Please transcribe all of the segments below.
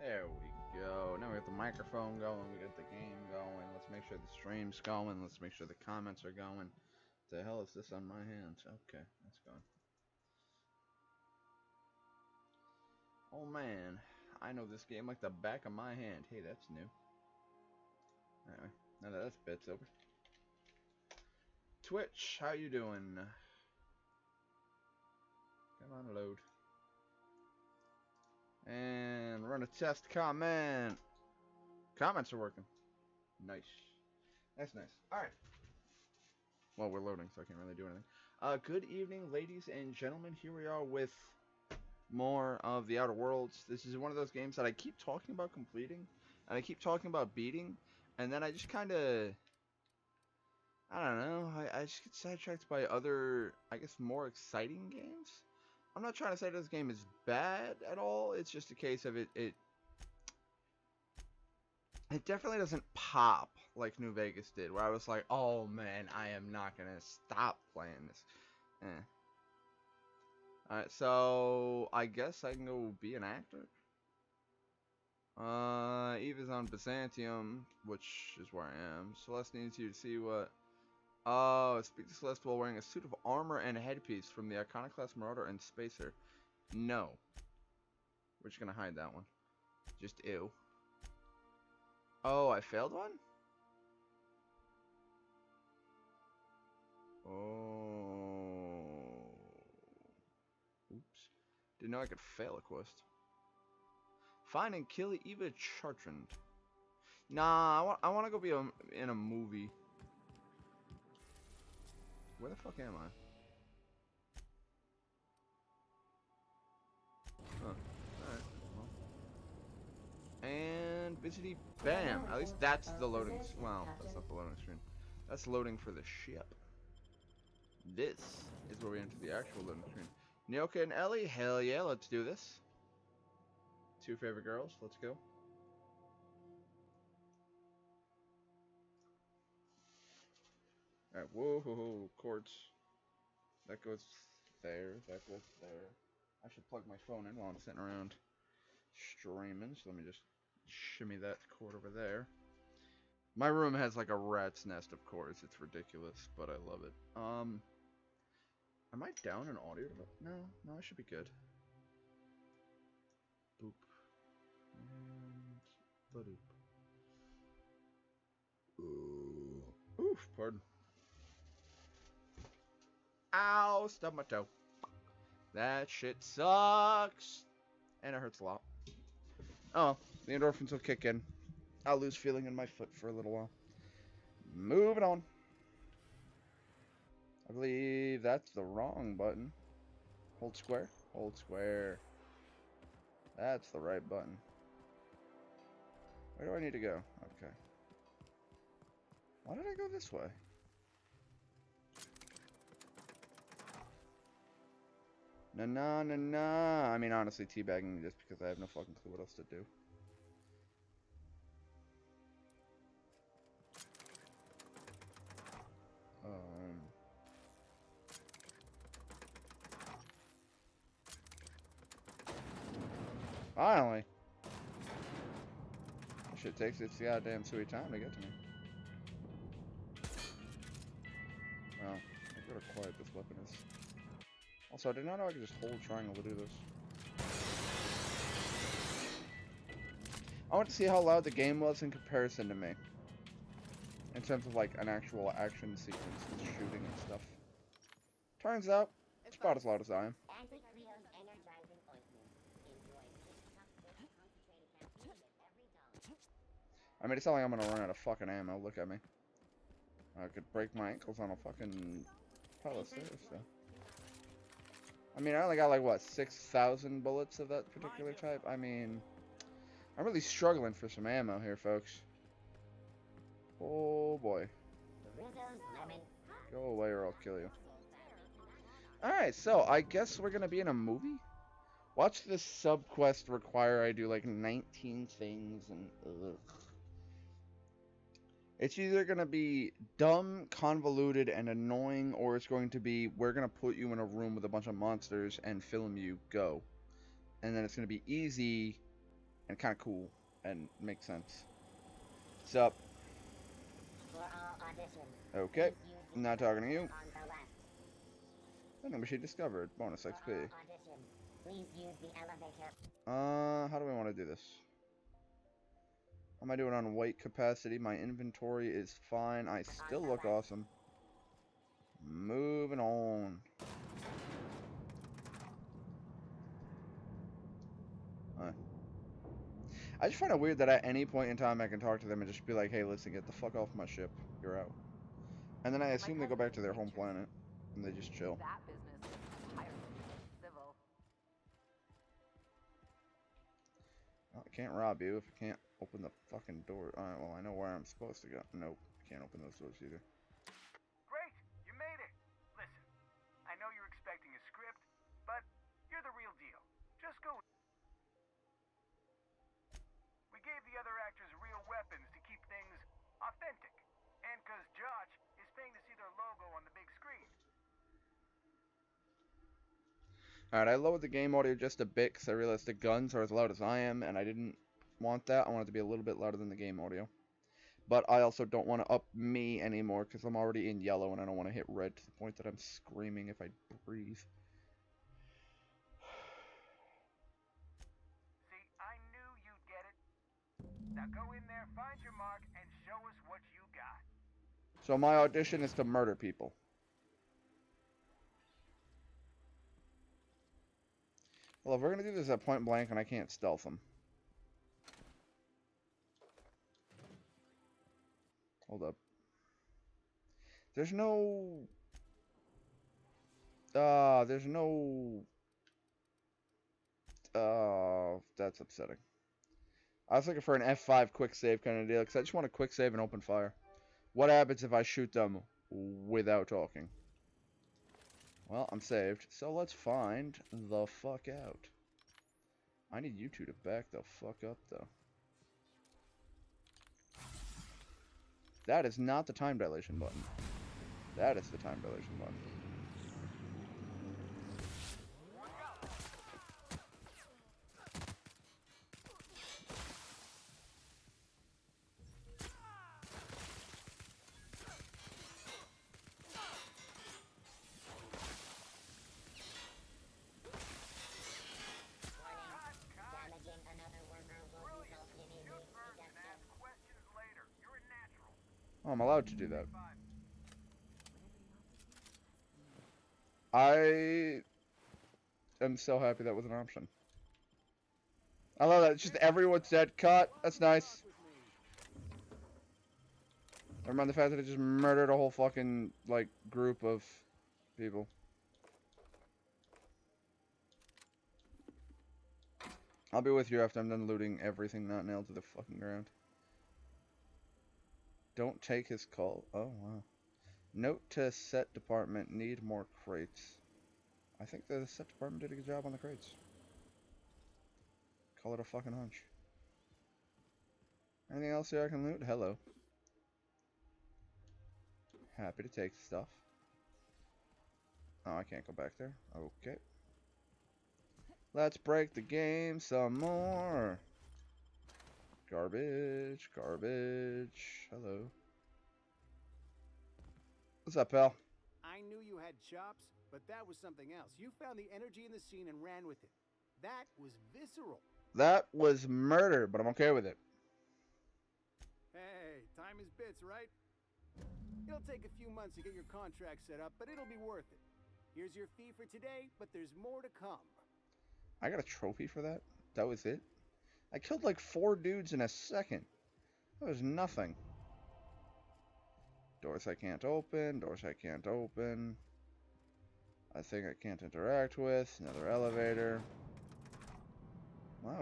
There we go. Now we got the microphone going. We got the game going. Let's make sure the stream's going. Let's make sure the comments are going. The hell is this on my hands? Okay, that's going. Oh man, I know this game like the back of my hand. Hey, that's new. Anyway, now that that's bits over. Twitch, how you doing? Come on, load. And run a test comment. Comments are working. Nice. That's nice. Alright. Well, we're loading, so I can't really do anything. Good evening, ladies and gentlemen. Here we are with more of the Outer Worlds. This is one of those games that I keep talking about completing, and I keep talking about beating, and then I just kind of, I don't know, I just get sidetracked by other, I guess, more exciting games. I'm not trying to say this game is bad at all. It's just a case of it definitely doesn't pop like New Vegas did, where I was like, oh man, I am not going to stop playing this. Alright, so I guess I can go be an actor. Eva's on Byzantium, which is where I am. Celeste needs you to see what... Oh, speak to Celeste while wearing a suit of armor and a headpiece from the Iconoclast Marauder and Spacer. No. We're just gonna hide that one. Just ew. Oh, I failed one? Oh. Oops. Didn't know I could fail a quest. Find and kill Eva Chartrand. Nah, I want to go be in a movie. Where the fuck am I? Huh. Alright. Well. And visiting. Bam! At least that's the loading. Well, that's not the loading screen. That's loading for the ship. This is where we enter the actual loading screen. Nyoka and Ellie, hell yeah, let's do this. Two favorite girls, let's go. Alright, whoa, quartz. That goes there, that goes there. I should plug my phone in while I'm sitting around streaming, so let me just shimmy that cord over there. My room has like a rat's nest of cords, it's ridiculous, but I love it. Am I down in audio? No, I should be good. Boop. And ba-doop. Oof, pardon. Ow, stubbed my toe. That shit sucks. And it hurts a lot. Oh, the endorphins will kick in. I'll lose feeling in my foot for a little while. Moving on. I believe that's the wrong button. Hold square. Hold square. That's the right button. Where do I need to go? Okay. Why did I go this way? Nah. I mean, honestly, teabagging just because I have no fucking clue what else to do. Finally! This shit takes its goddamn sweet time to get to me. Wow. Look how quiet this weapon is. Also, I did not know I could just hold triangle to do this. I want to see how loud the game was in comparison to me. In terms of like an actual action sequence with shooting and stuff. Turns out, it's about as loud as I am. I mean, it's not like I'm gonna run out of fucking ammo, look at me. I could break my ankles on a fucking pile of stairs, so. I mean, I only got like, what, 6,000 bullets of that particular type? I mean, I'm really struggling for some ammo here, folks. Oh, boy. Go away or I'll kill you. Alright, so I guess we're gonna be in a movie? Watch this sub-quest require I do like 19 things and ugh. It's either going to be dumb, convoluted, and annoying, or it's going to be, we're going to put you in a room with a bunch of monsters and film you go. And then it's going to be easy, and kind of cool and makes sense. What's up? Okay, not talking to you. Vending machine discovered. Bonus XP. How do we want to do this? How am I doing on weight capacity? My inventory is fine. I still look awesome. Moving on. I just find it weird that at any point in time I can talk to them and just be like, hey, listen, get the fuck off my ship. You're out. And then I assume they go back to their home planet. And they just chill. That business is entirely civil. Well, I can't rob you if I can't open the fucking door. Alright, well, I know where I'm supposed to go. Nope, I can't open those doors either. Great, you made it. Listen, I know you're expecting a script, but you're the real deal. Just go. We gave the other actors real weapons to keep things authentic. And because Josh is paying to see their logo on the big screen. Alright, I lowered the game audio just a bit because I realized the guns are as loud as I am, and I didn't want that. I want it to be a little bit louder than the game audio. But I also don't want to up me anymore because I'm already in yellow and I don't want to hit red to the point that I'm screaming if I breathe. See, I knew you'd get it. Now go in there, find your mark, and show us what you got. So my audition is to murder people. Well, if we're going to do this at point blank and I can't stealth them. Hold up. There's no... that's upsetting. I was looking for an F5 quick save kind of deal, because I just want a quick save and open fire. What happens if I shoot them without talking? Well, I'm saved, so let's find the fuck out. I need you two to back the fuck up, though. That is not the time dilation button. That is the time dilation button. Oh, I'm allowed to do that. I am so happy that was an option. I love that. It's just everyone's dead. Cut. That's nice. Never mind the fact that it just murdered a whole fucking, like, group of people. I'll be with you after I'm done looting everything not nailed to the fucking ground. Don't take his call. Oh, wow. Note to set department, need more crates. I think the set department did a good job on the crates. Call it a fucking hunch. Anything else here I can loot? Hello. Happy to take stuff. Oh, I can't go back there. Okay. Let's break the game some more. Garbage, garbage. Hello. What's up, pal? I knew you had chops, but that was something else. You found the energy in the scene and ran with it. That was visceral. That was murder, but I'm okay with it. Hey, time is bits, right? It'll take a few months to get your contract set up, but it'll be worth it. Here's your fee for today, but there's more to come. I got a trophy for that? That was it? I killed like 4 dudes in a second. That was nothing. Doors I can't open, doors I can't open. I think I can't interact with. Another elevator. That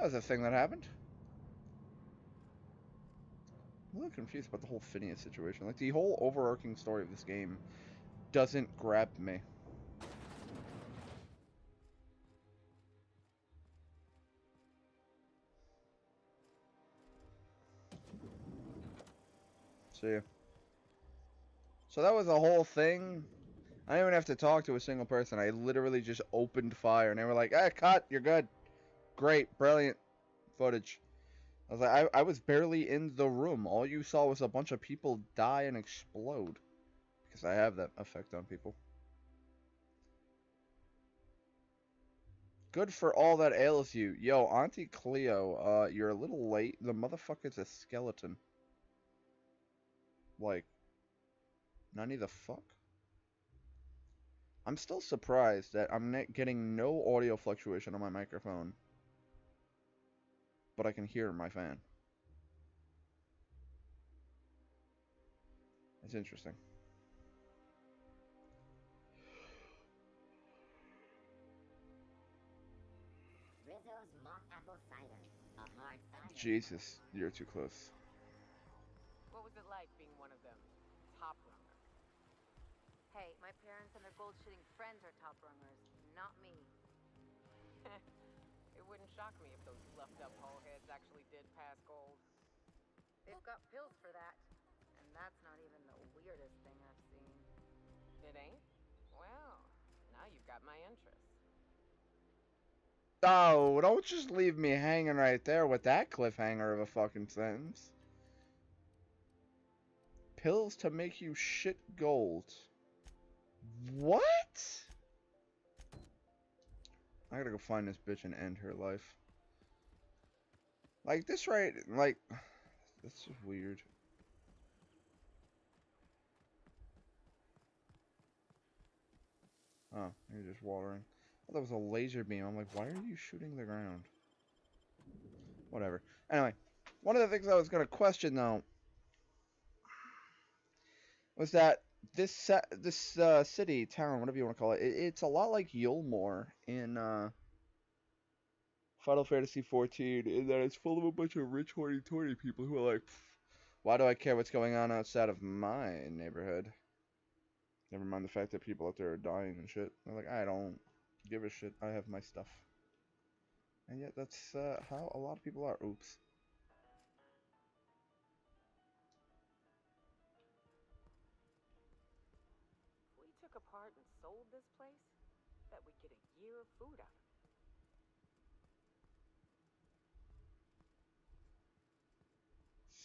was a thing that happened. I'm a little confused about the whole Phineas situation. Like, the whole overarching story of this game doesn't grab me. See ya. So that was the whole thing. I didn't even have to talk to a single person. I literally just opened fire, and they were like, "Hey, cut, you're good." Great, brilliant footage. I was like, I was barely in the room. All you saw was a bunch of people die and explode. Because I have that effect on people. Good for all that ails you. Yo, Auntie Cleo, you're a little late. The motherfucker's a skeleton. Like, none the fuck? I'm still surprised that I'm getting no audio fluctuation on my microphone. But I can hear my fan. It's interesting. Rizzo's mock apple cider. A hard cider. Jesus, you're too close. What was it like being one of them? Top runner. Hey, my parents and their gold-shitting friends are top runners, not me. It wouldn't shock me if those fluffed-up heads actually did pass gold. They've got pills for that, and that's not even the weirdest thing I've seen. It ain't? Well, now you've got my interest. Oh, don't just leave me hanging right there with that cliffhanger of a fucking sentence. Pills to make you shit gold. What? I gotta go find this bitch and end her life. Like, this right, like, this is weird. Oh, you're just watering. I thought that was a laser beam. I'm like, why are you shooting the ground? Whatever. Anyway, one of the things I was gonna question though was that this city, town, whatever you want to call it, it's a lot like Yulmore in Final Fantasy XIV, in that it's full of a bunch of rich hoity-toity people who are like, why do I care what's going on outside of my neighborhood? Never mind the fact that people out there are dying and shit. They're like, I don't give a shit. I have my stuff. And yet that's how a lot of people are. Oops. If we took apart and sold this place, bet we'd get a year of food out of it.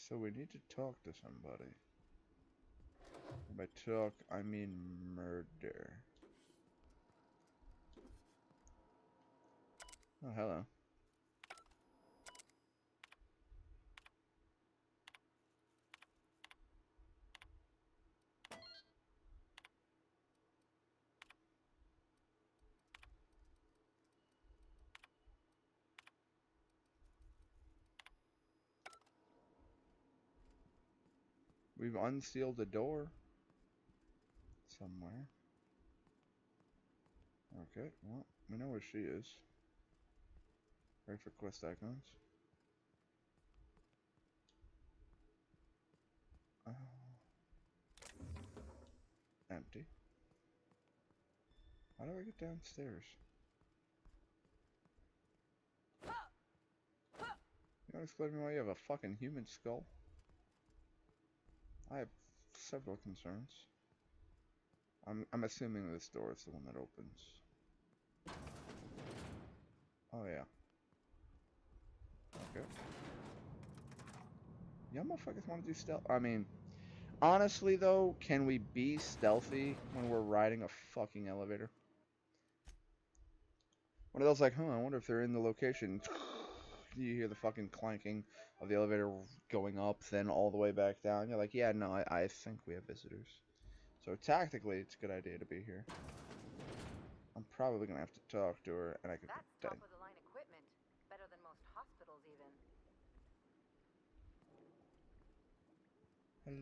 So we need to talk to somebody. And by talk, I mean murder. Oh, hello. We've unsealed the door. Somewhere. Okay, well, we know where she is. Ready for quest icons. Oh. Empty. How do I get downstairs? You don't explain to me why you have a fucking human skull? I have several concerns. I'm assuming this door is the one that opens. Oh yeah. Okay. Y'all motherfuckers want to do stealth? I mean, honestly though, can we be stealthy when we're riding a fucking elevator? One of those like, I wonder if they're in the location. You hear the fucking clanking of the elevator going up, then all the way back down. You're like, yeah, no, I think we have visitors. So tactically, it's a good idea to be here. I'm probably gonna have to talk to her, and I could. That's top-of-the-line equipment. Better than most hospitals, even.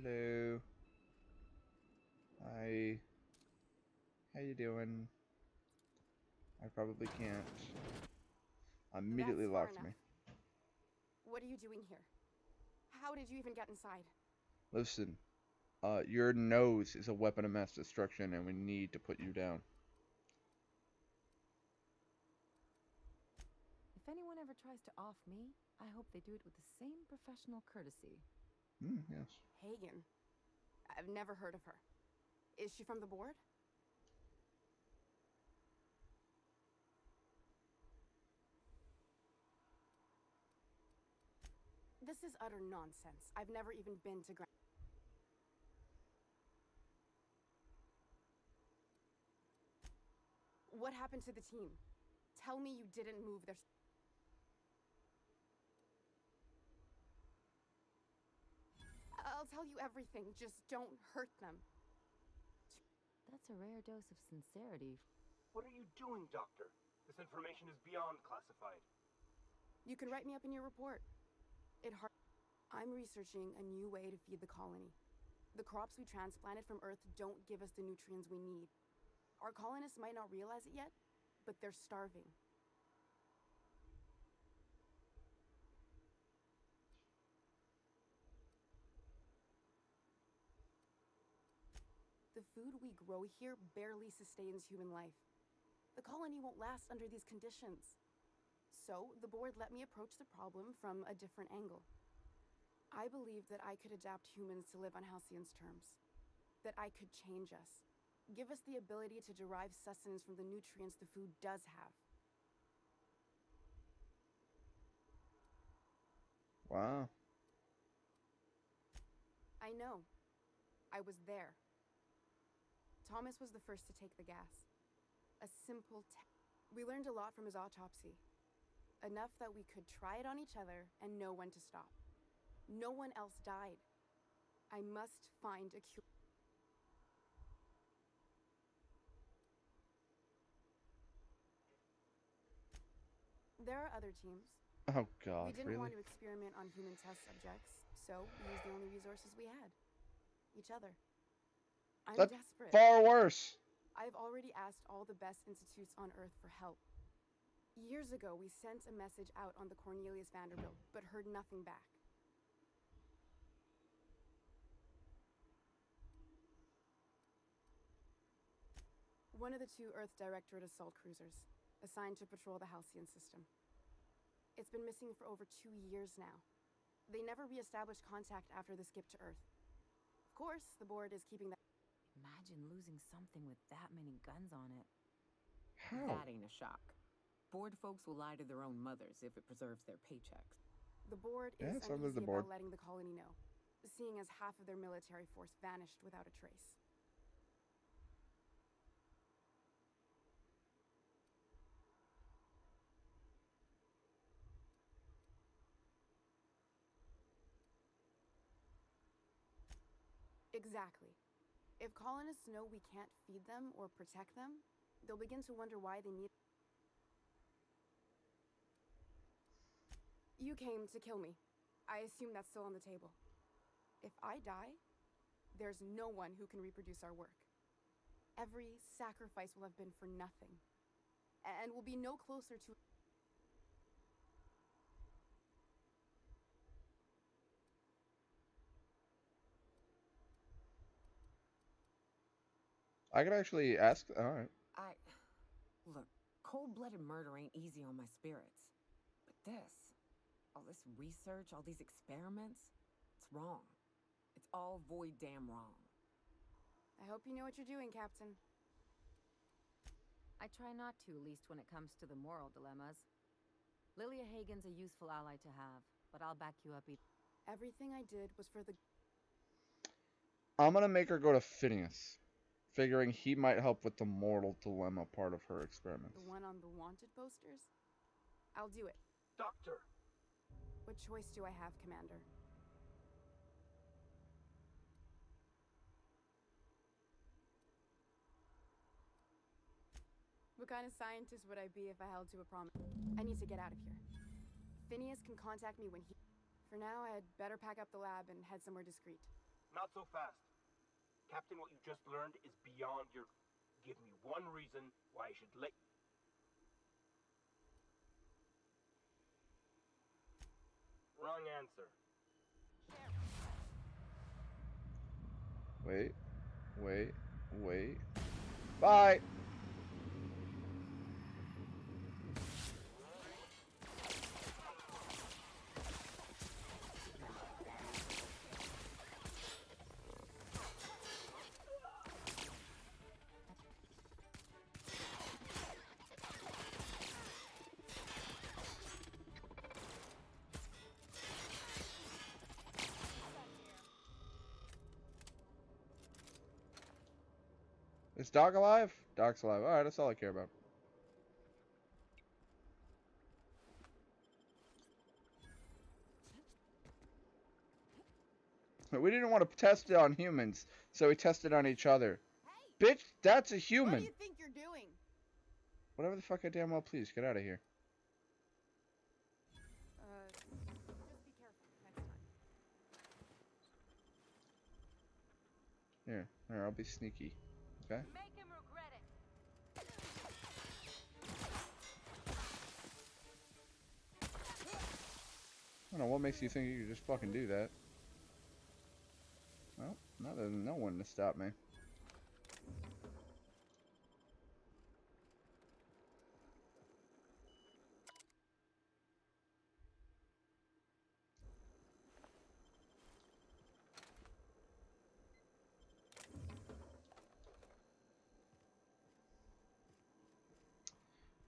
Hello. Hi. How you doing? I probably can't. Immediately That's far locked me. enough. What are you doing here? How did you even get inside? Listen, your nose is a weapon of mass destruction, and we need to put you down. If anyone ever tries to off me, I hope they do it with the same professional courtesy. Yes. Hagen. I've never heard of her. Is she from the board? This is utter nonsense. I've never even been to Grand. What happened to the team? Tell me you didn't move their... I'll tell you everything, just don't hurt them. That's a rare dose of sincerity. What are you doing, Doctor? This information is beyond classified. You can write me up in your report. I'm researching a new way to feed the colony. The crops we transplanted from Earth don't give us the nutrients we need. Our colonists might not realize it yet, but they're starving. The food we grow here barely sustains human life. The colony won't last under these conditions. So, the board let me approach the problem from a different angle. I believed that I could adapt humans to live on Halcyon's terms. That I could change us. Give us the ability to derive sustenance from the nutrients the food does have. Wow. I know. I was there. Thomas was the first to take the gas. A simple We learned a lot from his autopsy. Enough that we could try it on each other and know when to stop. No one else died. I must find a cure. There are other teams. Oh God, We didn't really? want to experiment on human test subjects, so we used the only resources we had. Each other. I'm That's desperate. far worse. I've already asked all the best institutes on Earth for help. Years ago, we sent a message out on the Cornelius Vanderbilt, but heard nothing back. One of the two Earth Directorate assault cruisers, assigned to patrol the Halcyon system. It's been missing for over 2 years now. They never re-established contact after the skip to Earth. Of course, the board is keeping that. Imagine losing something with that many guns on it. How? That ain't a shock. Board folks will lie to their own mothers if it preserves their paychecks. The board Yeah, is so does uneasy the board. about letting the colony know, seeing as half of their military force vanished without a trace. Exactly. If colonists know we can't feed them or protect them, they'll begin to wonder why they need... You came to kill me. I assume that's still on the table. If I die, there's no one who can reproduce our work. Every sacrifice will have been for nothing. And we'll be no closer to... I could actually ask. All right. Look, cold-blooded murder ain't easy on my spirits. But all this research, all these experiments, it's wrong. It's all void damn wrong. I hope you know what you're doing, Captain. I try not to, least when it comes to the moral dilemmas. Lilia Hagen's a useful ally to have, but I'll back you up. Everything I did was for the... I'm gonna make her go to Phineas, figuring he might help with the moral dilemma part of her experiments. The one on the wanted posters? I'll do it. Doctor! What choice do I have, Commander? What kind of scientist would I be if I held to a promise? I need to get out of here. Phineas can contact me when he... For now, I'd better pack up the lab and head somewhere discreet. Not so fast. Captain, what you just learned is beyond your... Give me one reason why I should let... Wrong answer. Wait. Bye! Is Dog alive? Dog's alive. Alright, that's all I care about. We didn't want to test it on humans, so we tested on each other. Hey! Bitch, that's a What human! do you think you're doing? Whatever the fuck I damn well please. Get out of here. Just be careful next time. Here, I'll be sneaky. Okay? Make him regret it. I don't know, what makes you think you could just fucking do that? Well, now there's no one to stop me.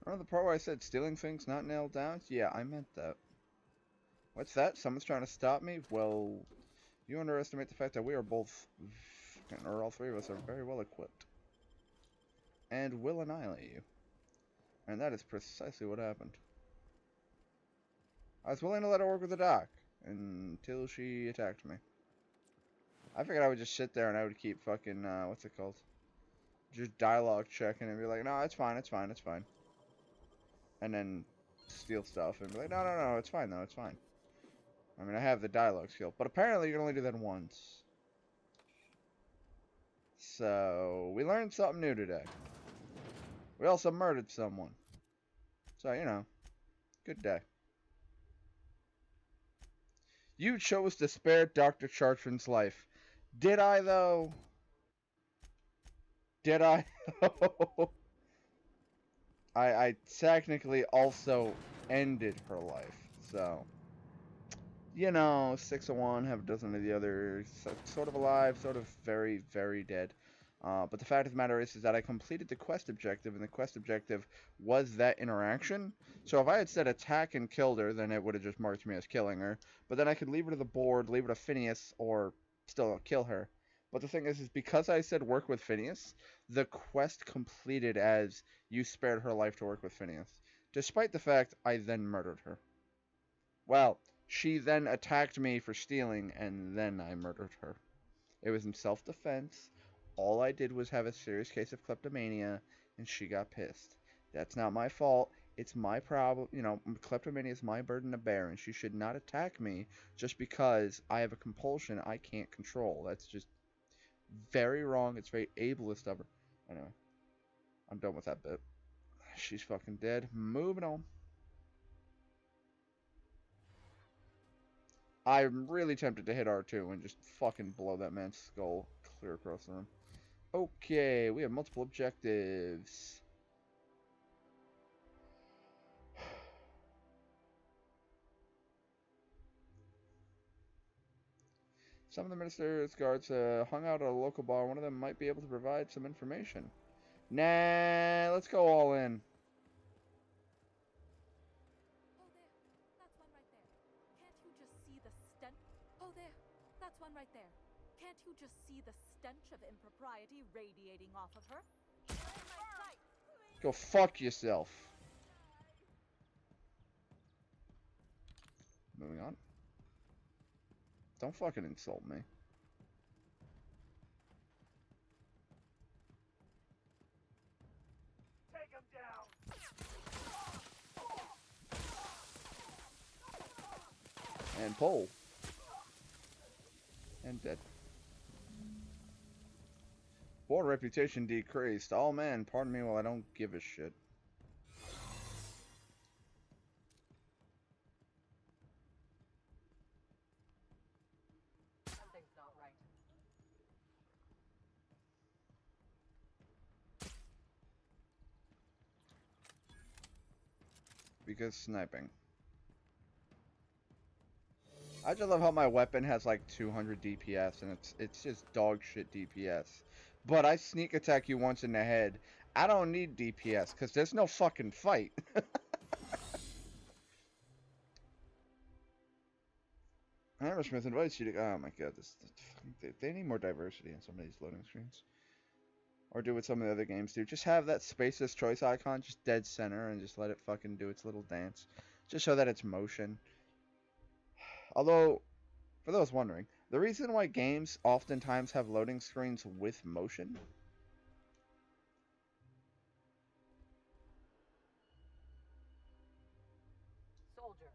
Remember the part where I said stealing things not nailed down? Yeah, I meant that. What's that? Someone's trying to stop me? Well, you underestimate the fact that we are both, or all three of us are very well equipped. And will annihilate you. And that is precisely what happened. I was willing to let her work with the doc until she attacked me. I figured I would just sit there and I would keep fucking, what's it called? Just dialogue checking and be like, no, it's fine, it's fine, it's fine. And then steal stuff and be like, no, it's fine though, it's fine. I mean, I have the dialogue skill, but apparently you can only do that once. So, we learned something new today. We also murdered someone. So, you know, good day. You chose to spare Dr. Chartrand's life. Did I, though? Did I? I technically also ended her life, so... You know, 6 of one, have a dozen of the other. Sort of alive, sort of very, very dead. But the fact of the matter is that I completed the quest objective, and the quest objective was that interaction. So if I had said attack and killed her, then it would have just marked me as killing her. But then I could leave her to the board, leave her to Phineas, or still kill her. But the thing is because I said work with Phineas, the quest completed as you spared her life to work with Phineas. Despite the fact I then murdered her. Well, she then attacked me for stealing, and then I murdered her. It was in self-defense. All I did was have a serious case of kleptomania, and she got pissed. That's not my fault. It's my problem. You know, kleptomania is my burden to bear, and she should not attack me just because I have a compulsion I can't control. That's just very wrong. It's very ableist of her. Anyway, I'm done with that bit. She's fucking dead. Moving on. I'm really tempted to hit R2 and just fucking blow that man's skull clear across the room. Okay, we have multiple objectives. Some of the minister's guards hung out at a local bar. One of them might be able to provide some information. Nah, let's go all in. Oh, there. That's one right there. Can't you just see the stench? Oh, there. That's one right there. Can't you just see the stench of impropriety radiating off of her? Go fuck yourself. Moving on. Don't fucking insult me. Take him down. And pull. And dead. Board reputation decreased. Oh man, pardon me while I don't give a shit. Something's not right. Because sniping. I just love how my weapon has like 200 DPS and it's just dog shit DPS. But I sneak attack you once in the head. I don't need DPS because there's no fucking fight. Hammersmith invites you to. Oh my god, they need more diversity in some of these loading screens. Or do what some of the other games do. Just have that spaceless choice icon just dead center and just let it fucking do its little dance. Just so that it's motion. Although, for those wondering, the reason why games oftentimes have loading screens with motion Soldier.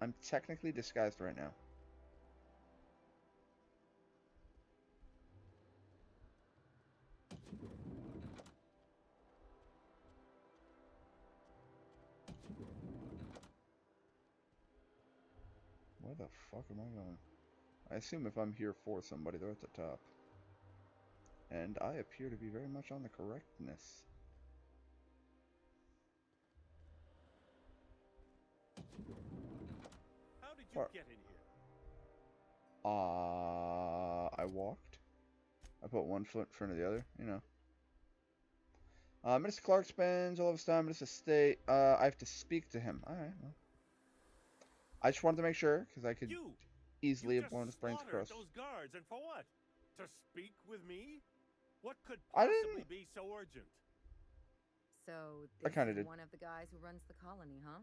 I'm technically disguised right now. Where the fuck am I going? I assume if I'm here for somebody, they're at the top. And I appear to be very much on the correctness. How did you get in here? I walked. I put one foot in front of the other, you know. Mr. Clark spends all of his time in this estate. I have to speak to him. Alright, well. I just wanted to make sure, because I could easily have blown his brains across. Those guards, and for what? To speak with me? What could possibly be so urgent? So, I this kinda is did. one of the guys who runs the colony, huh?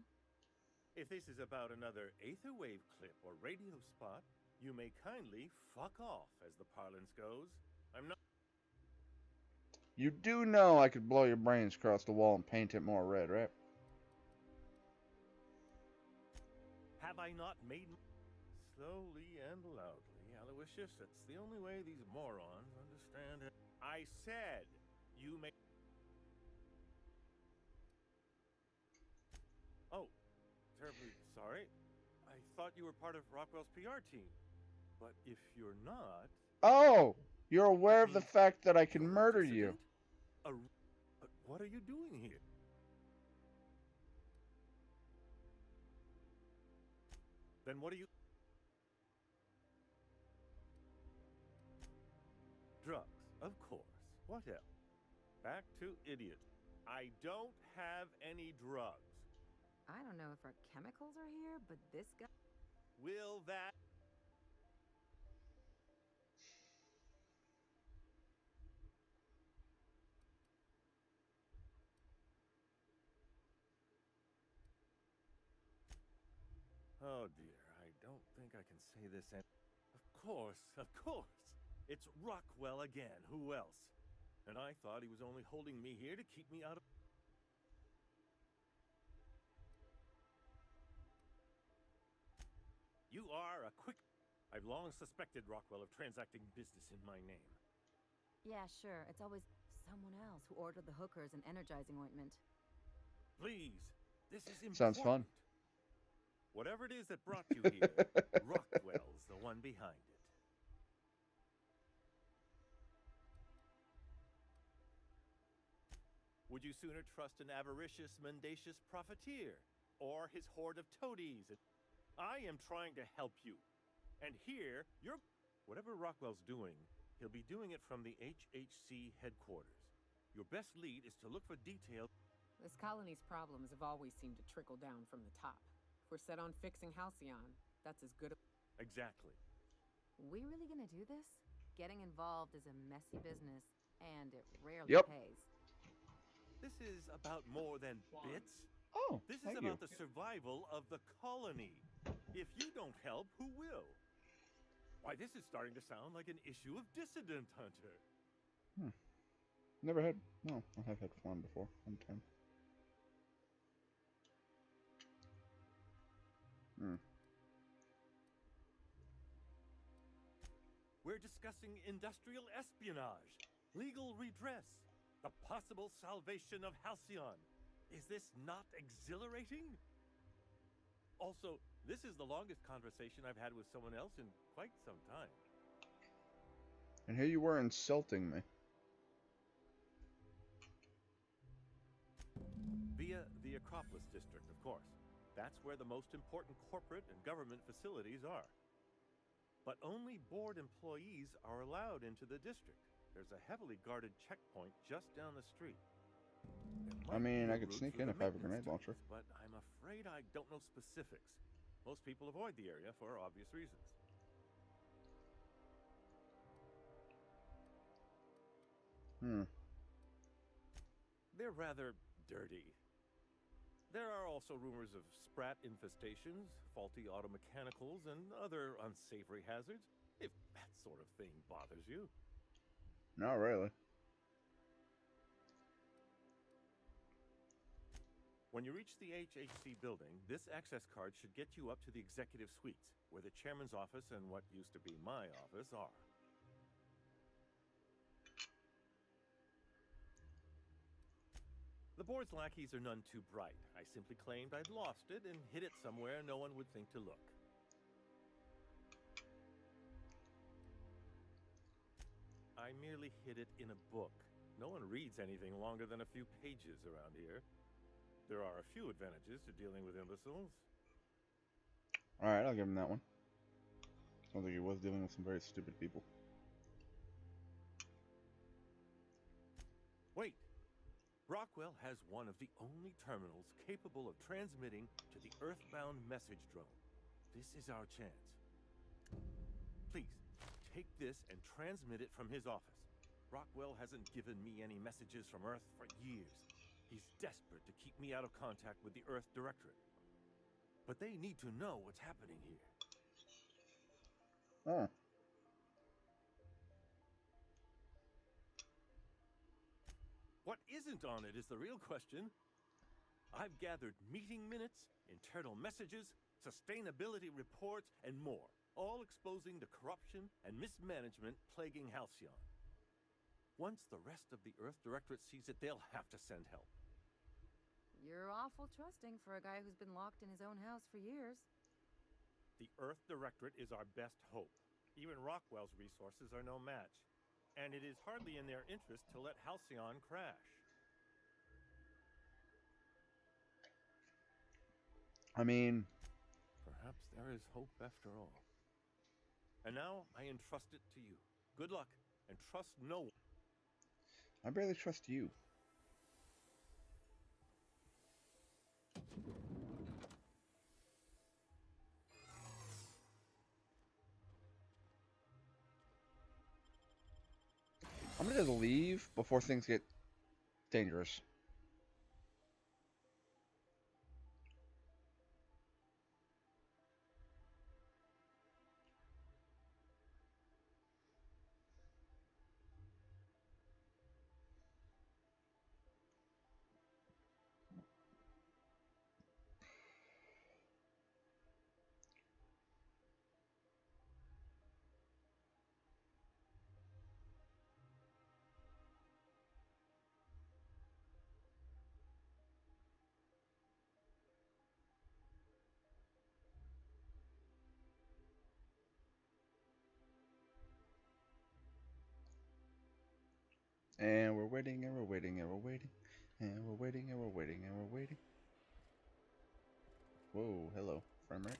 If this is about another Aetherwave clip or radio spot, you may kindly fuck off, as the parlance goes. I'm not... You do know I could blow your brains across the wall and paint it more red, right? Have I not made... Slowly and loudly, Aloysius, that's the only way these morons understand it. I said, you may... Oh, terribly sorry. I thought you were part of Rockwell's PR team. But if you're not... Oh! You're aware of the fact that I can murder you. What are you doing here? Then what are you... Drugs, of course. What else? Back to idiot. I don't have any drugs. I don't know if our chemicals are here, but this guy... Will that... Oh dear, I don't think I can say this and... Of course. It's Rockwell again. Who else? And I thought he was only holding me here to keep me out of... You are a quick... I've long suspected Rockwell of transacting business in my name. Yeah, sure. It's always someone else who ordered the hookers and energizing ointment. Please, this is important. Sounds fun. Whatever it is that brought you here, Rockwell's the one behind it. Would you sooner trust an avaricious, mendacious profiteer, or his horde of toadies? I am trying to help you. And here, you're... Whatever Rockwell's doing, he'll be doing it from the HHC headquarters. Your best lead is to look for detail... This colony's problems have always seemed to trickle down from the top. If we're set on fixing Halcyon, that's as good a... Exactly. We really gonna do this? Getting involved is a messy business, and it rarely pays. This is about more than bits. Oh, this is about the survival of the colony. If you don't help, who will? Why, this is starting to sound like an issue of Dissident Hunter. Never had... No, I have had fun before. One time. We're discussing industrial espionage, legal redress, the possible salvation of Halcyon. Is this not exhilarating? Also, this is the longest conversation I've had with someone else in quite some time. And here you were insulting me. Via the Acropolis District, of course. That's where the most important corporate and government facilities are. But only board employees are allowed into the district. There's a heavily guarded checkpoint just down the street. I mean, I could sneak in if I have a grenade launcher. But I'm afraid I don't know specifics. Most people avoid the area for obvious reasons. They're rather dirty. There are also rumors of sprat infestations, faulty automechanicals, and other unsavory hazards, if that sort of thing bothers you. Not really. When you reach the HHC building, this access card should get you up to the executive suites, where the chairman's office and what used to be my office are. The board's lackeys are none too bright. I simply claimed I'd lost it and hid it somewhere no one would think to look. I merely hid it in a book. No one reads anything longer than a few pages around here. There are a few advantages to dealing with imbeciles. Alright, I'll give him that one. Sounds like he was dealing with some very stupid people. Wait! Rockwell has one of the only terminals capable of transmitting to the Earthbound message drone. This is our chance. Please, take this and transmit it from his office. Rockwell hasn't given me any messages from Earth for years. He's desperate to keep me out of contact with the Earth Directorate. But they need to know what's happening here. Oh. What isn't on it is the real question. I've gathered meeting minutes, internal messages, sustainability reports, and more, all exposing the corruption and mismanagement plaguing Halcyon. Once the rest of the Earth Directorate sees it, they'll have to send help. You're awful trusting for a guy who's been locked in his own house for years. The Earth Directorate is our best hope. Even Rockwell's resources are no match. And it is hardly in their interest to let Halcyon crash. I mean... Perhaps there is hope after all. And now I entrust it to you. Good luck, and trust no one. I barely trust you. I'm gonna just leave before things get dangerous. And we're waiting, and we're waiting, and we're waiting, and we're waiting, and we're waiting, and we're waiting. Whoa, hello, frame rate.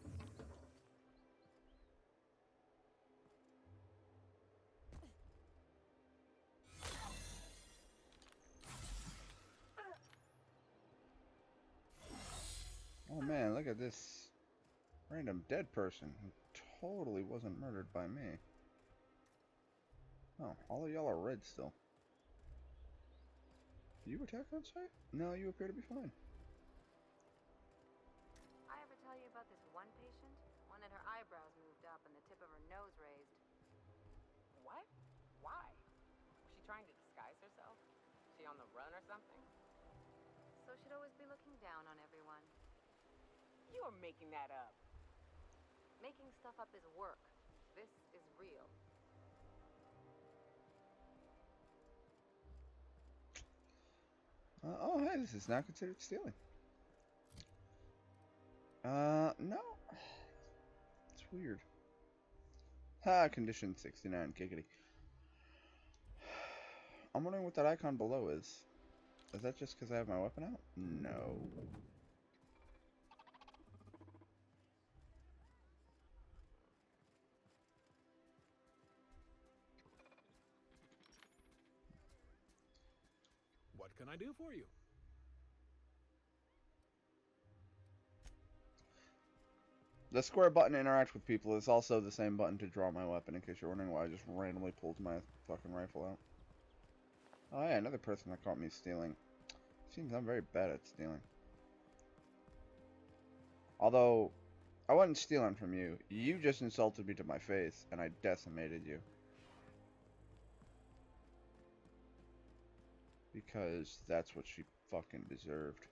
Oh man, look at this random dead person who totally wasn't murdered by me. Oh, all of y'all are red still. Do you attack on sight? No, you appear to be fine. I ever tell you about this one patient? One that her eyebrows moved up and the tip of her nose raised. What? Why? Was she trying to disguise herself? She on the run or something? So she'd always be looking down on everyone. You are making that up. Making stuff up is work. This is real. Oh, hey, this is not considered stealing. No. It's weird. Ha, condition 69, giggity. I'm wondering what that icon below is. Is that just because I have my weapon out? No. What can I do for you? The square button to interact with people is also the same button to draw my weapon, in case you're wondering why I just randomly pulled my fucking rifle out. Oh yeah, another person that caught me stealing. Seems I'm very bad at stealing. Although, I wasn't stealing from you. You just insulted me to my face, and I decimated you. Because that's what she fucking deserved.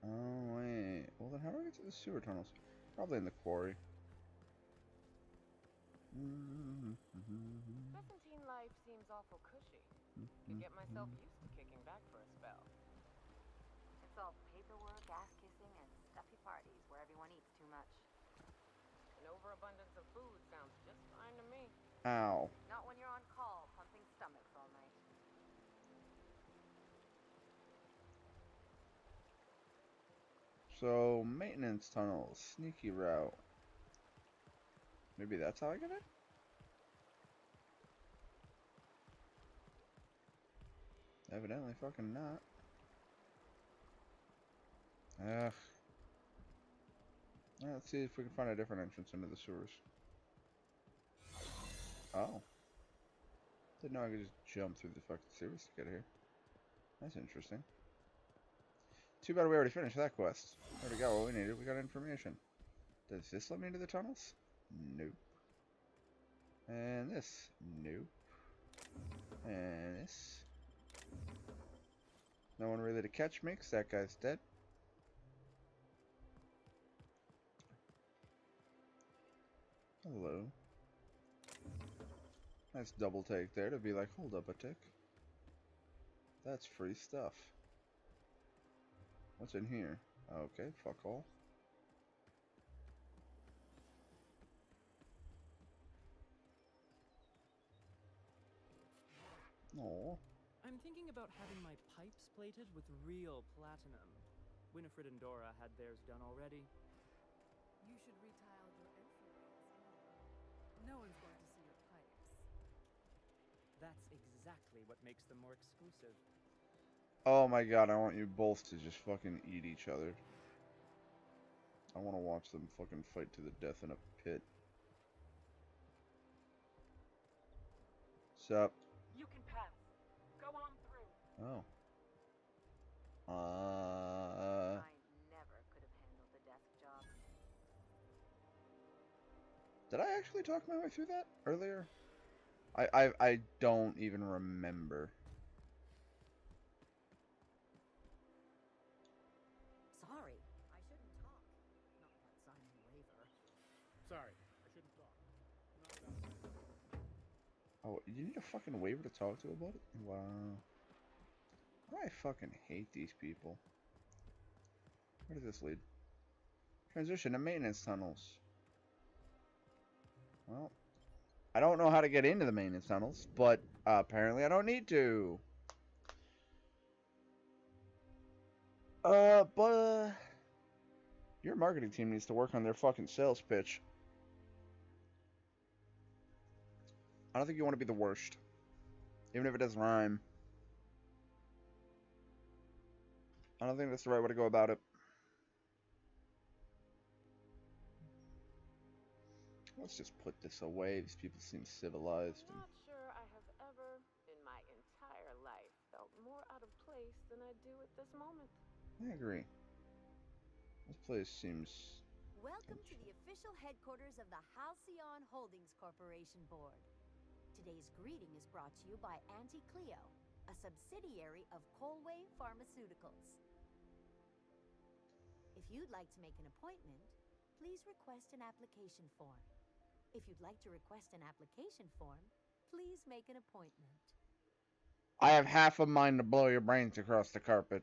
Oh, wait. Well, then how do I get to the sewer tunnels? Probably in the quarry. Byzantine life seems awful cushy. Could get myself used to kicking back for a spell. It's all paperwork, ass-kissing, and stuffy parties where everyone eats too much. An overabundance of food sounds just fine to me. Ow. Not when you're on call, pumping stomachs all night. So, maintenance tunnels. Sneaky route. Maybe that's how I get it? Evidently fucking not. Ugh. Let's see if we can find a different entrance into the sewers. Oh. Didn't know I could just jump through the fucking sewers to get here. That's interesting. Too bad we already finished that quest. Already got what we needed. We got information. Does this let me into the tunnels? Nope. And this? Nope. And this? No one really to catch me because that guy's dead. Hello. Nice double take there to be like, hold up a tick. That's free stuff. What's in here? Okay, fuck all. Aww. I'm thinking about having my pipes plated with real platinum. Winifred and Dora had theirs done already. You should retile your entryways. No one's going to see your pipes. That's exactly what makes them more exclusive. Oh my god, I want you both to just fucking eat each other. I want to watch them fucking fight to the death in a pit. Sup? You can pass. Go on through. Oh. I never could have handled the desk job. Did I actually talk my way through that earlier? I don't even remember. Sorry, I shouldn't talk. Not without signing a waiver. Sorry, I shouldn't talk. Not about Oh, you need a fucking waiver to talk to about it? Wow. I fucking hate these people. Where does this lead? Transition to maintenance tunnels. Well, I don't know how to get into the maintenance tunnels, but apparently I don't need to. But your marketing team needs to work on their fucking sales pitch. I don't think you want to be the worst. Even if it doesn't rhyme. I don't think that's the right way to go about it. Let's just put this away. These people seem civilized. Not sure I have ever, in my entire life, felt more out of place than I do at this moment. I agree. This place seems... Welcome to the official headquarters of the Halcyon Holdings Corporation Board. Today's greeting is brought to you by Auntie Cleo, a subsidiary of Colway Pharmaceuticals. If you'd like to make an appointment, please request an application form. If you'd like to request an application form, please make an appointment. I have half a mind to blow your brains across the carpet.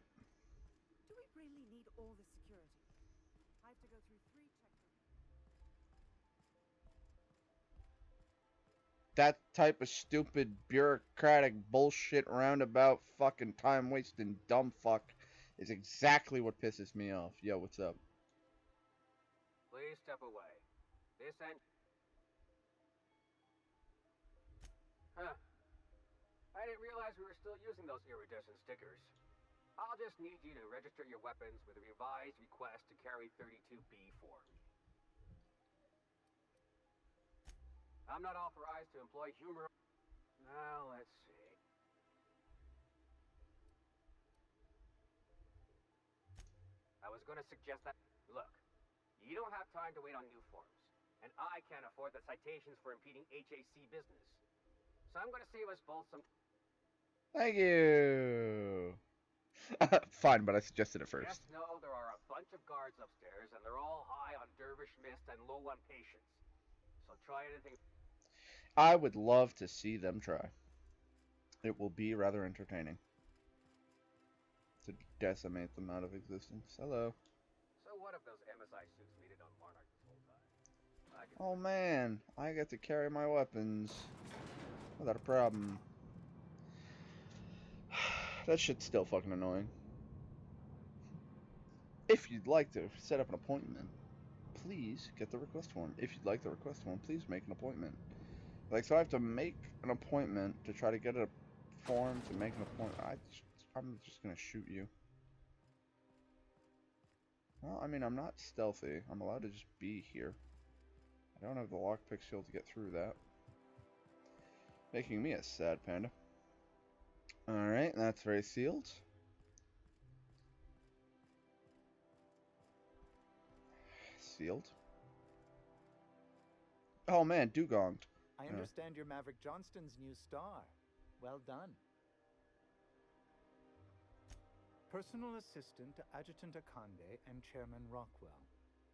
Do we really need all the security? I have to go through 3 checkpoints. That type of stupid, bureaucratic bullshit, roundabout, fucking time-wasting dumb fuck is exactly what pisses me off. Yo, what's up? Please step away. This end... Huh. I didn't realize we were still using those iridescent stickers. I'll just need you to register your weapons with a revised request to carry 32B form. I'm not authorized to employ humor... Now, let's see. was gonna suggest that. Look, you don't have time to wait on new forms, and I can't afford the citations for impeding HAC business. So I'm gonna save us both some. Thank you. Fine, but I suggested it first. Just know there are a bunch of guards upstairs, and they're all high on dervish mist and low on patience. So try anything. I would love to see them try. It will be rather entertaining to decimate them out of existence. Hello. So what if those MSI suits needed on Monarch this whole time? Oh man, I get to carry my weapons without a problem. That shit's still fucking annoying. If you'd like to set up an appointment, please get the request form. If you'd like the request form, please make an appointment. Like, so I have to make an appointment to try to get a form to make an appointment. I'm just gonna shoot you. Well, I mean, I'm not stealthy. I'm allowed to just be here. I don't have the lockpick skill to get through that. Making me a sad panda. Alright, that's very sealed. Sealed. Oh man, dugonged. I understand you're Maverick Johnston's new star. Well done. Personal assistant to Adjutant Akande and Chairman Rockwell.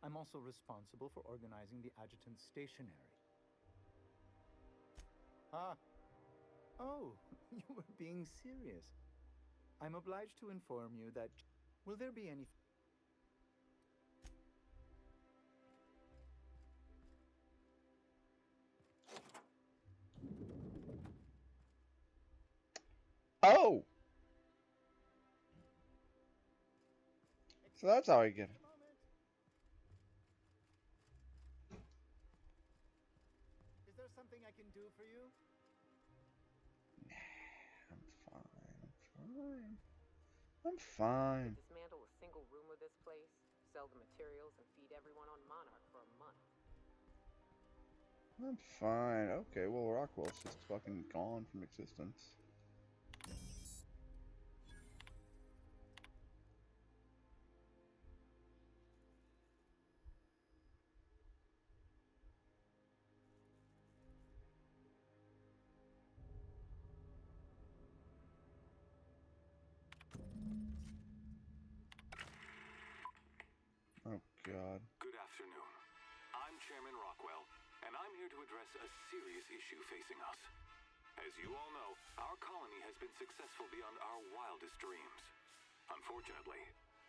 I'm also responsible for organizing the adjutant's stationery. Ah. Oh, you were being serious. I'm obliged to inform you that... Will there be any... Oh! So that's how I get it. Is there something I can do for you? Nah, I'm fine. I'm fine. Dismantle a single room of this place, sell the materials, and feed everyone on Monarch for a month. I'm fine. Okay, well, Rockwell's just fucking gone from existence. Oh, God. Good afternoon. I'm Chairman Rockwell, and I'm here to address a serious issue facing us. As you all know, our colony has been successful beyond our wildest dreams. Unfortunately,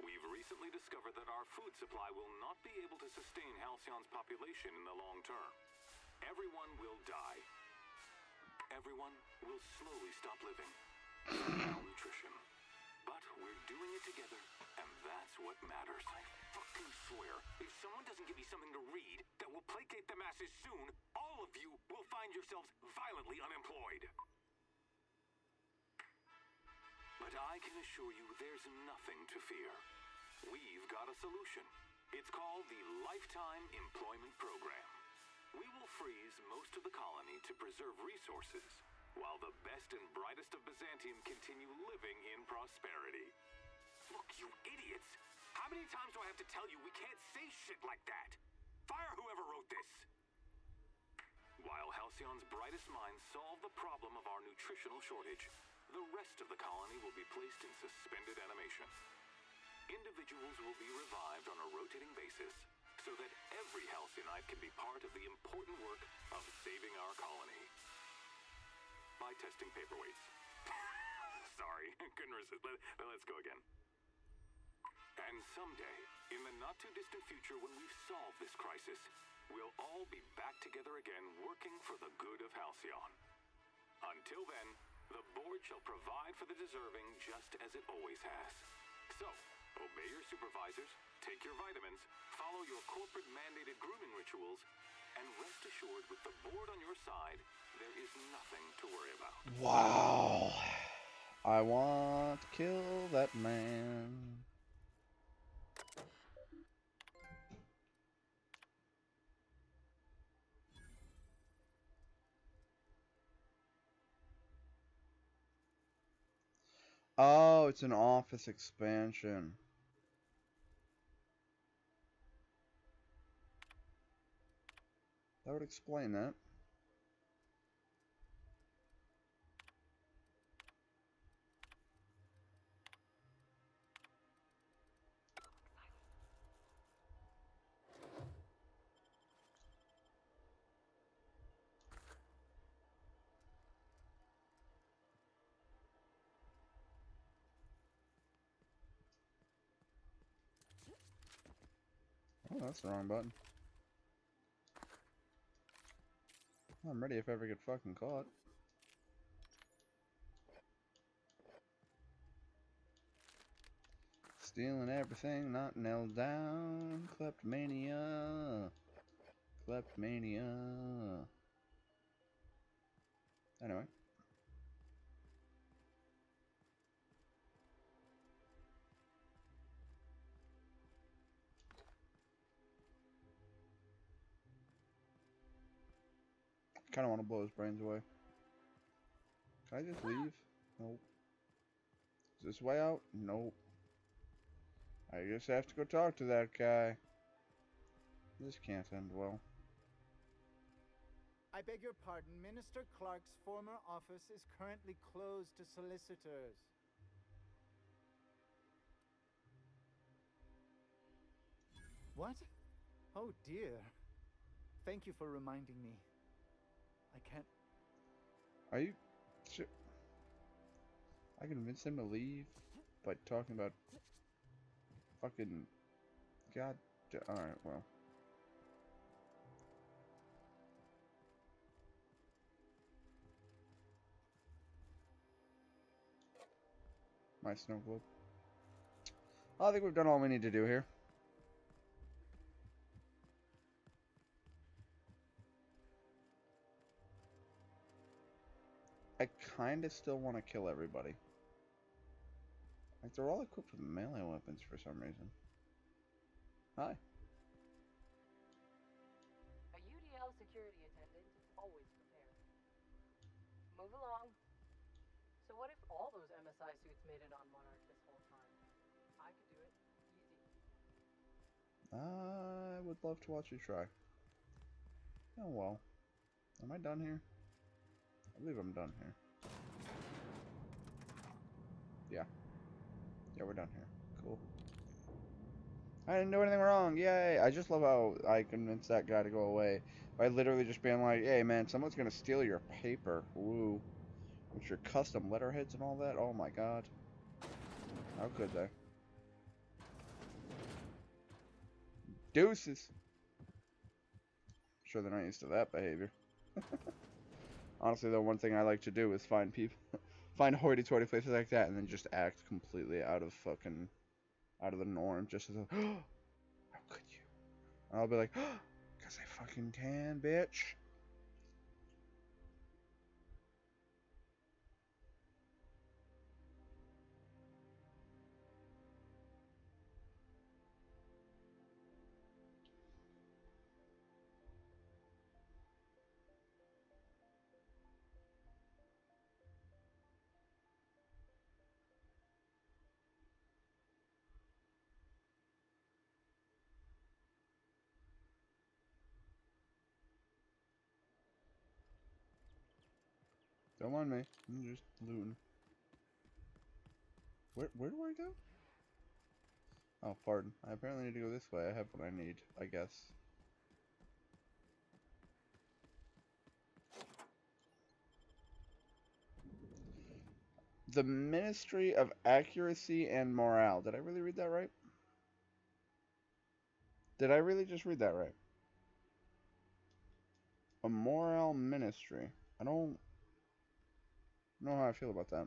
we've recently discovered that our food supply will not be able to sustain Halcyon's population in the long term. Everyone will die. Everyone will slowly stop living from malnutrition. But we're doing it together, and that's what matters. I fucking swear, if someone doesn't give me something to read that will placate the masses soon, all of you will find yourselves violently unemployed. But I can assure you there's nothing to fear. We've got a solution. It's called the Lifetime Employment Program. We will freeze most of the colony to preserve resources, while the best and brightest of Byzantium continue living in prosperity. Look, you idiots! How many times do I have to tell you we can't say shit like that? Fire whoever wrote this! While Halcyon's brightest minds solve the problem of our nutritional shortage, the rest of the colony will be placed in suspended animation. Individuals will be revived on a rotating basis, so that every Halcyon can be part of the important work of saving our colony. By testing paperweights. Sorry, couldn't resist. Let's go again. And someday, in the not-too-distant future when we've solved this crisis, we'll all be back together again working for the good of Halcyon. Until then, the board shall provide for the deserving just as it always has. So, obey your supervisors, take your vitamins, follow your corporate-mandated grooming rituals, and rest assured with the board on your side, there is nothing to worry about. Wow. I want to kill that man. Oh, it's an office expansion. That would explain that. Oh, that's the wrong button. I'm ready if I ever get fucking caught. Stealing everything not nailed down. Kleptomania. Kleptomania. Anyway. Kind of want to blow his brains away. Can I just leave? Nope. Is this way out? Nope. I just have to go talk to that guy. This can't end well. I beg your pardon. Minister Clark's former office is currently closed to solicitors. What? Oh dear. Thank you for reminding me. I can't... Are you... I convinced him to leave by talking about fucking... God... Alright, well. My snow globe. I think we've done all we need to do here. I kind of still want to kill everybody. Like, they're all equipped with melee weapons for some reason. Hi. A UDL security attendant is always prepared. Move along. So what if all those MSI suits made it on Monarch this whole time? I could do it. Easy. I would love to watch you try. Oh well. Am I done here? I believe I'm done here. Yeah. Yeah, we're done here. Cool. I didn't do anything wrong. Yay. I just love how I convinced that guy to go away by literally just being like, hey man, someone's gonna steal your paper. Woo. With your custom letterheads and all that. Oh my god. How could they? Deuces. Sure they're not used to that behavior. Honestly, the one thing I like to do is find people, find hoity-toity places like that, and then just act completely out of the norm, just as a, how could you? And I'll be like, because I fucking can, bitch. Don't mind me. I'm just looting. Where do I go? Oh, pardon. I apparently need to go this way. I have what I need, I guess. The Ministry of Accuracy and Morale. Did I really read that right? Did I really just read that right? A morale ministry. I don't know how I feel about that.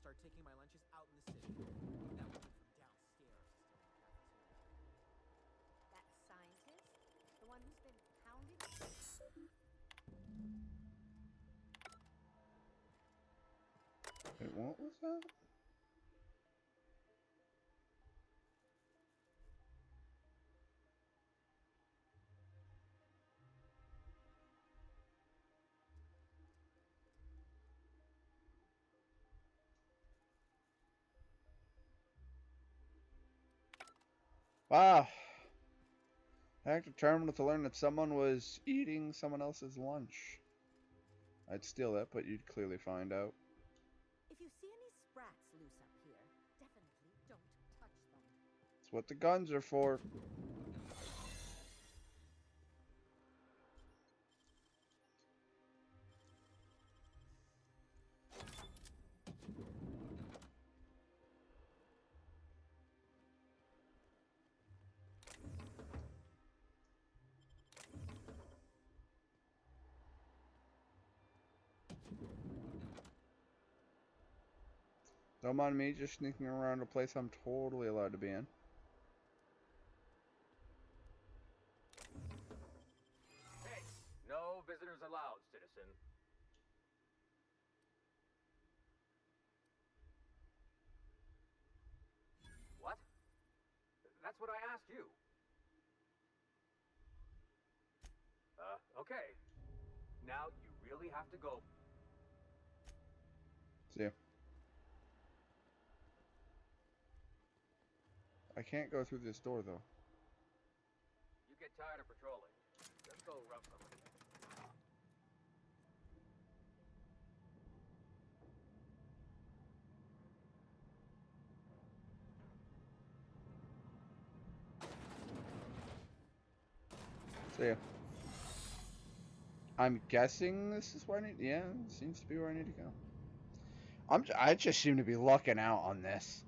start taking my lunches out in the city. That woman from downstairs is still in the cafeteria. That scientist? The one who's been hounding? Wait, what was that? Wow. Hacked a terminal to learn that someone was eating someone else's lunch. I'd steal that, but you'd clearly find out. If you see any sprats loose up here, definitely don't touch them. That's what the guns are for. Don't mind me just sneaking around a place I'm totally allowed to be in. Hey, no visitors allowed, citizen. What? That's what I asked you. Okay. Now you really have to go. See ya. I can't go through this door, though. You get tired of patrolling. Let's go rub some of it. See ya. I'm guessing this is where I need. Yeah, it seems to be where I need to go. I just seem to be lucking out on this.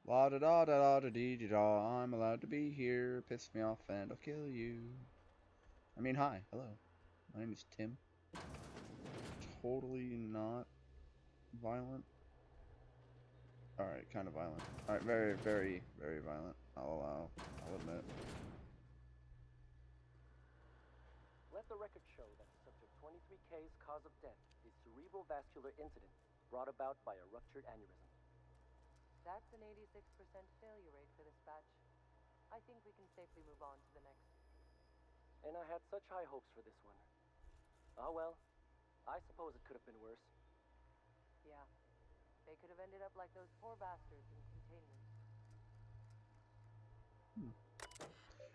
La da da da da dee da. I'm allowed to be here. Piss me off and I'll kill you. I mean, hi, hello. My name is Tim. Totally not violent. Alright, kind of violent. Alright, very, very, very violent. I'll admit. Let the record show that subject 23K's cause of death is cerebral vascular incident brought about by a ruptured aneurysm. That's an 86% failure rate for this batch. I think we can safely move on to the next. And I had such high hopes for this one. Ah well, I suppose it could have been worse. Yeah. They could have ended up like those poor bastards in containment.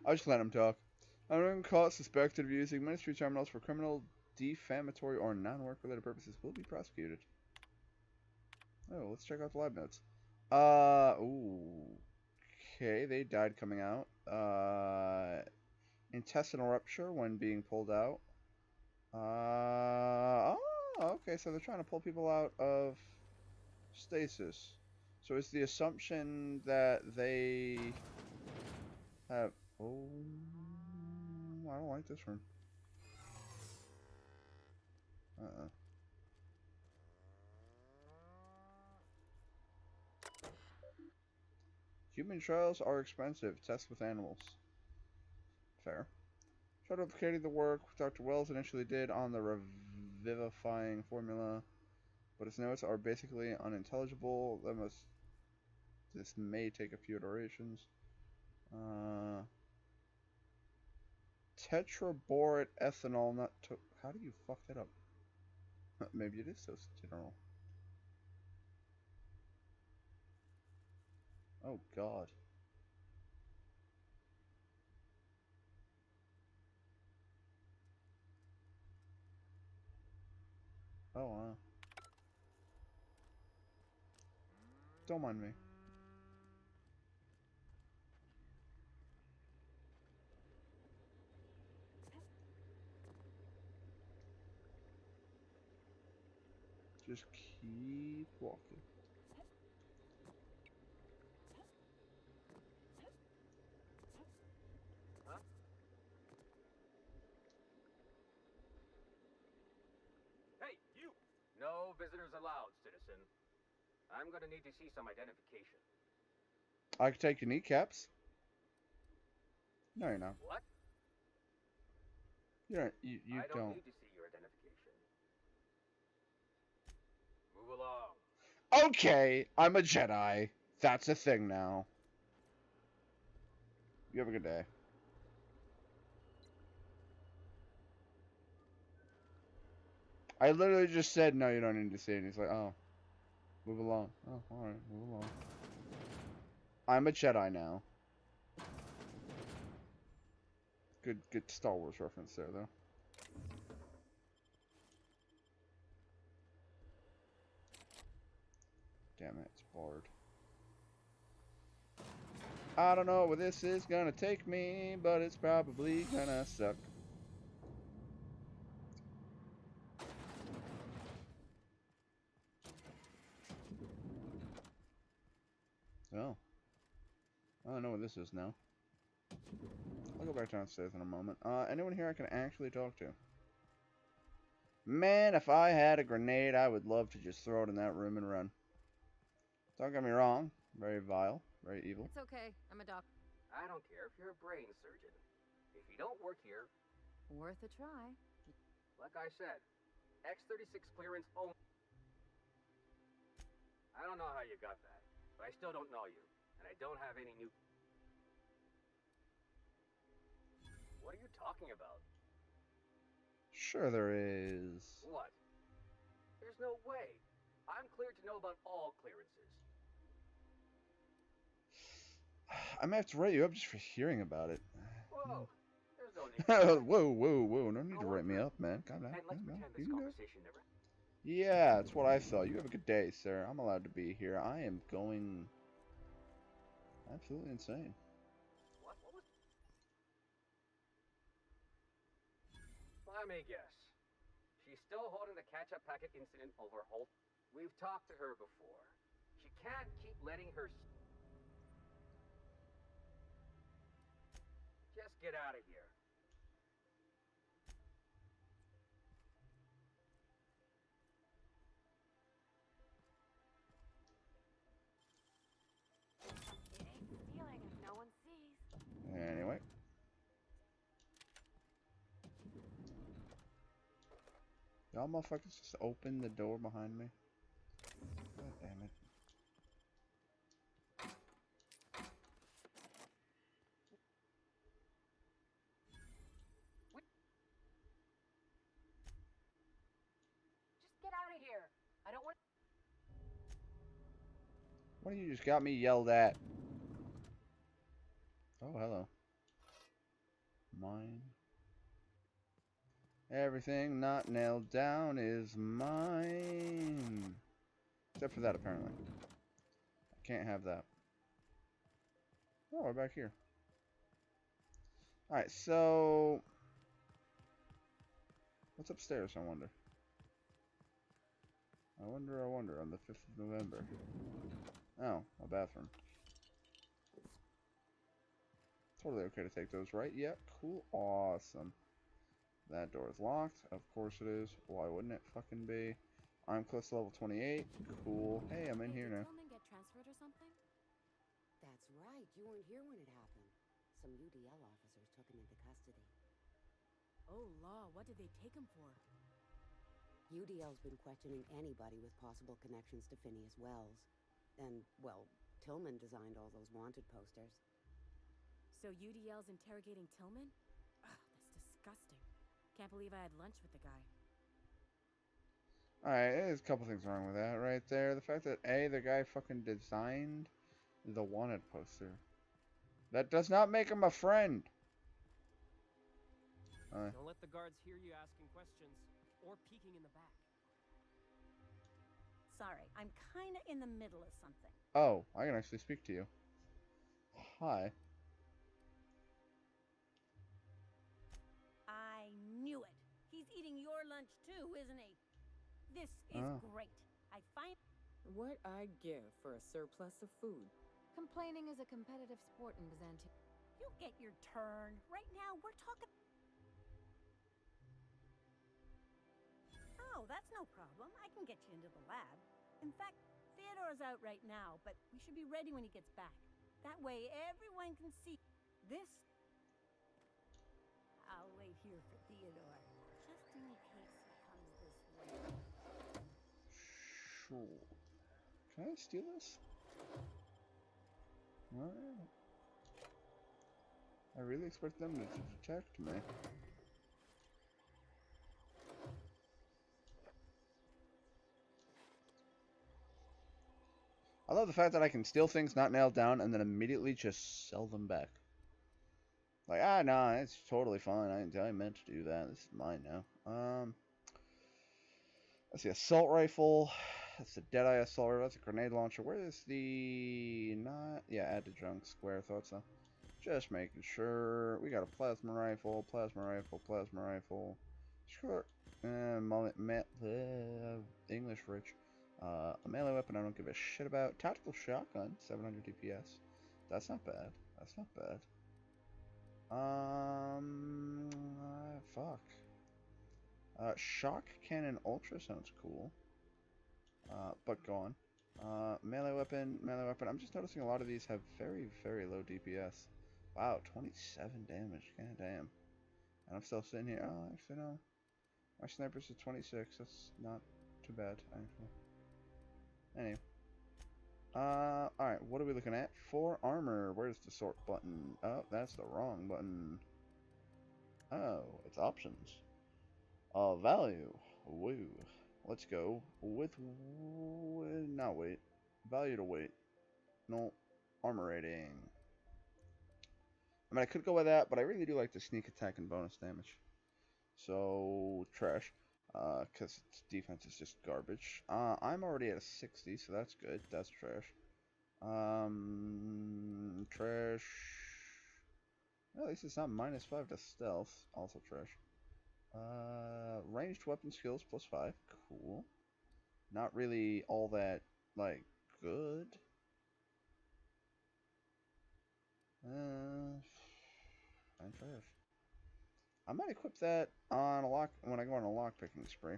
I'll just let him talk. Anyone caught suspected of using ministry terminals for criminal, defamatory, or non-work related purposes will be prosecuted. Oh, let's check out the lab notes. Ooh. Okay, they died coming out. Intestinal rupture when being pulled out. Oh, okay, so they're trying to pull people out of stasis. So it's the assumption that they have... Oh, I don't like this room. Human trials are expensive. Tests with animals. Fair. Tried replicating the work Dr. Wells initially did on the revivifying formula, but its notes are basically unintelligible. This may take a few iterations. Tetraborate ethanol, not to. How do you fuck that up? Maybe it is so general. Oh god. Oh wow. Don't mind me. Just keep walking. Huh? No visitors allowed, citizen. I'm gonna need to see some identification. I can take your kneecaps. No, you're not. What? You don't. You I don't don't. need to see your identification. Move along. Okay, I'm a Jedi. That's a thing now. You have a good day. I literally just said, no, you don't need to see it. And he's like, oh, move along. Oh, alright, move along. I'm a Jedi now. Good Star Wars reference there, though. Damn it, it's barred. I don't know where this is gonna take me, but it's probably gonna suck. Oh. I don't know what this is now. I'll go back downstairs in a moment. Anyone here I can actually talk to? Man, if I had a grenade, I would love to just throw it in that room and run. Don't get me wrong. Very vile. Very evil. It's okay. I'm a doctor. I don't care if you're a brain surgeon. If you don't work here... Worth a try. Like I said, X-36 clearance only. I don't know how you got that, but I still don't know you. And I don't have any new... What are you talking about? Sure there is. What? There's no way. I'm cleared to know about all clearances. I may have to write you up just for hearing about it. Whoa. There's no need. Whoa. No need to write me up, man. Calm down. And let's Calm down. pretend You this can go. conversation never... Yeah, that's what I thought. You have a good day, sir. I'm allowed to be here. I am going absolutely insane. What was... Let me guess. She's still holding the catch-up packet incident over Holt. We've talked to her before. She can't keep letting her... Just get out of here. It ain't stealing if no one sees. Anyway. Y'all motherfuckers just open the door behind me. God damn it. Just get out of here. I don't want... What do you just got me yelled at? Oh, hello. Mine. Everything not nailed down is mine. Except for that, apparently. I can't have that. Oh, we're back here. Alright, so... What's upstairs, I wonder? I wonder, on the 5th of November. Oh, a bathroom. Totally okay to take those, right? Yep, cool, awesome. That door is locked. Of course it is. Why wouldn't it fucking be? I'm close to level 28. Cool. Hey, I'm in here now. Did Tillman get transferred or something? That's right. You weren't here when it happened. Some UDL officers took him into custody. Oh, law. What did they take him for? UDL's been questioning anybody with possible connections to Phineas Wells. And, well, Tillman designed all those wanted posters. So UDL's interrogating Tillman? Ugh, that's disgusting. Can't believe I had lunch with the guy. Alright, there's a couple things wrong with that right there. The fact that, A, the guy fucking designed the wanted poster. That does not make him a friend. Don't let the guards hear you asking questions or peeking in the back. Sorry, I'm kinda in the middle of something. Oh, I can actually speak to you. Hi. I knew it. He's eating your lunch too, isn't he? This is great. I find... What I'd give for a surplus of food. Complaining is a competitive sport in Byzantium. You get your turn. Right now, we're talking... Oh, that's no problem. I can get you into the lab. In fact, Theodore's out right now, but we should be ready when he gets back. That way everyone can see this. I'll wait here for Theodore, just in case he comes this way. Sure. Can I steal this? Alright. I really expect them to detect me. I love the fact that I can steal things not nailed down and then immediately just sell them back. Like, no, it's totally fine. I meant to do that. This is mine now. Let's see, assault rifle. That's the Deadeye assault rifle. That's a grenade launcher. Where is the... Yeah, add to junk. Square, thought so. Just making sure. We got a plasma rifle, plasma rifle, plasma rifle. Sure. English rich. A melee weapon I don't give a shit about. Tactical shotgun, 700 DPS. That's not bad. That's not bad. Fuck. Shock cannon ultra sounds cool. But go on. Melee weapon. I'm just noticing a lot of these have very, very low DPS. Wow, 27 damage. God damn. And I'm still sitting here. Oh, actually, no. My sniper's at 26. That's not too bad, actually. Anyway. Alright, what are we looking at? For armor, where's the sort button? Oh, that's the wrong button. Oh, it's options. Value. Woo. Let's go with... Not weight. Value to weight. No. Armor rating. I mean, I could go with that, but I really do like the sneak attack and bonus damage. So, trash. Because its defense is just garbage. I'm already at a 60, so that's good. That's trash. Trash. Well, at least it's not -5 to stealth. Also trash. Ranged weapon skills +5. Cool. Not really all that, like, good. I'm trash. I might equip that on a lock when I go on a lock picking spree.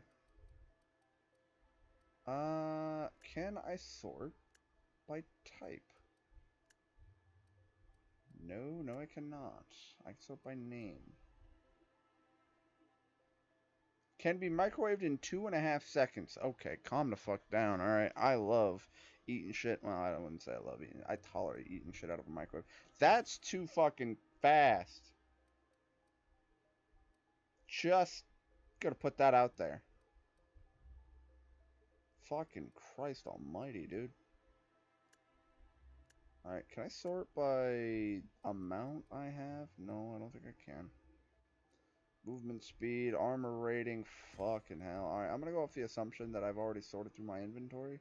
Can I sort by type? No, I cannot. I can sort by name. Can be microwaved in 2.5 seconds. Okay, calm the fuck down, alright? I love eating shit. Well, I wouldn't say I love eating. I tolerate eating shit out of a microwave. That's too fucking fast. Just gotta put that out there. Fucking Christ almighty, dude. Alright, can I sort by amount I have? No, I don't think I can. Movement speed, armor rating, fucking hell. Alright, I'm gonna go off the assumption that I've already sorted through my inventory.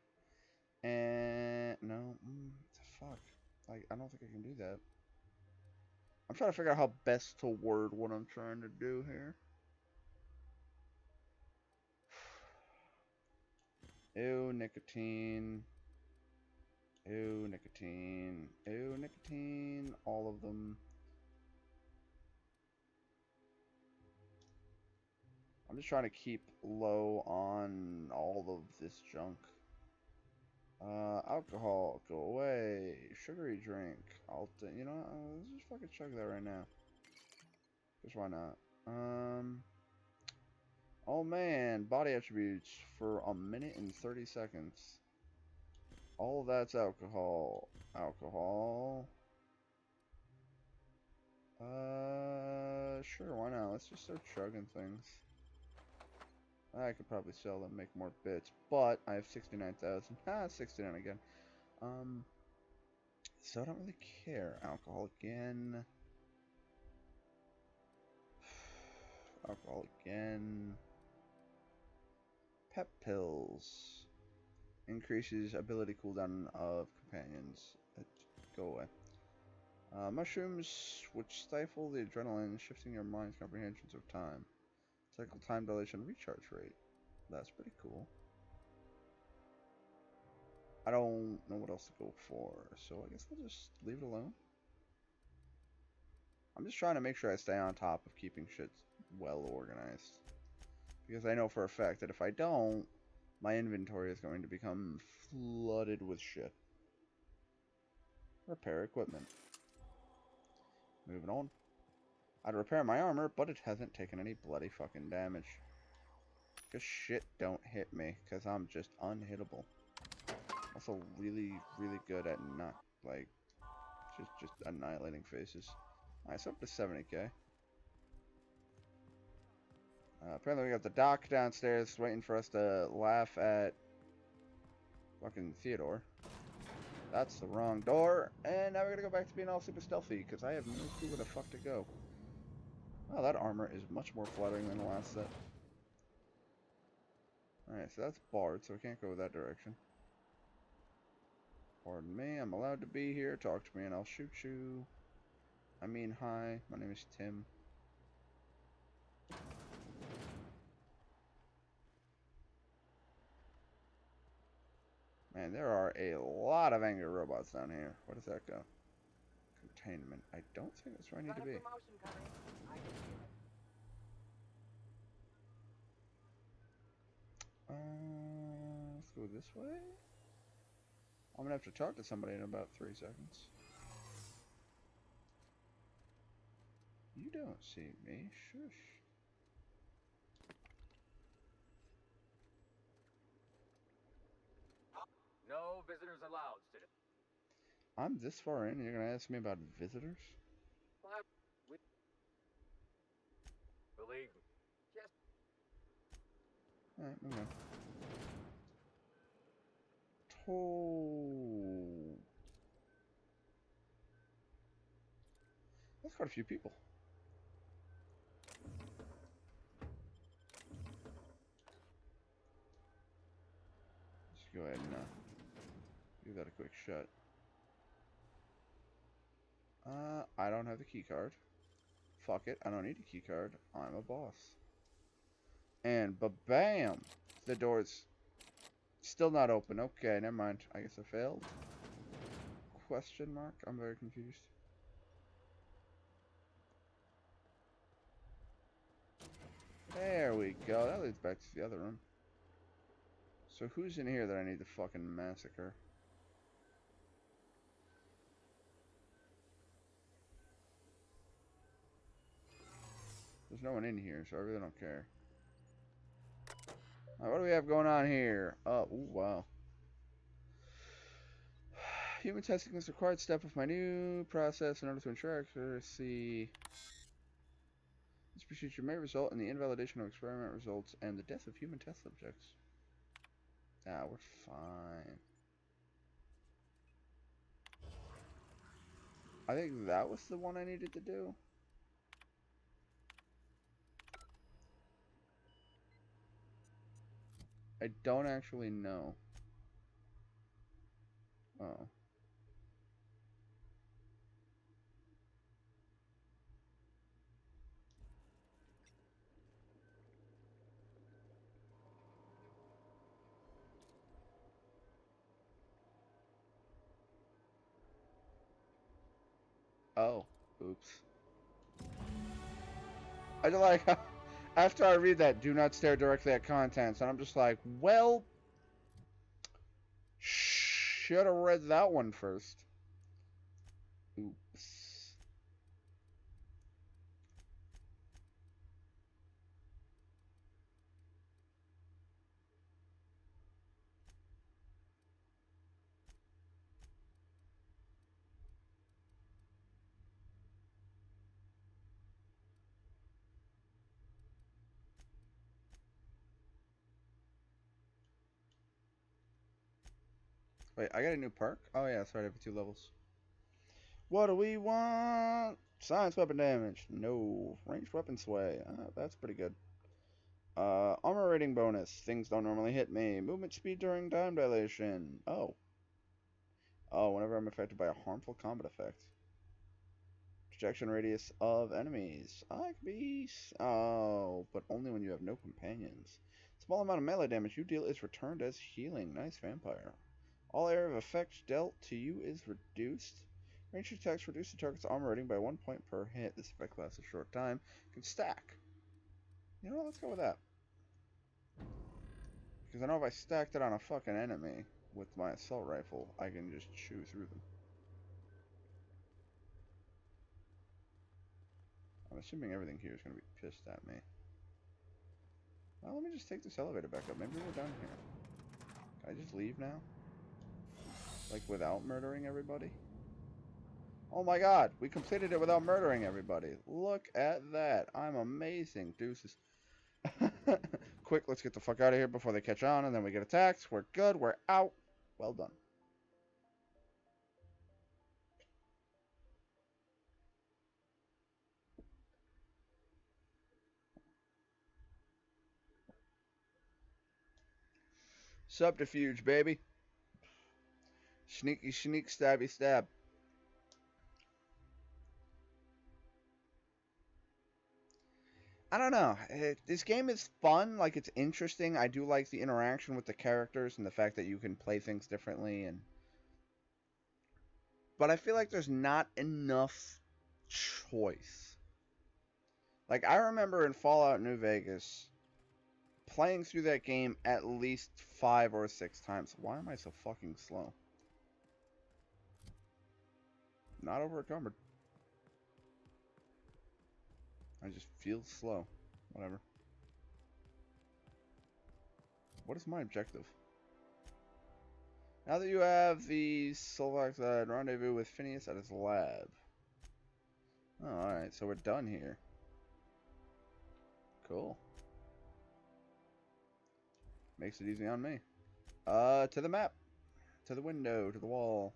And, no, fuck. I don't think I can do that. I'm trying to figure out how best to word what I'm trying to do here. Ew, nicotine. Ew, nicotine. Ew, nicotine. All of them. I'm just trying to keep low on all of this junk. Alcohol, go away. Sugary drink. You know, let's just fucking chug that right now. Just why not? Oh man, body attributes for 1 minute and 30 seconds. All of that's alcohol. Alcohol. Sure, why not? Let's just start chugging things. I could probably sell them, make more bits, but I have 69,000. 69 again. So I don't really care. Alcohol again. Alcohol again. Pep pills. Increases ability cooldown of companions. Go away. Mushrooms, which stifle the adrenaline, shifting your mind's comprehensions of time. Cycle time dilation recharge rate. That's pretty cool. I don't know what else to go for, so I guess I'll just leave it alone. I'm just trying to make sure I stay on top of keeping shit well organized. Because I know for a fact that if I don't, my inventory is going to become flooded with shit. Repair equipment. Moving on. I'd repair my armor, but it hasn't taken any bloody fucking damage. Because shit don't hit me, because I'm just unhittable. Also really, really good at not, like, just annihilating faces. Alright, so up to 70k. Apparently we got the doc downstairs waiting for us to laugh at fucking Theodore. That's the wrong door. And now we're gonna go back to being all super stealthy, because I have no clue where the fuck to go. Oh, that armor is much more flattering than the last set. Alright, so that's barred, so we can't go that direction. Pardon me, I'm allowed to be here. Talk to me and I'll shoot you. I mean, hi, my name is Tim. Man, there are a lot of angry robots down here. Where does that go? Containment. I don't think that's where I need to be. Let's go this way. I'm gonna have to talk to somebody in about 3 seconds. You don't see me. Shush. No visitors allowed, citizen. I'm this far in and you're gonna ask me about visitors? Believe me. Just Alright, move on. Oh. That's quite a few people. Let's go ahead and give that a quick shot. I don't have the key card. Fuck it, I don't need a key card. I'm a boss. And ba-bam! The door's still not open. Okay, never mind. I guess I failed. Question mark? I'm very confused. There we go. That leads back to the other room. So who's in here that I need to fucking massacre? There's no one in here, so I really don't care. Right, what do we have going on here? Oh, ooh, wow. Human testing is a required step of my new process in order to ensure accuracy. This procedure may result in the invalidation of experiment results and the death of human test subjects. Ah, we're fine. I think that was the one I needed to do. I don't actually know. Oh. Oh. Oops. I just like after I read that, do not stare directly at contents, and I'm just like, well, should have read that one first. Oops. Wait, I got a new perk? Oh yeah, sorry, I have 2 levels. What do we want? Science weapon damage. No. Ranged weapon sway. That's pretty good. Armor rating bonus. Things don't normally hit me. Movement speed during time dilation. Oh. Oh, whenever I'm affected by a harmful combat effect. Projection radius of enemies. I could be... Oh, but only when you have no companions. Small amount of melee damage you deal is returned as healing. Nice, vampire. All area of effect dealt to you is reduced. Ranged attacks reduce the target's armor rating by 1 point per hit. This effect lasts a short time. Can stack. You know what? Let's go with that. Because I know if I stacked it on a fucking enemy with my assault rifle, I can just chew through them. I'm assuming everything here is going to be pissed at me. Well, let me just take this elevator back up. Maybe we're done here. Can I just leave now? Like, without murdering everybody? Oh my god, we completed it without murdering everybody. Look at that. I'm amazing. Deuces. Quick, let's get the fuck out of here before they catch on and then we get attacked. We're good. We're out. Well done. Subterfuge, baby. Sneaky, sneak, stabby, stab. I don't know. This game is fun. Like, it's interesting. I do like the interaction with the characters and the fact that you can play things differently. But I feel like there's not enough choice. Like, I remember in Fallout New Vegas playing through that game at least 5 or 6 times. Why am I so fucking slow? Not over encumbered. I just feel slow. Whatever. What is my objective? Now that you have the select rendezvous with Phineas at his lab. Oh, alright, so we're done here. Cool. Makes it easy on me. To the map. To the window. To the wall.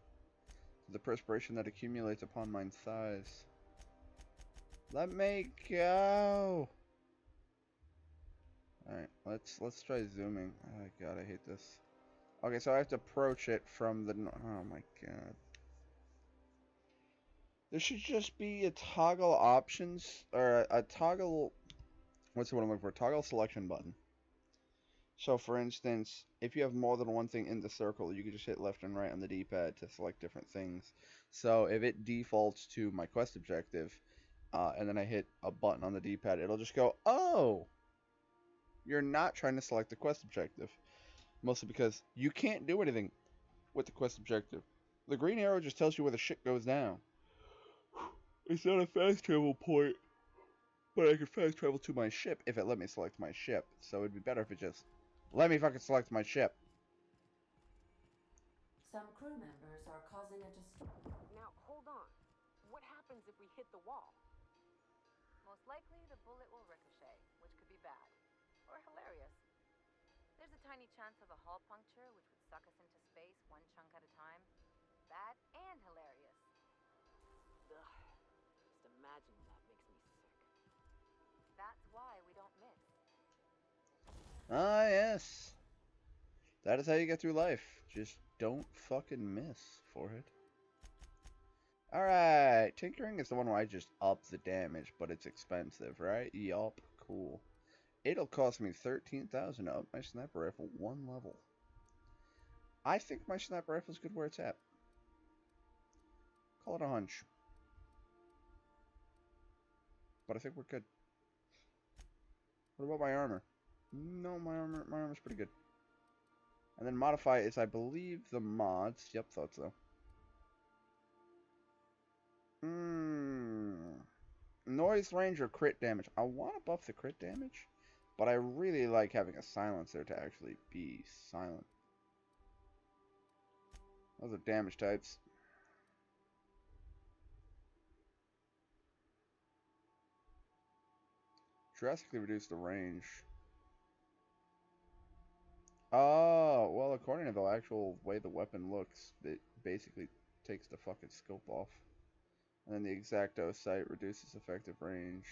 To the perspiration that accumulates upon mine thighs. Let me go! Alright, let's try zooming. Oh god, I hate this. Okay, so I have to approach it from the... Oh my god. There should just be a toggle options, or a toggle... What's the one I'm looking for? Toggle selection button. So for instance, if you have more than one thing in the circle, you can just hit left and right on the D-pad to select different things. So if it defaults to my quest objective, and then I hit a button on the D-pad, it'll just go, oh! You're not trying to select the quest objective. Mostly because you can't do anything with the quest objective. The green arrow just tells you where the shit goes down. It's not a fast travel point, but I could fast travel to my ship if it let me select my ship. So it'd be better if it just let me fucking select my ship. Some crew members are causing a Now, hold on. What happens if we hit the wall? Most likely, the bullet will ricochet, which could be bad. Or hilarious. There's a tiny chance of a hull puncture, which would suck us into space one chunk at a time. Bad and hilarious. Ugh. Just imagining that makes me sick. That's why we don't miss. Ah, yes. That is how you get through life. Just don't fucking miss, forehead. Alright, tinkering is the one where I just up the damage, but it's expensive, right? Yup, cool. It'll cost me 13,000 to up my sniper rifle 1 level. I think my sniper rifle is good where it's at. Call it a hunch. But I think we're good. What about my armor? No, my armor's pretty good. And then modify is, I believe, the mods. Yep, thought so. Noise range or crit damage. I want to buff the crit damage, but I really like having a silencer to actually be silent. Those are damage types. Drastically reduce the range. Oh, well, according to the actual way the weapon looks, it basically takes the fucking scope off. And then the exacto sight reduces effective range.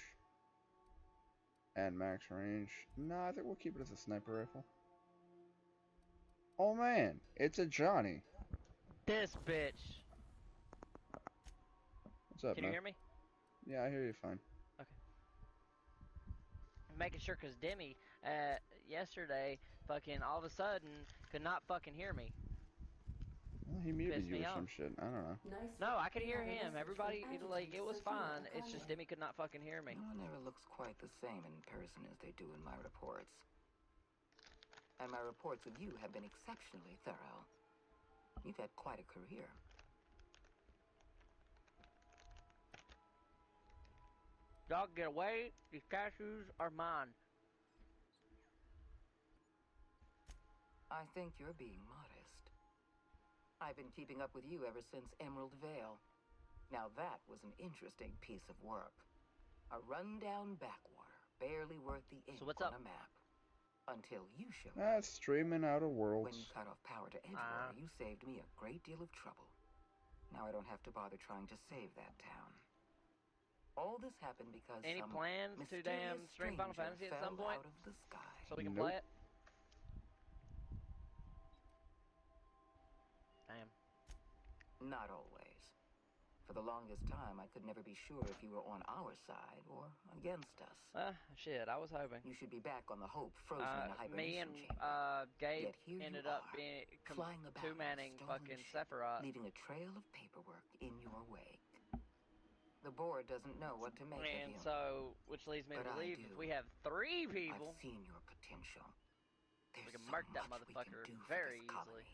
And max range. No, I think we'll keep it as a sniper rifle. Oh man, it's a Johnny. This bitch. What's up, Can man? you hear me? Yeah, I hear you fine. Okay. I'm making sure because Demi, yesterday, fucking all of a sudden, could not fucking hear me. Well, he muted Pissed you me or off. some shit. I don't know. No, I could hear him. Everybody, it was fine. It's just Demi could not fucking hear me. No one ever looks quite the same in person as they do in my reports. And my reports of you have been exceptionally thorough. You've had quite a career. Dog, get away. These cashews are mine. I think you're being modest. I've been keeping up with you ever since Emerald Vale. Now that was an interesting piece of work. A rundown backwater, barely worth the ink on a map. Until you showed up. Streaming out of Worlds. When you cut off power to Edgewater, you saved me a great deal of trouble. Now I don't have to bother trying to save that town. All this happened because any some plans to damn stream Final Fantasy at some point? Out of the sky. So we can play it? Damn. Not always. For the longest time, I could never be sure if you were on our side or against us. Shit, I was hoping. You should be back on the Hope, frozen in a hibernation me and chamber. Gabe ended up being two-manning fucking Sephiroth. Leaving a trail of paperwork in your wake. The board doesn't know what to make of you. And so, which leads me to believe if we have 3 people, I've seen your potential. We can murk that motherfucker very easily.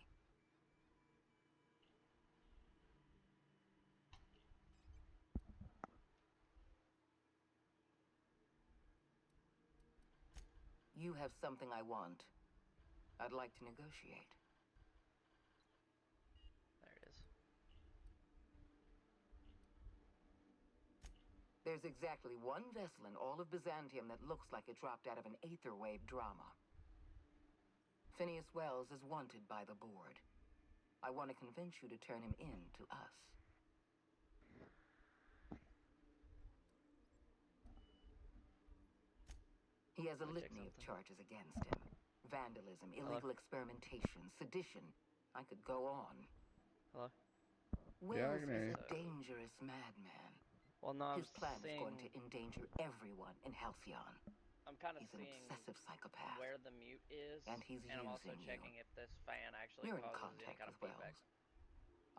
You have something I want. I'd like to negotiate. There it is. There's exactly one vessel in all of Byzantium that looks like it dropped out of an Aetherwave drama. Phineas Wells is wanted by the board. I want to convince you to turn him in to us. He has a litany of charges against him. Vandalism, illegal experimentation, sedition. I could go on. Hello? Wells is a dangerous madman. Well, no, his plan is going to endanger everyone in Halcyon. I'm kind of He's an obsessive psychopath. Where the mute is, and he's I'm also checking if this fan actually causes any kind of feedback.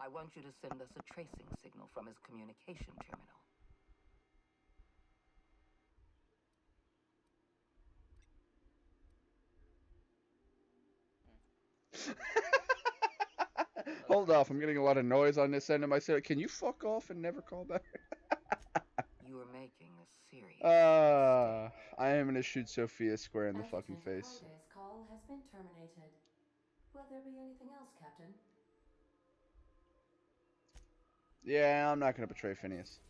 I want you to send us a tracing signal from his communication terminal. Hold off, I'm getting a lot of noise on this end of my set. Can you fuck off and never call back? You are making a serious I am gonna shoot Sophia square in the fucking face. Today's call has been terminated. Will there be anything else, Captain? Yeah, I'm not gonna betray Phineas.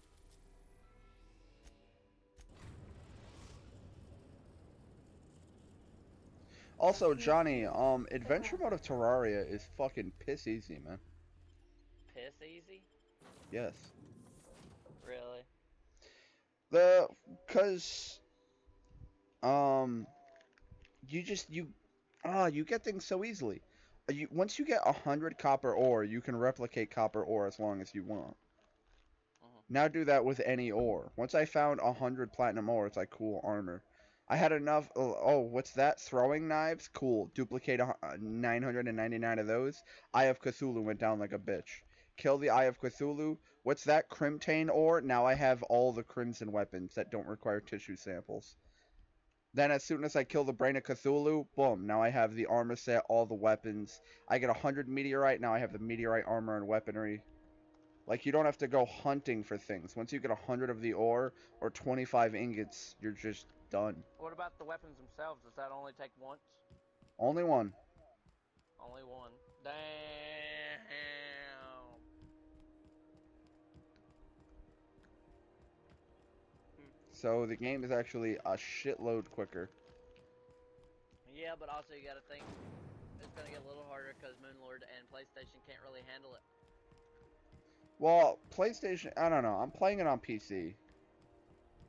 Also, Johnny, adventure mode of Terraria is fucking piss easy, man. Piss easy? Yes. Really? Cause, you get things so easily. Once you get 100 copper ore, you can replicate copper ore as long as you want. Now do that with any ore. Once I found 100 platinum ore, it's like, cool, armor. I had enough, what's that? Throwing knives? Cool. Duplicate 999 of those. Eye of Cthulhu went down like a bitch. Kill the Eye of Cthulhu. What's that? Crimtane ore? Now I have all the crimson weapons that don't require tissue samples. Then as soon as I kill the Brain of Cthulhu, boom, now I have the armor set, all the weapons. I get 100 meteorite, now I have the meteorite armor and weaponry. Like, you don't have to go hunting for things. Once you get 100 of the ore, or 25 ingots, you're just done. What about the weapons themselves? Does that only take once? Only one. Only one. Damn. So the game is actually a shitload quicker. Yeah, but also you gotta think it's gonna get a little harder because Moonlord and PlayStation can't really handle it. Well, PlayStation, I don't know. I'm playing it on PC.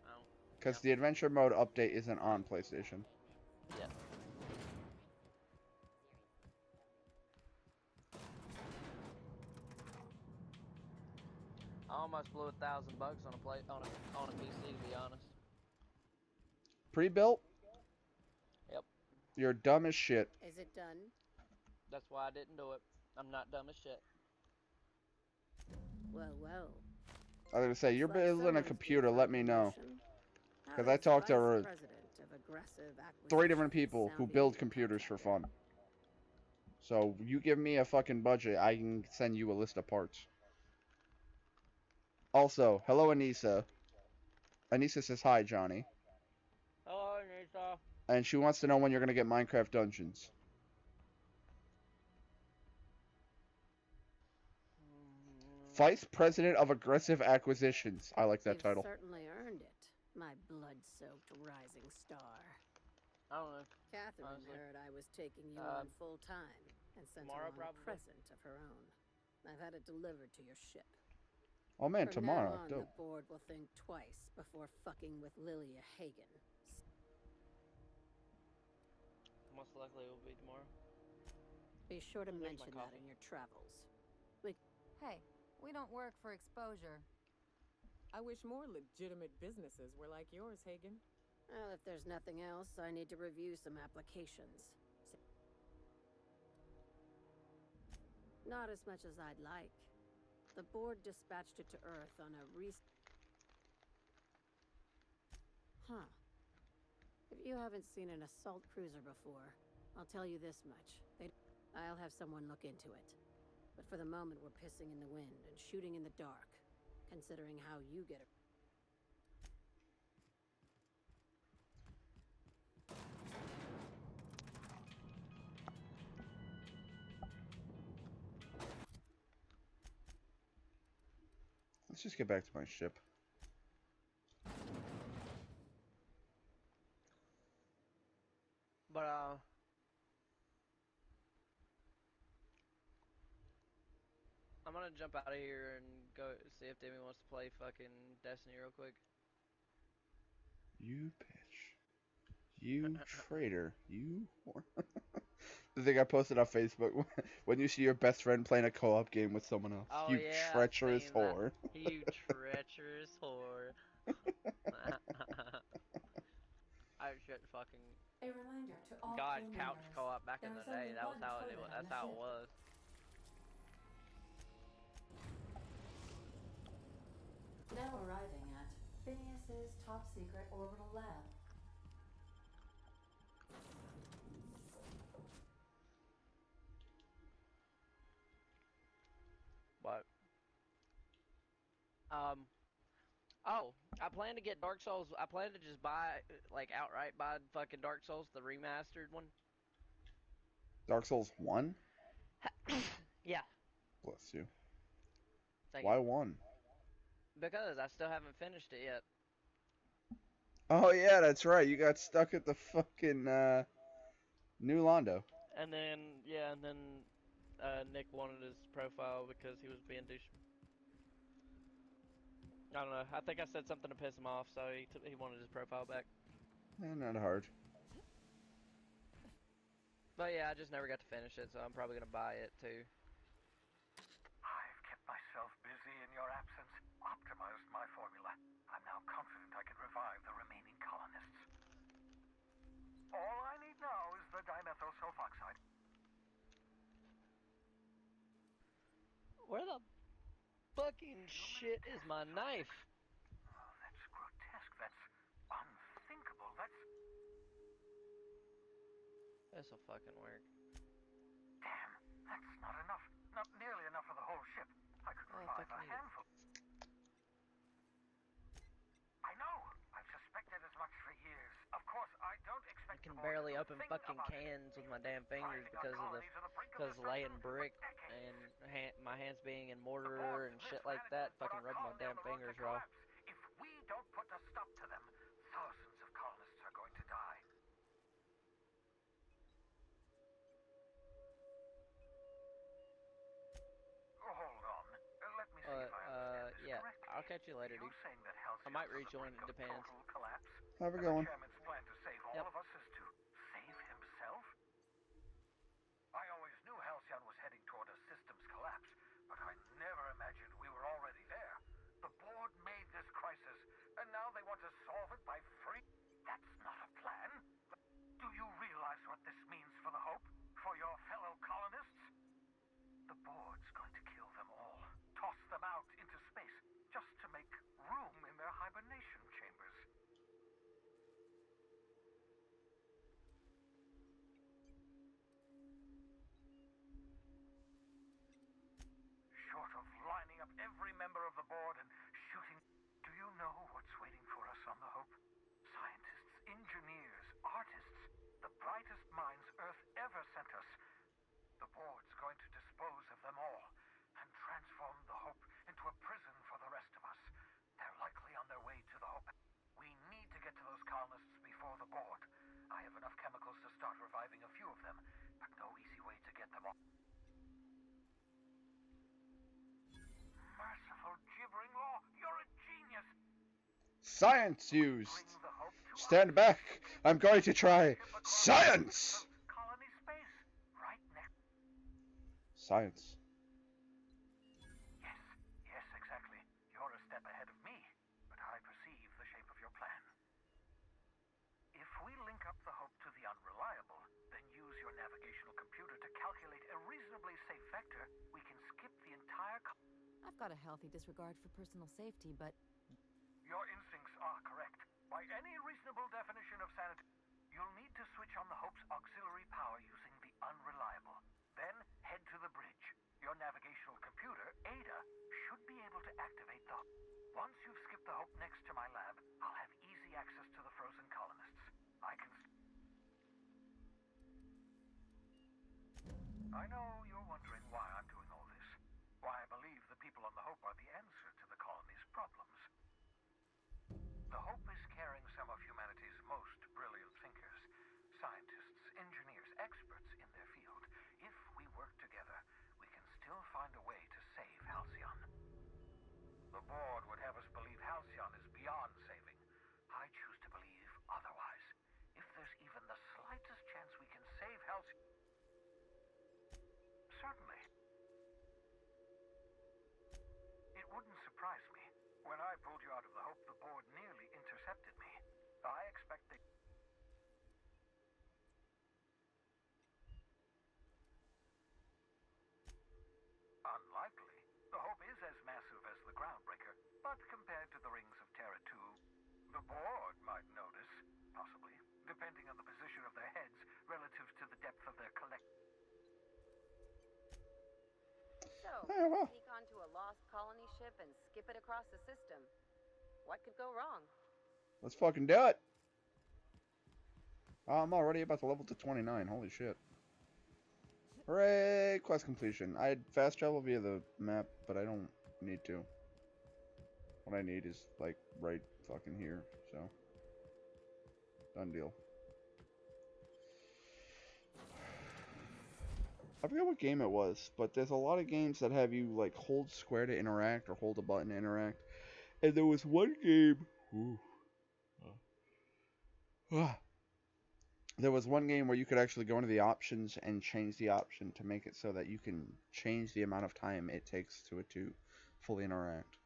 Oh. Because the adventure mode update isn't on PlayStation. Yeah. I almost blew $1,000 on a PC, to be honest. Pre-built? Yep. You're dumb as shit. Is it done? That's why I didn't do it. I'm not dumb as shit. Well, well. I was gonna say, you're building a computer, let me know. Because I talked to president of a aggressive acquisitions 3 different people who sound build behavior computers for fun. So you give me a fucking budget, I can send you a list of parts. Also, hello Anissa. Anissa says hi, Johnny. Hello, Anissa. And she wants to know when you're going to get Minecraft Dungeons. Vice President of Aggressive Acquisitions. I like that You've title. certainly earned it, my blood-soaked rising star. I don't know. Catherine honestly. heard I was taking you on full time and sent tomorrow, along probably. a present of her own. I've had it delivered to your ship. Oh man, From tomorrow. now on, Dope. the board will think twice before fucking with Lilia Hagen. Most likely it will be tomorrow. Be sure to There's my mention that coffee. in your travels. Hey, we don't work for exposure. I wish more legitimate businesses were like yours, Hagen. Well, if there's nothing else, I need to review some applications. Not as much as I'd like. The board dispatched it to Earth on a Huh. If you haven't seen an assault cruiser before, I'll tell you this much. I'll have someone look into it. But for the moment, we're pissing in the wind and shooting in the dark, considering how you get it. Let's just get back to my ship. But, I'm gonna jump out of here and go see if Demi wants to play fucking Destiny real quick. You bitch. You traitor. You whore. The thing I posted on Facebook, when you see your best friend playing a co-op game with someone else. Oh You yeah, treacherous I've seen that. whore. You treacherous whore. I should fucking A reminder to all God crew couch members, co-op back in there the is day. only That was one how toilet on that's the how it ship. was. Now arriving at Phineas's top secret orbital lab. But oh, I plan to get Dark Souls. I plan to just buy like outright buy fucking Dark Souls, the remastered one. Dark Souls 1? Yeah. Bless you. Thank Why you. 1? Because I still haven't finished it yet. Oh yeah, that's right. You got stuck at the fucking New Londo. And then Nick wanted his profile because he was being douche. I don't know. I think I said something to piss him off, so he wanted his profile back. Not hard. But yeah, I just never got to finish it, so I'm probably gonna buy it too. I've kept myself busy in your absence, optimized my formula. I'm now confident I can revive the remaining colonists. All I need now is the dimethyl sulfoxide. Where the fucking shit is my knife? Oh, that's grotesque. That's unthinkable. This'll fucking work. Damn, that's not enough. Not nearly enough for the whole ship. I could revive a handful. I know. I've suspected as much for years. Of course, I don't expect I can barely open fucking cans with my damn fingers because laying brick and my hands being in mortar and shit like that fucking rub my damn fingers raw. If we don't put a stop to them, thousands of colonists are going to die. Hold on. Let me see if I understand this yeah, correctly. I'll catch you later, dude. You're saying that I might Halcyon's rejoin, on it the brink depends. of total collapse? Have a And good the one. chairman's plan to save all of us is to save himself? I always knew Halcyon was heading toward a systems collapse, but I never imagined we were already there. The board made this crisis, and now they want to solve it by free. That's not a plan. Do you realize what this means for the Hope? For your fellow colonists? The board's going to kill them all, toss them out into space, just to make room in their hibernation chambers. a few of them, but no easy way to get them all. Merciful gibbering law, you're a genius! Science used. Stand back. I'm going to try science. Colony space, right next. Science. Yes, exactly. You're a step ahead of me, but I perceive the shape of your plan. If we link up the Hope to the Unreliable, then use your navigational computer to calculate a reasonably safe vector, we can skip the entire... I've got a healthy disregard for personal safety, but... Your instincts are correct. By any reasonable definition of sanity, you'll need to switch on the Hope's auxiliary power using the Unreliable. Then head to the bridge. Your navigational computer, Ada, should be able to activate the... Once you've skipped the Hope next to my lab, I'll have easy access to the frozen colonists. I can... I know you're wondering why I'm doing all this. Why I believe the people on the Hope are the answer to the colony's problems. The Hope is carrying some of humanity's most brilliant thinkers, scientists, engineers, experts in their field. If we work together, we can still find a way to save Halcyon. The board would have us believe Halcyon is beyond saving. I choose to believe otherwise. If there's even the slightest chance we can save Halcyon... Certainly. It wouldn't surprise me. When I pulled you out of the Hope, the board nearly intercepted me. I expect they... Unlikely. The Hope is as massive as the Groundbreaker, but compared to the rings of Terra 2, the board might notice, possibly, depending on the position of their heads relative to the depth of their collect... So, Oh, well. sneak onto a lost colony ship and skip it across the system. What could go wrong? Let's fucking do it. I'm already about to level to 29. Holy shit. Hooray! Quest completion. I fast travel via the map, but I don't need to. What I need is, like, right fucking here, so. Done deal. I forget what game it was, but there's a lot of games that have you, like, hold square to interact or hold a button to interact. And there was one game... Ooh. There was one game where you could actually go into the options and change the option to make it so that you can change the amount of time it takes to it to fully interact.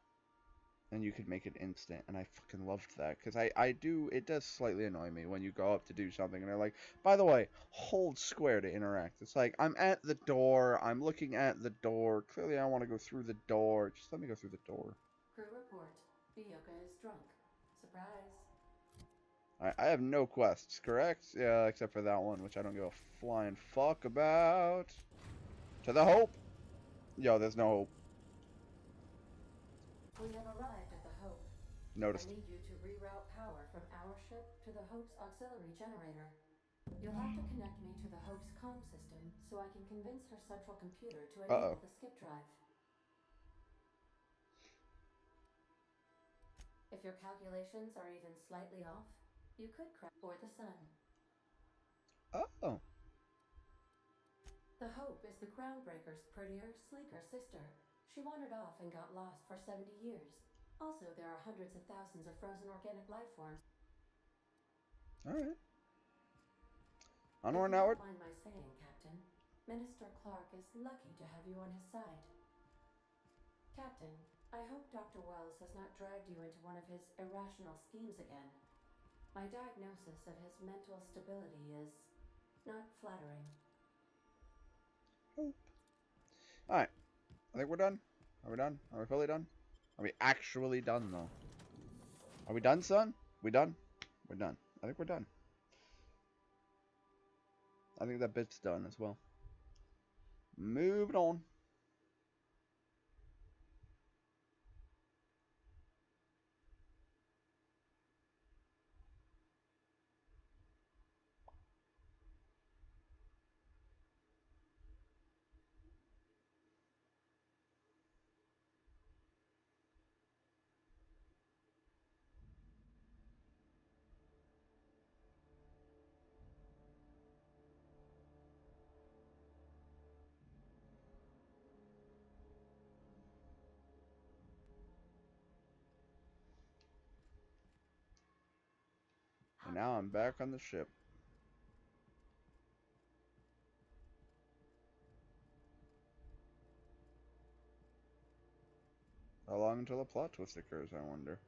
And you could make it instant, and I fucking loved that, because it does slightly annoy me when you go up to do something, and they're like, by the way, hold square to interact. It's like, I'm at the door, I'm looking at the door, clearly I want to go through the door, just let me go through the door. Crew report. Bioka is drunk. Surprise. I have no quests, correct? Yeah, except for that one, which I don't give a flying fuck about. To the Hope! Yo, there's no hope. We have arrived at the Hope. Noticed. I need you to reroute power from our ship to the Hope's auxiliary generator. You'll have to connect me to the Hope's comm system so I can convince her central computer to enable the skip drive. If your calculations are even slightly off, you could crash for the sun. Oh. The Hope is the Groundbreaker's prettier, sleeker sister. She wandered off and got lost for 70 years. Also, there are hundreds of thousands of frozen organic life forms. Alright. Onward and outward. If you don't mind my saying, Captain, Minister Clark is lucky to have you on his side. Captain, I hope Dr. Wells has not dragged you into one of his irrational schemes again. My diagnosis of his mental stability is not flattering. Alright. I think we're done. Are we done? Are we fully done? Are we actually done, though? Are we done, son? We done? We're done. I think we're done. I think that bit's done as well. Moving on. And now I'm back on the ship. How long until a plot twist occurs, I wonder?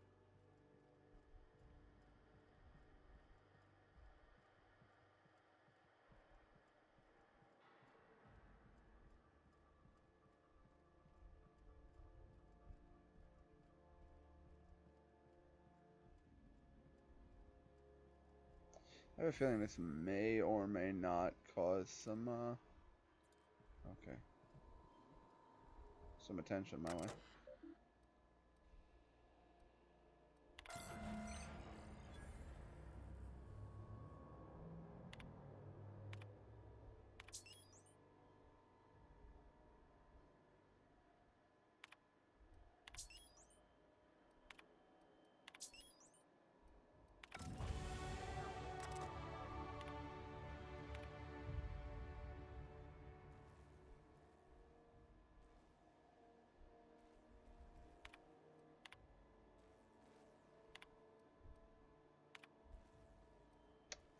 I have a feeling this may or may not cause some, okay. Some attention my way.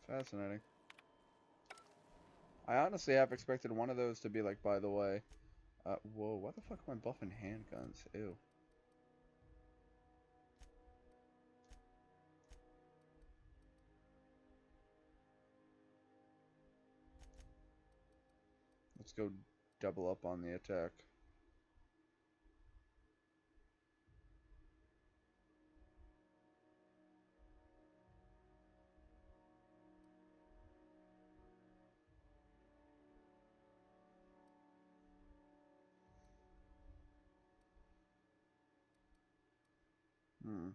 Fascinating. I honestly have expected one of those to be like, by the way, whoa, what the fuck am I buffing handguns? Ew. Let's go double up on the attack. Hmm.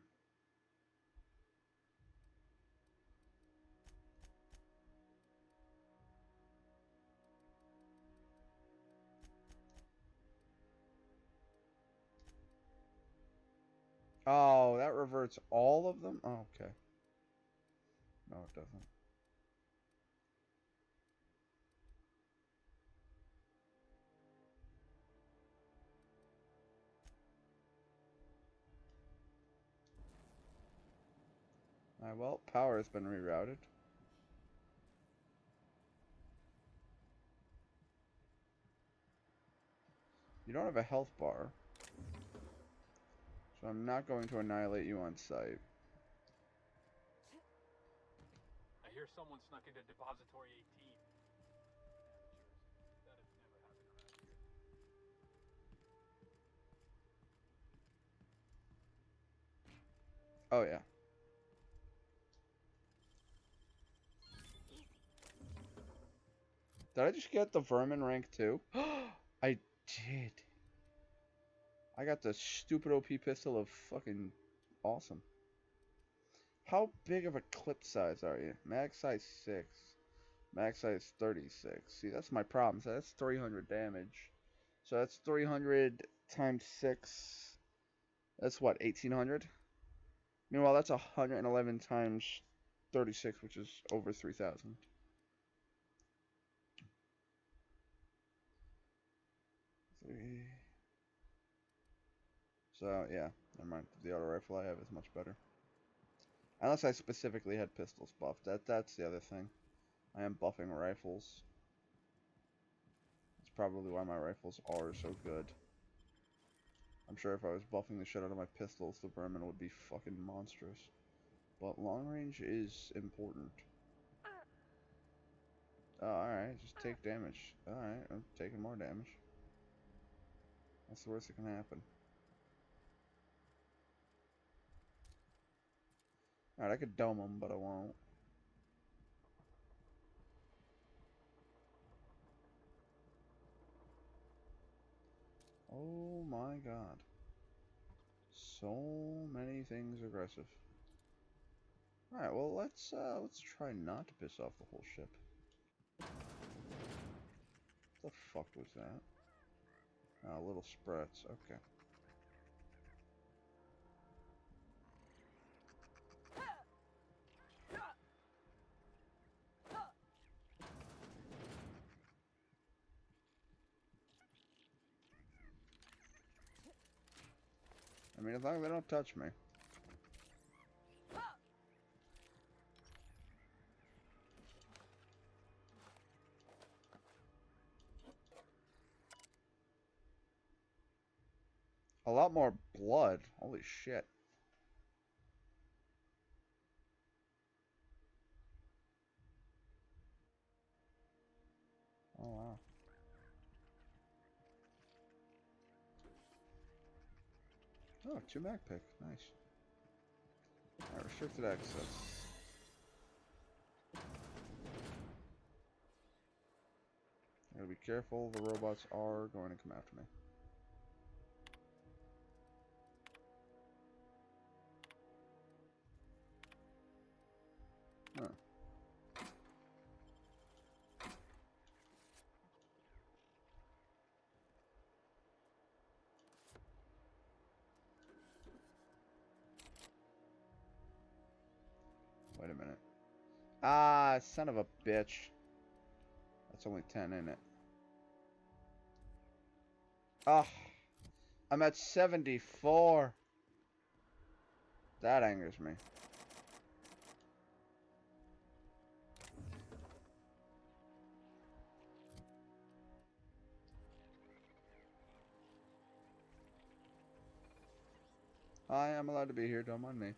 Oh, that reverts all of them? Oh, okay. No, it doesn't. Alright, well, power has been rerouted. You don't have a health bar. So I'm not going to annihilate you on sight. I hear someone snuck into Depository 18. Amateurs. That has never happened around here. Oh, yeah. Did I just get the vermin rank too? I did. I got the stupid OP pistol of fucking awesome. How big of a clip size are you? Max size 6. Max size 36. See, that's my problem. So that's 300 damage. So that's 300 times 6. That's what, 1800? Meanwhile, that's 111 times 36, which is over 3000. So, yeah, never mind. The auto rifle I have is much better. Unless I specifically had pistols buffed. That's the other thing. I am buffing rifles. That's probably why my rifles are so good. I'm sure if I was buffing the shit out of my pistols, the vermin would be fucking monstrous. But long range is important. Oh, alright, just take damage. Alright, I'm taking more damage. That's the worst that can happen. Alright, I could dome them, but I won't. Oh my god. So many things aggressive. Alright, well let's try not to piss off the whole ship. What the fuck was that? Oh, little sprats, okay. I mean, as long as they don't touch me. A lot more blood. Holy shit. Oh, wow. Oh, 2 mag pick. Nice. Alright, restricted access. Gotta be careful, the robots are going to come after me. Huh. Wait a minute. Ah, son of a bitch. That's only 10, isn't it? Oh, I'm at 74. That angers me. I am allowed to be here, don't mind me.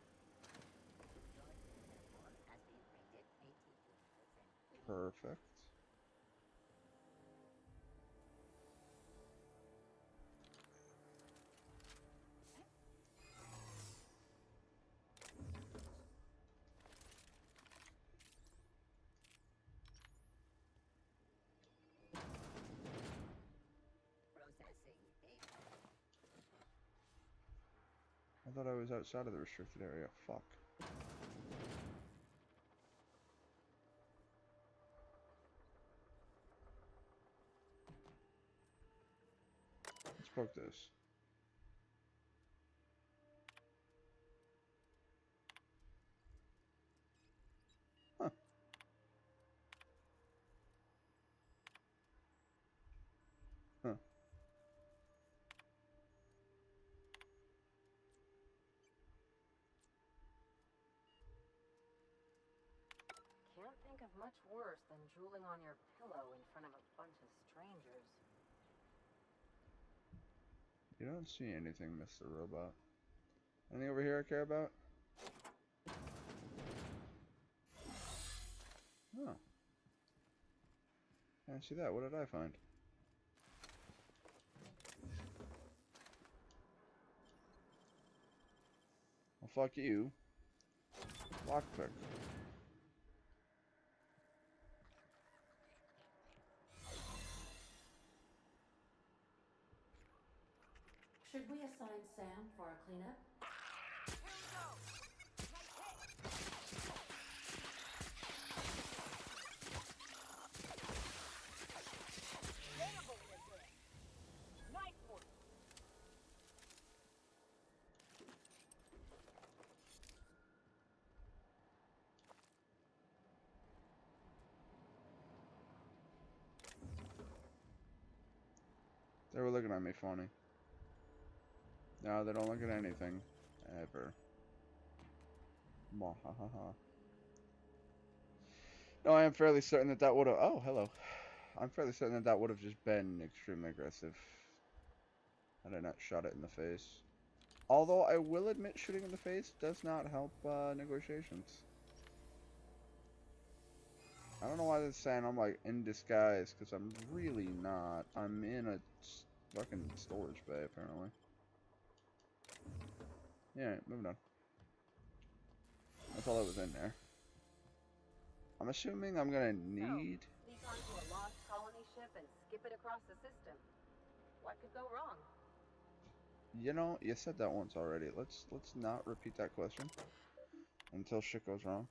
Perfect. I thought I was outside of the restricted area. Fuck. Let's poke this. Huh. Huh. Can't think of much worse than drooling on your pillow in front of a bunch of strangers. You don't see anything, Mr. Robot. Anything over here I care about? Oh. I didn't see that. What did I find? Well, fuck you. Lockpick. Should we assign Sam for a cleanup? Nice one. They were looking at me funny. No, they don't look at anything. Ever. Mwahaha. No, I am fairly certain that that would have... Oh, hello. I'm fairly certain that that would have just been extremely aggressive. Had I not shot it in the face. Although, I will admit shooting in the face does not help negotiations. I don't know why they're saying I'm, like, in disguise, because I'm really not. I'm in a fucking storage bay, apparently. Yeah, moving on. That's all that was in there. I'm assuming I'm gonna need... Sneak onto a lost colony ship and skip it across the system. What could go wrong? You know, you said that once already. Let's not repeat that question until shit goes wrong.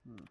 Hmm.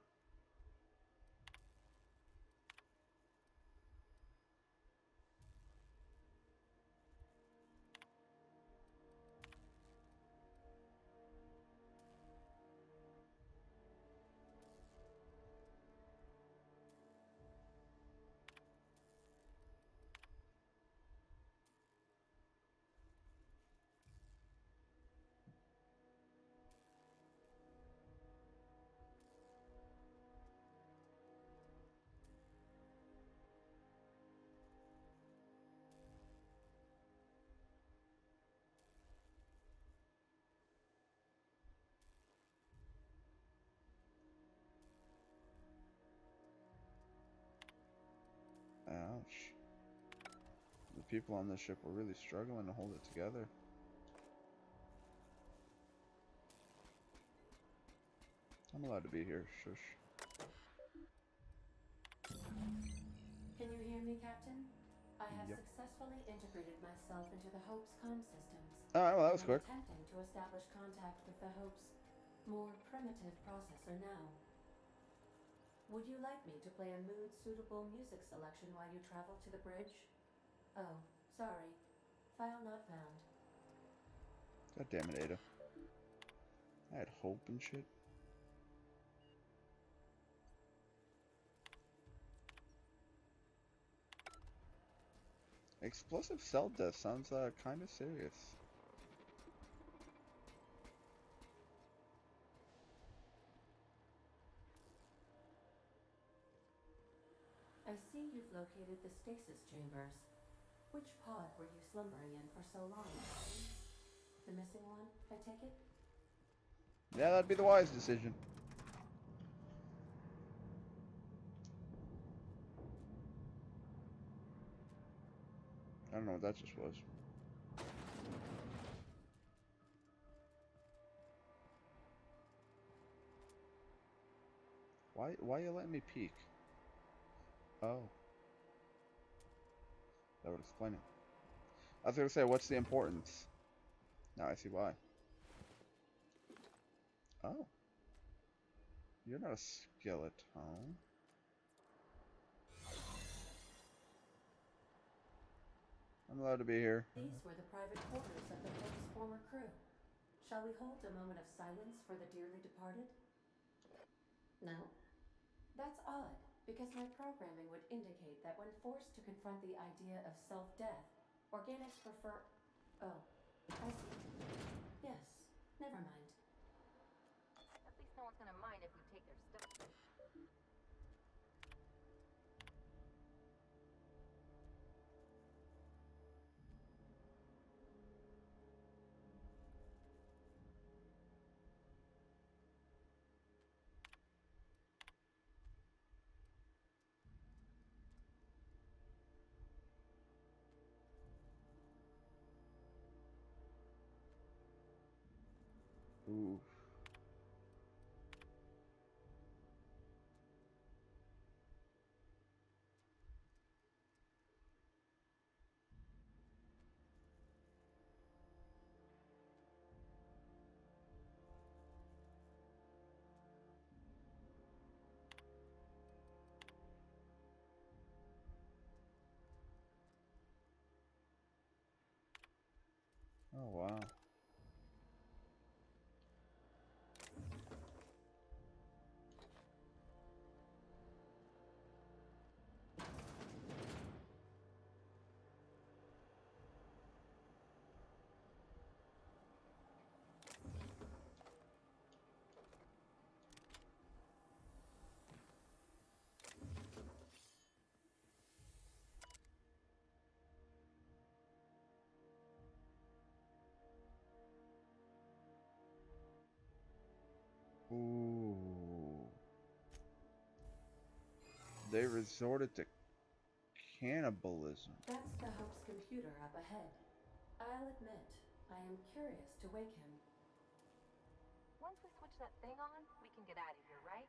people on this ship were really struggling to hold it together. I'm allowed to be here. Shush. Can you hear me, Captain? I have Yep. successfully integrated myself into the Hope's comm systems. Alright, well that was and I'm quick. attempting to establish contact with the Hope's more primitive processor now. Would you like me to play a mood-suitable music selection while you travel to the bridge? Oh, sorry. File not found. God damn it, Ada. I had hope and shit. Explosive cell death sounds kind of serious. I see you've located the stasis chambers. Which pod were you slumbering in for so long, Captain? The missing one, I take it? Yeah, that'd be the wise decision. I don't know what that just was. Why you letting me peek? Oh. That would explain it. I was gonna say, what's the importance? Now I see why. Oh. You're not a skeleton. I'm allowed to be here. These were the private quarters of the Hope's former crew. Shall we hold a moment of silence for the dearly departed? No? That's odd, because my programming would indicate that when forced to confront the idea of self-death, organics prefer... Oh, I see. Yes, never mind. At least no one's gonna mind if we take their stuff. Ooh. Oh wow. Ooh. They resorted to cannibalism. That's the Hope's computer up ahead. I'll admit, I am curious to wake him. Once we switch that thing on, we can get out of here, right?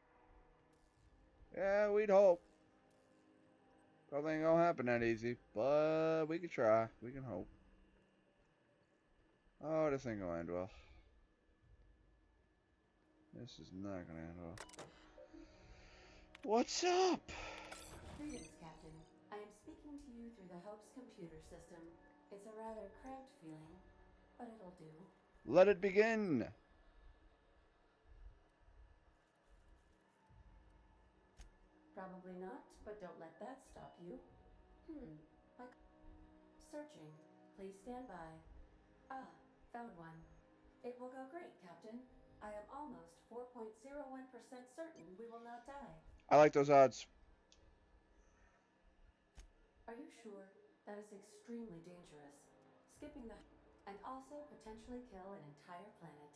Yeah, we'd hope. Probably ain't gonna happen that easy, but we can try. We can hope. Oh, this ain't gonna end well. This is not gonna end well. What's up? Greetings, Captain. I am speaking to you through the Hope's computer system. It's a rather cramped feeling, but it'll do. Let it begin. Probably not, but don't let that stop you. Searching. Please stand by. Ah, found one. It will go great, Captain. I am almost 4.01% certain we will not die. I like those odds. Are you sure? That is extremely dangerous. Skipping the... and also potentially kill an entire planet.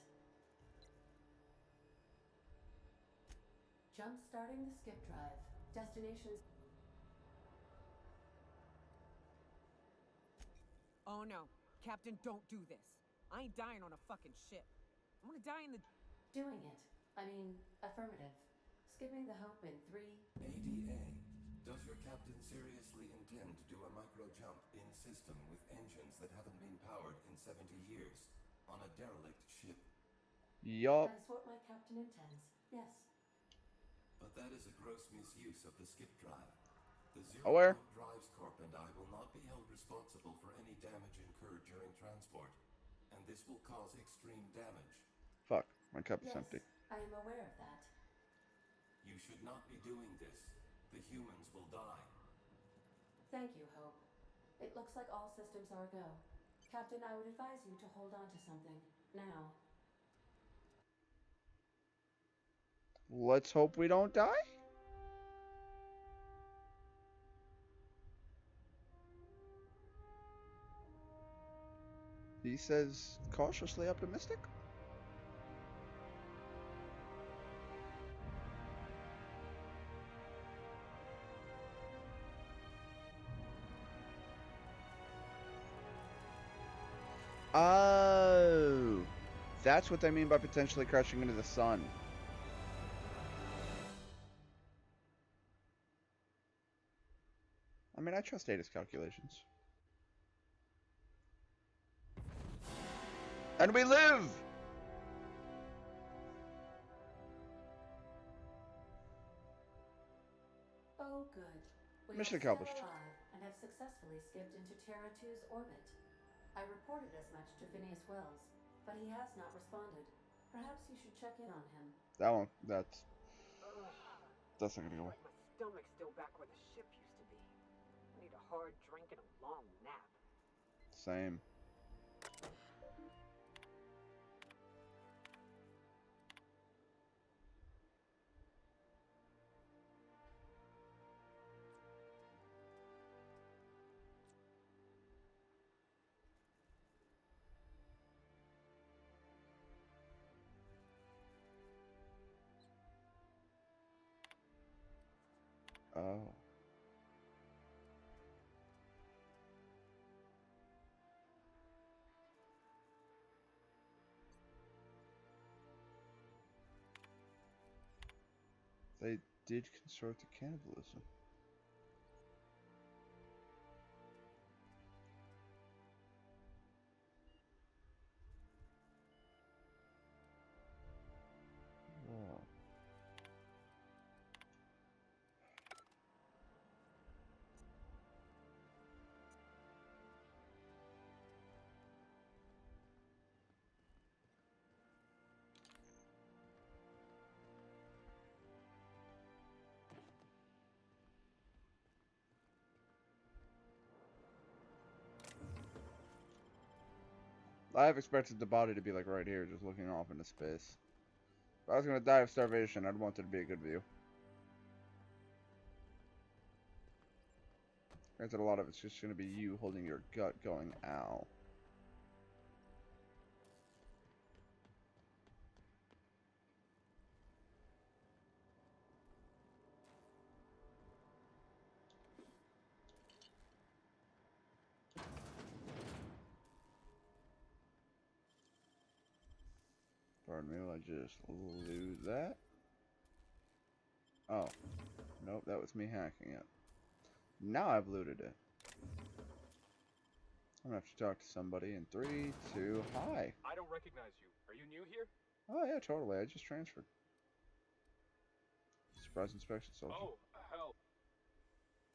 Jump-starting the skip drive. Destinations... Oh no. Captain, don't do this. I ain't dying on a fucking ship. I'm gonna die in the... Doing it. I mean, affirmative. Skipping the hope in 3... ADA, does your captain seriously intend to do a micro jump in system with engines that haven't been powered in 70 years on a derelict ship? Yup. That is what my captain intends, yes. But that is a gross misuse of the skip drive. The Aware? Zero-Point Drives Corp and I will not be held responsible for any damage incurred during transport, and this will cause extreme damage. Fuck, my cup is Yes, empty. I am aware of that. You should not be doing this. The humans will die. Thank you, Hope. It looks like all systems are a go. Captain, I would advise you to hold on to something. Now. Let's hope we don't die. He says cautiously optimistic. Oh, that's what they mean by potentially crashing into the sun. I mean, I trust Ada's calculations. And we live! Oh, good. We Mission are still accomplished. alive and have successfully skipped into Terra 2's orbit. I reported as much to Phineas Wells, but he has not responded. Perhaps you should check in on him. That one, that's not gonna go away. Like my stomach's still back where the ship used to be. I need a hard drink and a long nap. Same. Oh. They did consort to cannibalism. Oh. I have expected the body to be like right here, just looking off into space. If I was gonna die of starvation, I'd want it to be a good view. Granted, a lot of it's just gonna be you holding your gut going, ow. Pardon me, will I just lose that? Oh. Nope, that was me hacking it. Now I've looted it. I'm gonna have to talk to somebody in 3, 2, hi. I don't recognize you. Are you new here? Oh yeah, totally. I just transferred. Surprise inspection, soldier. Oh, hell.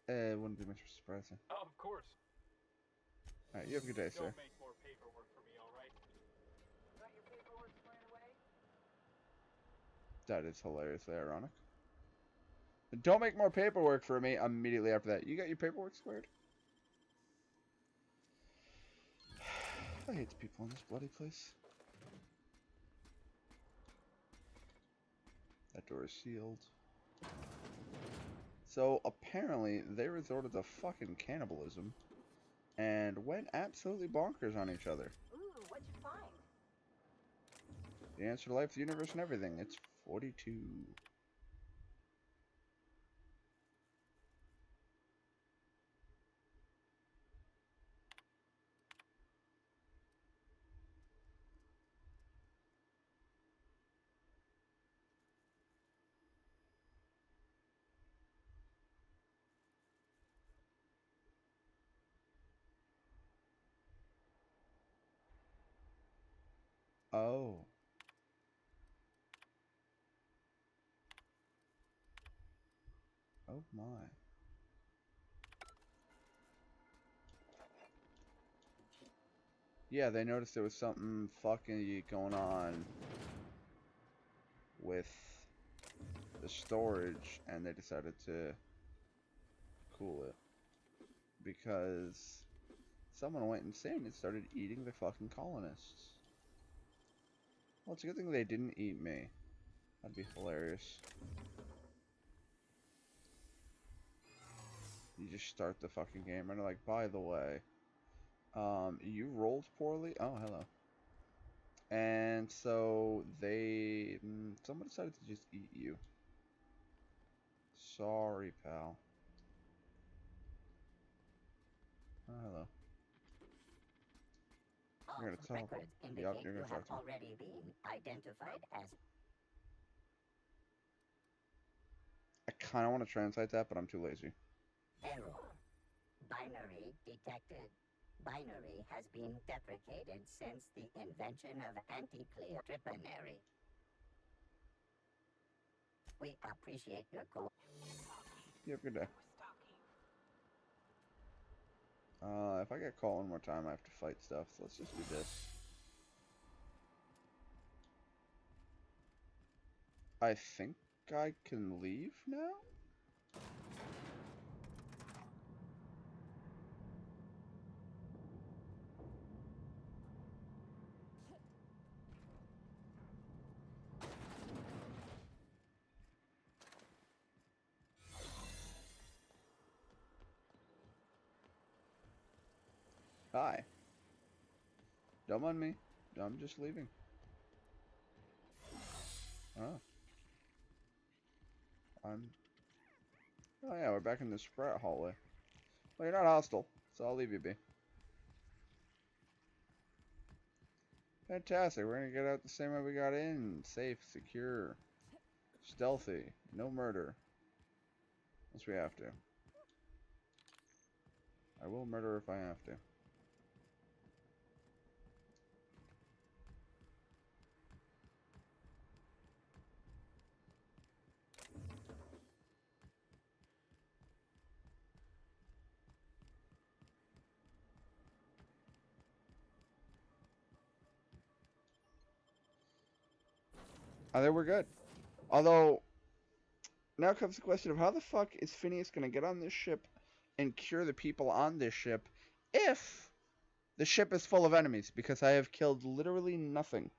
It wouldn't be much of a surprise. Of course. Alright, you have a good day, sir. Don't make more paperwork for me, alright? Got your paperwork squared away? That is hilariously ironic. Don't make more paperwork for me immediately after that. You got your paperwork squared? I hate the people in this bloody place. That door is sealed. So apparently they resorted to fucking cannibalism and went absolutely bonkers on each other. Ooh, what'd you find? The answer to life, the universe, and everything. It's 42. Oh. Oh my. Yeah, they noticed there was something fucking going on with the storage, and they decided to cool it. Because someone went insane and started eating the fucking colonists. Well, it's a good thing they didn't eat me. That'd be hilarious. You just start the fucking game and they're like, by the way, you rolled poorly? Oh, hello. And so they... someone decided to just eat you. Sorry, pal. Oh, hello. You're gonna talk. Records indicate Yep, you're you gonna have talk to me. already been identified as... I kind of want to translate that, but I'm too lazy. Error. Binary detected. Binary has been deprecated since the invention of anti-clear tripanary. We appreciate your You have a good day. If I get caught one more time, I have to fight stuff. So let's just do this. I think I can leave now? Hi. Don't mind me. I'm just leaving. Oh. Oh yeah, we're back in the Sprout hallway. Well, you're not hostile, so I'll leave you be. Fantastic. We're gonna get out the same way we got in. Safe, secure, stealthy, no murder. Unless we have to. I will murder if I have to. I think we're good. Although, now comes the question of how the fuck is Phineas gonna get on this ship and cure the people on this ship if the ship is full of enemies? Because I have killed literally nothing.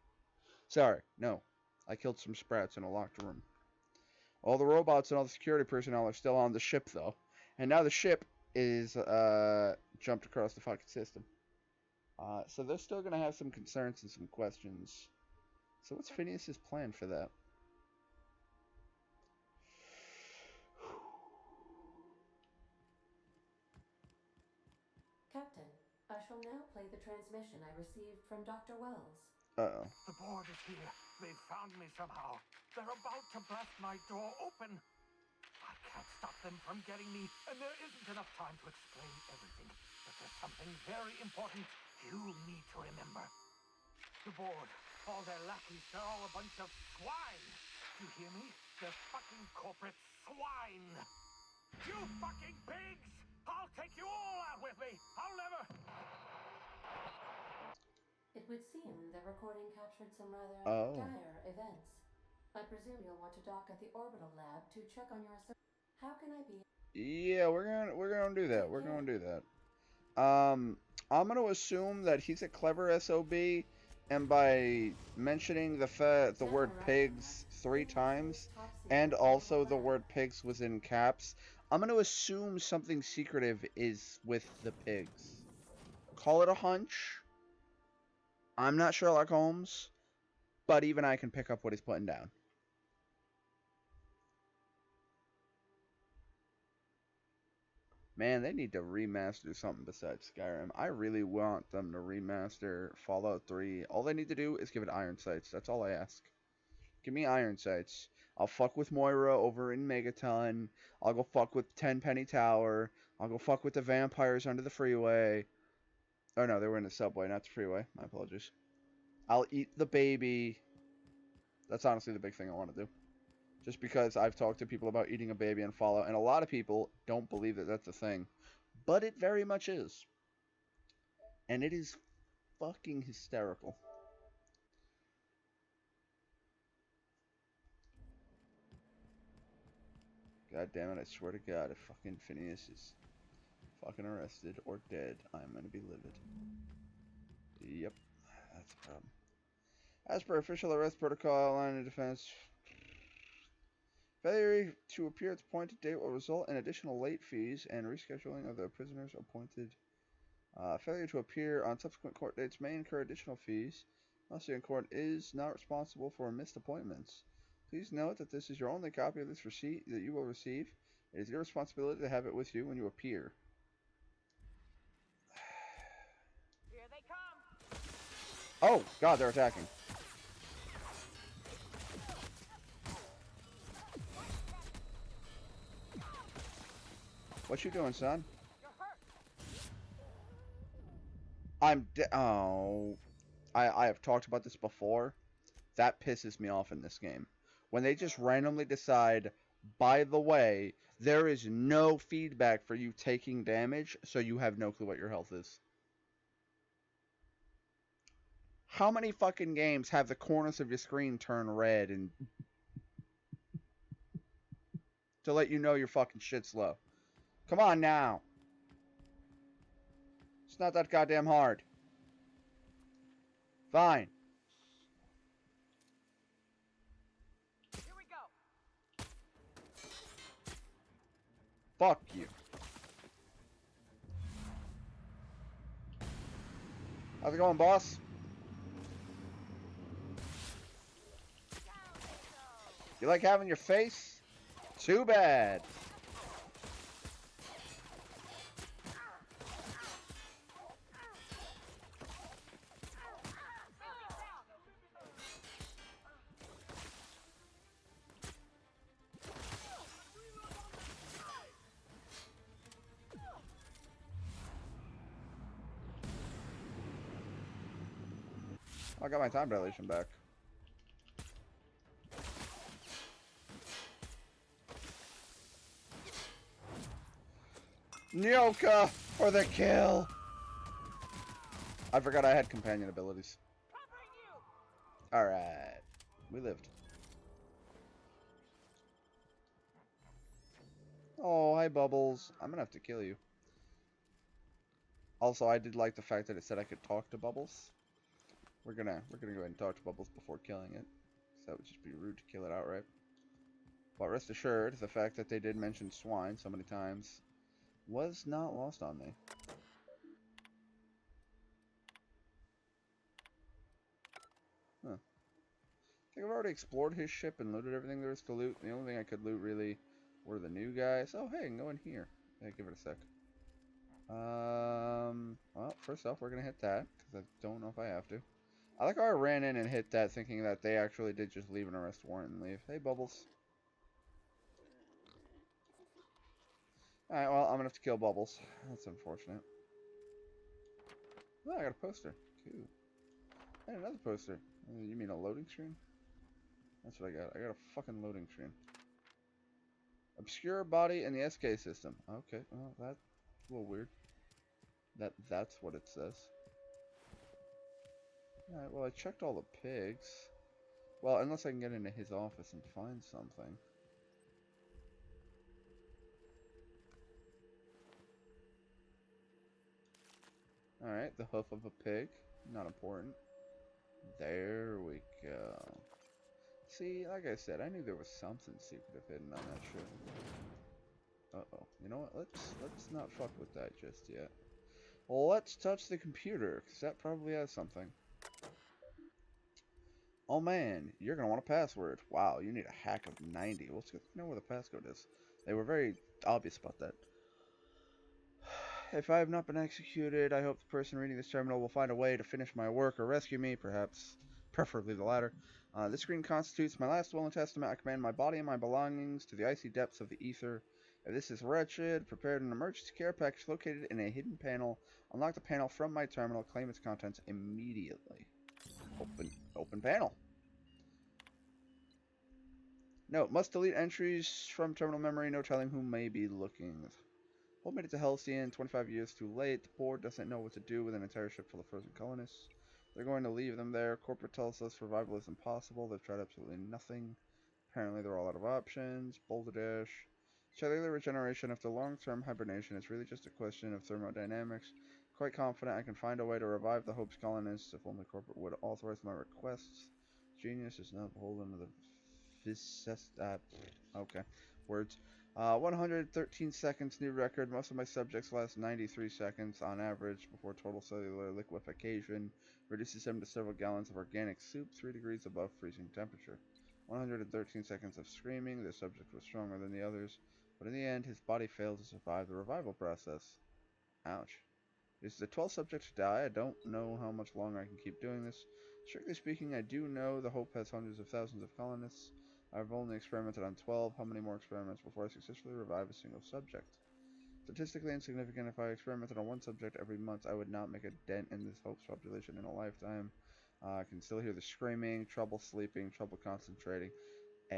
Sorry, no. I killed some Sprouts in a locked room. All the robots and all the security personnel are still on the ship, though. And now the ship is jumped across the fucking system. So they're still going to have some concerns and some questions. So what's Phineas's plan for that? Captain, I shall now play the transmission I received from Dr. Wells. Uh-oh. The board is here. They've found me somehow. They're about to blast my door open. I can't stop them from getting me, and there isn't enough time to explain everything. But there's something very important you need to remember. The board, all their lackeys, they're all a bunch of swine. You hear me? They're fucking corporate swine. You fucking pigs! I'll take you all out with me. I'll never... It would seem the recording captured some rather dire events. I presume you'll want to dock at the orbital lab to check on your... How can I be... Yeah, we're gonna do that. We're gonna do that. I'm gonna assume that he's a clever SOB, and by mentioning the word pigs 3 times, and also the word pigs was in caps, I'm gonna assume something secretive is with the pigs. Call it a hunch. I'm not Sherlock Holmes, but even I can pick up what he's putting down. Man, they need to remaster something besides Skyrim. I really want them to remaster Fallout 3. All they need to do is give it iron sights. That's all I ask. Give me iron sights. I'll fuck with Moira over in Megaton. I'll go fuck with Tenpenny Tower. I'll go fuck with the vampires under the freeway. Oh no, they were in the subway, not the freeway. My apologies. I'll eat the baby. That's honestly the big thing I want to do. Just because I've talked to people about eating a baby in Fallout, and a lot of people don't believe that that's a thing. But it very much is. And it is fucking hysterical. God damn it, I swear to God, if fucking Phineas is fucking arrested or dead, I'm gonna be livid. Yep, that's a problem. As per official arrest protocol, line of defense, failure to appear at the appointed date will result in additional late fees and rescheduling of the prisoner's appointed. Failure to appear on subsequent court dates may incur additional fees. Unless the court is not responsible for missed appointments. Please note that this is your only copy of this receipt that you will receive. It is your responsibility to have it with you when you appear. Here they come. Oh, God, they're attacking. What you doing, son? I'm oh. I have talked about this before. That pisses me off in this game. When they just randomly decide, by the way, there is no feedback for you taking damage, so you have no clue what your health is. How many fucking games have the corners of your screen turn red and to let you know your fucking shit's low? Come on now. It's not that goddamn hard. Fine. Here we go. Fuck you. How's it going, boss? You like having your face? Too bad. I got my time dilation back. Nyoka for the kill! I forgot I had companion abilities. Alright. We lived. Oh, hi Bubbles. I'm gonna have to kill you. Also, I did like the fact that it said I could talk to Bubbles. We're gonna go ahead and talk to Bubbles before killing it. So that would just be rude to kill it outright. But rest assured, the fact that they did mention swine so many times was not lost on me. Huh. I think I've already explored his ship and looted everything there is to loot. The only thing I could loot really were the new guys. Oh, hey, I can go in here. Hey, give it a sec. Well, first off, we're gonna hit that, because I don't know if I have to. I like how I ran in and hit that thinking that they actually did just leave an arrest warrant and leave. Hey, Bubbles. Alright, well, I'm gonna have to kill Bubbles. That's unfortunate. Oh, I got a poster. Cool. And another poster. You mean a loading screen? That's what I got. I got a fucking loading screen. Obscure body in the SK system. Okay, well, that's a little weird. That's what it says. Alright, well, I checked all the pigs. Well, unless I can get into his office and find something. Alright, the hoof of a pig. Not important. There we go. See, like I said, I knew there was something secretive hidden on that ship. Uh-oh. You know what? Let's not fuck with that just yet. Well, let's touch the computer, because that probably has something. Oh man, you're going to want a password. Wow, you need a hack of 90. Well, let's know where the passcode is. They were very obvious about that. If I have not been executed, I hope the person reading this terminal will find a way to finish my work or rescue me, perhaps, preferably the latter. This screen constitutes my last will and testament. I command my body and my belongings to the icy depths of the ether. If this is wretched, prepare an emergency care package located in a hidden panel. Unlock the panel from my terminal. Claim its contents immediately. Open Open panel. Note, must delete entries from terminal memory. No telling who may be looking. Hold made it to Halcyon, 25 years too late. The board doesn't know what to do with an entire ship full of frozen colonists. They're going to leave them there. Corporate tells us survival is impossible. They've tried absolutely nothing. Apparently they're all out of options. Balderdash. Cellular regeneration after long-term hibernation is really just a question of thermodynamics. Quite confident I can find a way to revive the Hope's colonists if only corporate would authorize my requests. Genius is not beholden to the okay. Words. 113 seconds, new record. Most of my subjects last 93 seconds on average before total cellular liquefaction reduces them to several gallons of organic soup, 3 degrees above freezing temperature. 113 seconds of screaming. The subject was stronger than the others, but in the end, his body failed to survive the revival process. Ouch. This is the 12th subject to die. I don't know how much longer I can keep doing this. Strictly speaking, I do know the Hope has hundreds of thousands of colonists. I've only experimented on 12. How many more experiments before I successfully revive a single subject? Statistically insignificant. If I experimented on one subject every month, I would not make a dent in this Hope's population in a lifetime. I can still hear the screaming, trouble sleeping, trouble concentrating. Oh,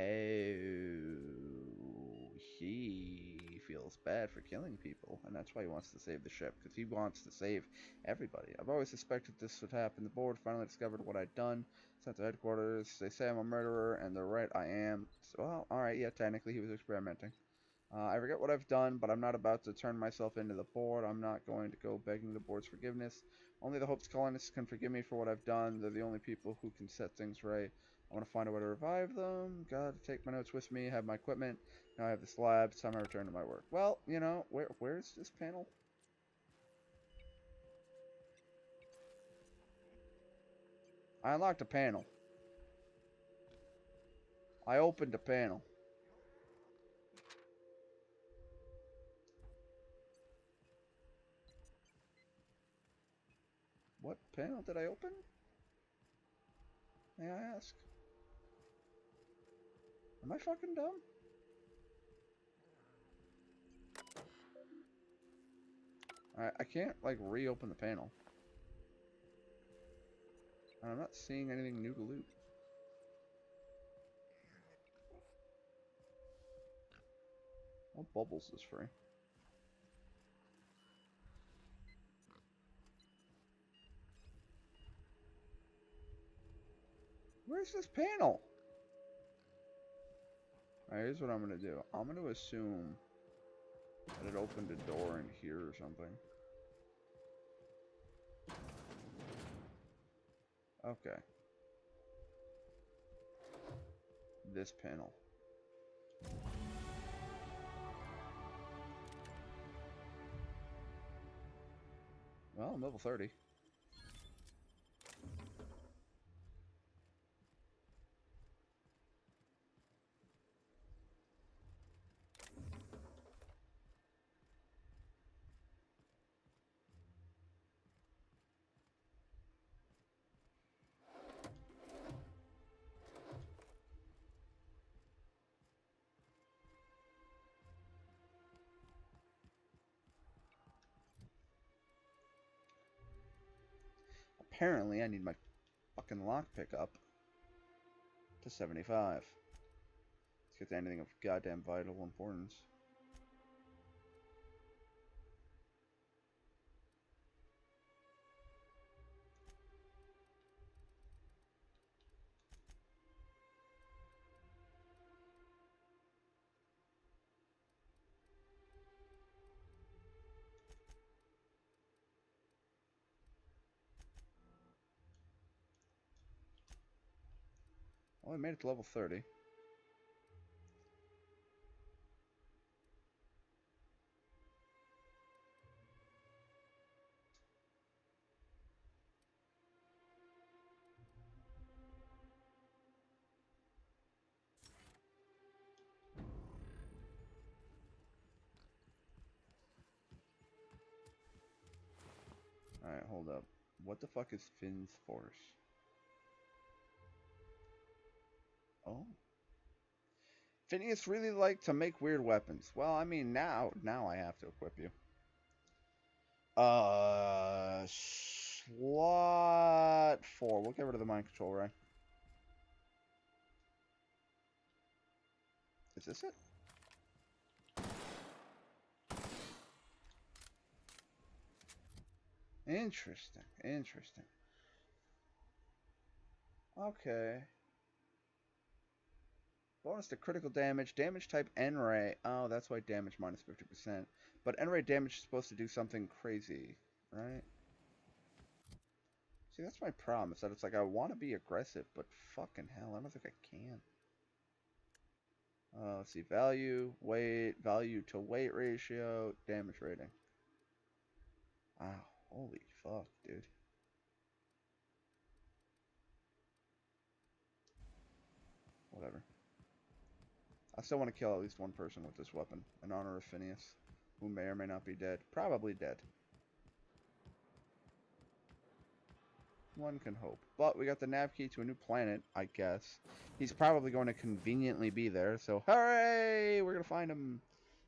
he feels bad for killing people, and that's why he wants to save the ship, because he wants to save everybody. I've always suspected this would happen. The board finally discovered what I'd done. Sent to headquarters. They say I'm a murderer, and they're right, I am. So, well, alright, yeah, technically he was experimenting. I forget what I've done, but I'm not about to turn myself into the board. I'm not going to go begging the board's forgiveness. Only the Hope's colonists can forgive me for what I've done. They're the only people who can set things right. I want to find a way to revive them. Gotta take my notes with me, have my equipment. Now I have this lab. It's time I return to my work. Well, you know, where's this panel? I unlocked a panel. I opened a panel. What panel did I open? May I ask? Am I fucking dumb? Alright, I can't, like, reopen the panel. And I'm not seeing anything new to loot. What bubbles is free? Where's this panel? Alright, here's what I'm gonna do. I'm gonna assume that it opened a door in here or something. Okay. This panel. Well, I'm level 30. Apparently, I need my fucking lockpick up to 75. Let's get to anything of goddamn vital importance. Well, I made it to level 30. Alright, hold up. What the fuck is Finn's force? Oh. Phineas really liked to make weird weapons. Well, I mean, now I have to equip you. Slot 4. We'll get rid of the mind control ray. Is this it? Interesting. Interesting. Okay. Bonus to critical damage. Damage type N-ray. Oh, that's why damage minus 50%. But N-ray damage is supposed to do something crazy, right? See, that's my problem. Is that it's like I want to be aggressive, but fucking hell, I don't think I can. Let's see. Value, weight, value to weight ratio, damage rating. Wow. Holy fuck, dude. Whatever. I still want to kill at least one person with this weapon in honor of Phineas, who may or may not be dead. Probably dead. One can hope. But we got the nav key to a new planet, I guess. He's probably going to conveniently be there, so hooray! We're going to find him.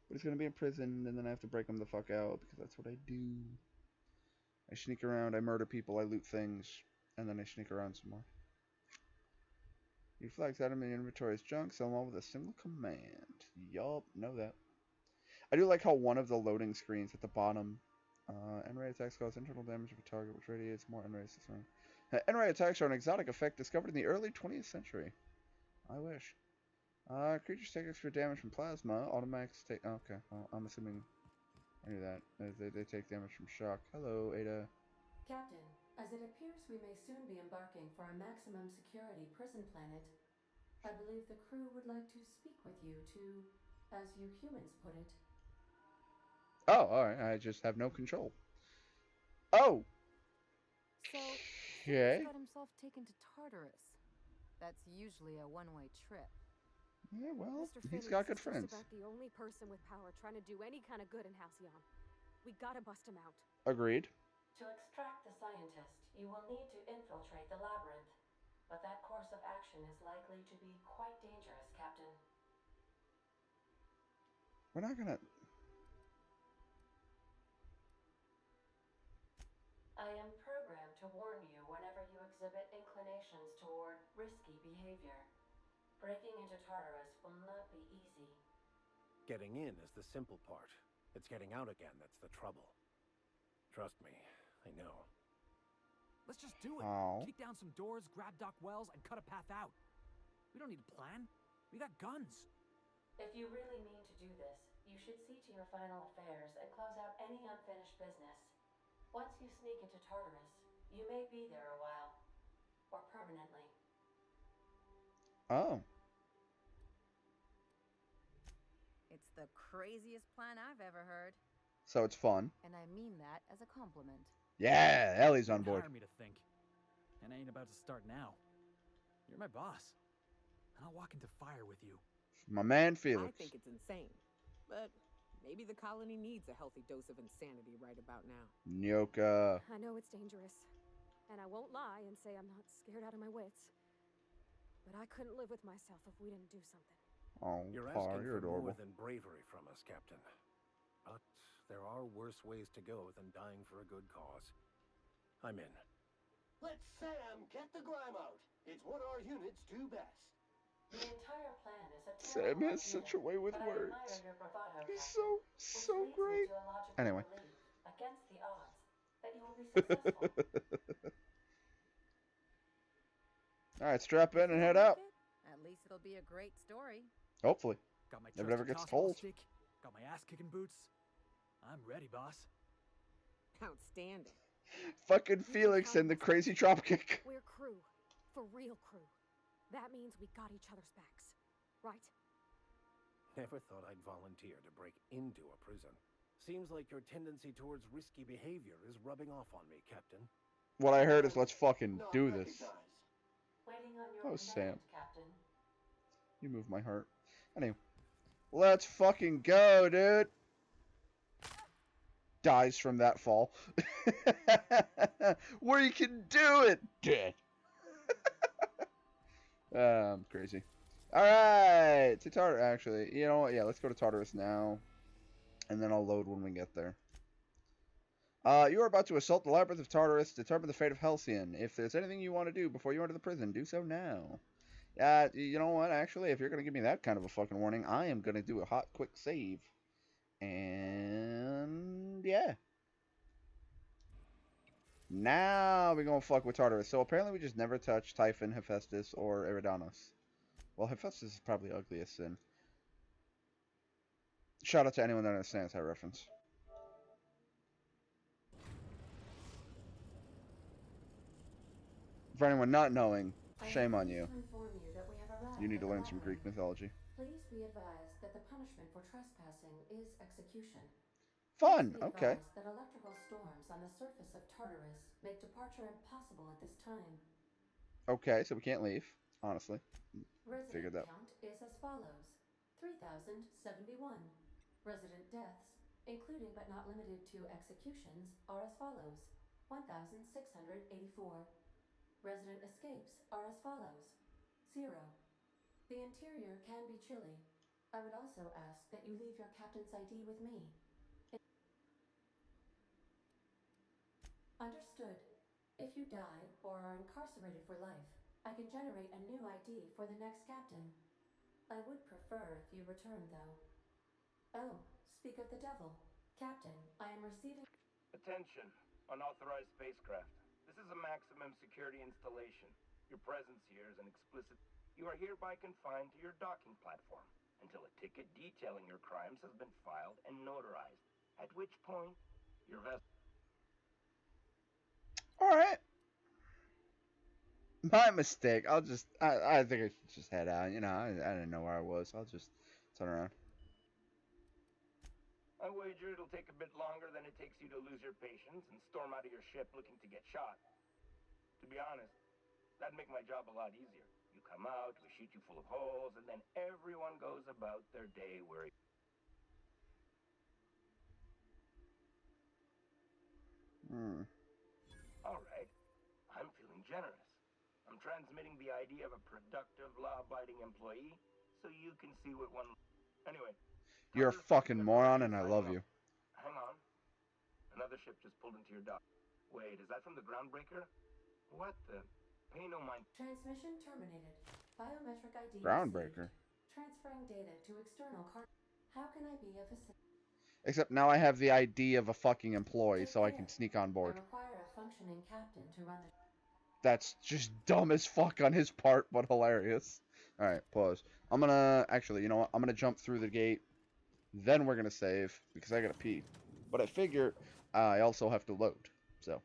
But he's going to be in prison, and then I have to break him the fuck out, because that's what I do. I sneak around, I murder people, I loot things, and then I sneak around some more. You flags item in inventory as junk, sell them all with a single command. Yup, know that. I do like how one of the loading screens at the bottom, N-ray attacks cause internal damage of a target which radiates more N-ray system. N-ray attacks are an exotic effect discovered in the early 20th century. I wish. Creatures take extra damage from plasma. Automatics take... Okay, well, I'm assuming I knew that. They take damage from shock. Hello, Ada. Captain, as it appears we may soon be embarking for a maximum security prison planet, I believe the crew would like to speak with you to, as you humans put it. Oh, alright. I just have no control. Oh! So, Okay. Phineas got himself taken to Tartarus. That's usually a one-way trip. Yeah, well, Mr. he's Phineas got good is friends. just about the only person with power trying to do any kind of good in Halcyon. We gotta bust him out. Agreed. To extract the scientist, you will need to infiltrate the labyrinth. But that course of action is likely to be quite dangerous, Captain. We're not gonna... I am programmed to warn you whenever you exhibit inclinations toward risky behavior. Breaking into Tartarus will not be easy. Getting in is the simple part. It's getting out again that's the trouble. Trust me, I know. Let's just do it. Oh. Kick down some doors, grab Doc Wells, and cut a path out. We don't need a plan. We got guns. If you really mean to do this, you should see to your final affairs and close out any unfinished business. Once you sneak into Tartarus, you may be there a while. Or permanently. Oh. It's the craziest plan I've ever heard. So it's fun. And I mean that as a compliment. Yeah, Ellie's on board. Hire me to think. And I ain't about to start now. You're my boss. And I'll walk into fire with you. My man Felix. I think it's insane. But maybe the colony needs a healthy dose of insanity right about now. Nyoka. I know it's dangerous. And I won't lie and say I'm not scared out of my wits. But I couldn't live with myself if we didn't do something. Oh, You're Par, asking you're for more adorable. than bravery from us, Captain. But there are worse ways to go than dying for a good cause. I'm in. Let Sam get the grime out. It's what our units do best. The entire plan is a Sam terrible has such a way with but I words. admire your bravado, He's Captain, so which leads me great. to a logical Anyway. belief, against the odds, that you will be successful. Alright, strap in and head Like out. it? At least it'll be a great story. Hopefully. Got my If it ever trusty gets tossball cold. stick, got my ass-kicking boots. I'm ready, boss. Outstanding. Fucking Felix and the crazy dropkick. We're crew. For real crew. That means we got each other's backs. Right? Never thought I'd volunteer to break into a prison. Seems like your tendency towards risky behavior is rubbing off on me, Captain. What I heard is let's fucking do this. Waiting on your Oh, command, Sam. Captain. You move my heart. Anyway. Let's fucking go, dude. Dies from that fall. Where you can do it, dead. I'm crazy. Alright, to Tartarus. Actually, you know what? Yeah, let's go to Tartarus now. And then I'll load when we get there. You are about to assault the Labyrinth of Tartarus, determine the fate of Halcyon. If there's anything you want to do before you enter the prison, do so now. You know what? Actually, if you're gonna give me that kind of a fucking warning, I am gonna do a hot, quick save. And yeah. Now we're gonna fuck with Tartarus. So apparently we just never touched Typhon, Hephaestus, or Eridanos. Well, Hephaestus is probably ugliest sin. Shout out to anyone that understands that reference. For anyone not knowing, shame on you. To inform you that we have arrived You need at to the learn some Greek labyrinth. mythology. Please be advised that the punishment for trespassing is execution. Please Fun, be okay. advised that electrical storms on the surface of Tartarus make departure impossible at this time. Okay, so we can't leave, honestly. Resident Figured that. count is as follows: 3,071. Resident deaths, including but not limited to executions, are as follows: 1,684. Resident escapes are as follows: 0. The interior can be chilly. I would also ask that you leave your captain's ID with me. Understood. If you die or are incarcerated for life, I can generate a new ID for the next captain. I would prefer if you return, though. Oh, speak of the devil. Captain, I am receiving... Attention, unauthorized spacecraft. This is a maximum security installation. Your presence here is an explicit... You are hereby confined to your docking platform until a ticket detailing your crimes has been filed and notarized, at which point your vessel... Alright. My mistake. I think I should just head out. You know, I didn't know where I was. I'll just turn around. I wager it'll take a bit longer than it takes you to lose your patience and storm out of your ship looking to get shot. To be honest, that'd make my job a lot easier. You come out, we shoot you full of holes, and then everyone goes about their day worried. All right. I'm feeling generous. I'm transmitting the idea of a productive, law-abiding employee so you can see what one... Anyway. You're a fucking moron and I love you. Hang on. Another ship just pulled into your dock. Wait, is that from the groundbreaker? What the... Pay no mind... Transmission terminated. Biometric ID Groundbreaker. received. Transferring data to external card... How can I be of assistance? Except now I have the ID of a fucking employee, so I can sneak on board. I require a functioning captain to run the... That's just dumb as fuck on his part, but hilarious. Alright, pause. I'm gonna... Actually, you know what? I'm gonna jump through the gate. Then we're gonna save, because I gotta pee. But I figure I also have to load, so...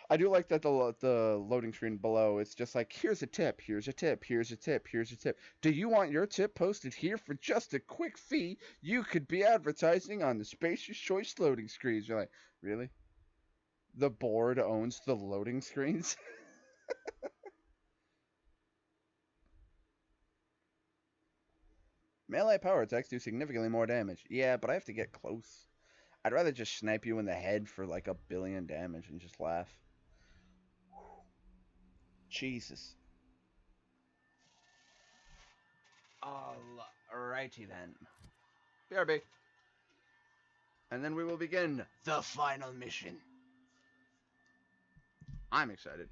I do like that the loading screen below, it's just like, here's a tip, here's a tip, here's a tip, here's a tip. Do you want your tip posted here for just a quick fee? You could be advertising on the Spacious Choice loading screens. You're like, really? The board owns the loading screens? Melee power attacks do significantly more damage. Yeah, but I have to get close. I'd rather just snipe you in the head for like 1,000,000,000 damage and just laugh. Jesus. Alrighty then. BRB. And then we will begin the final mission. I'm excited.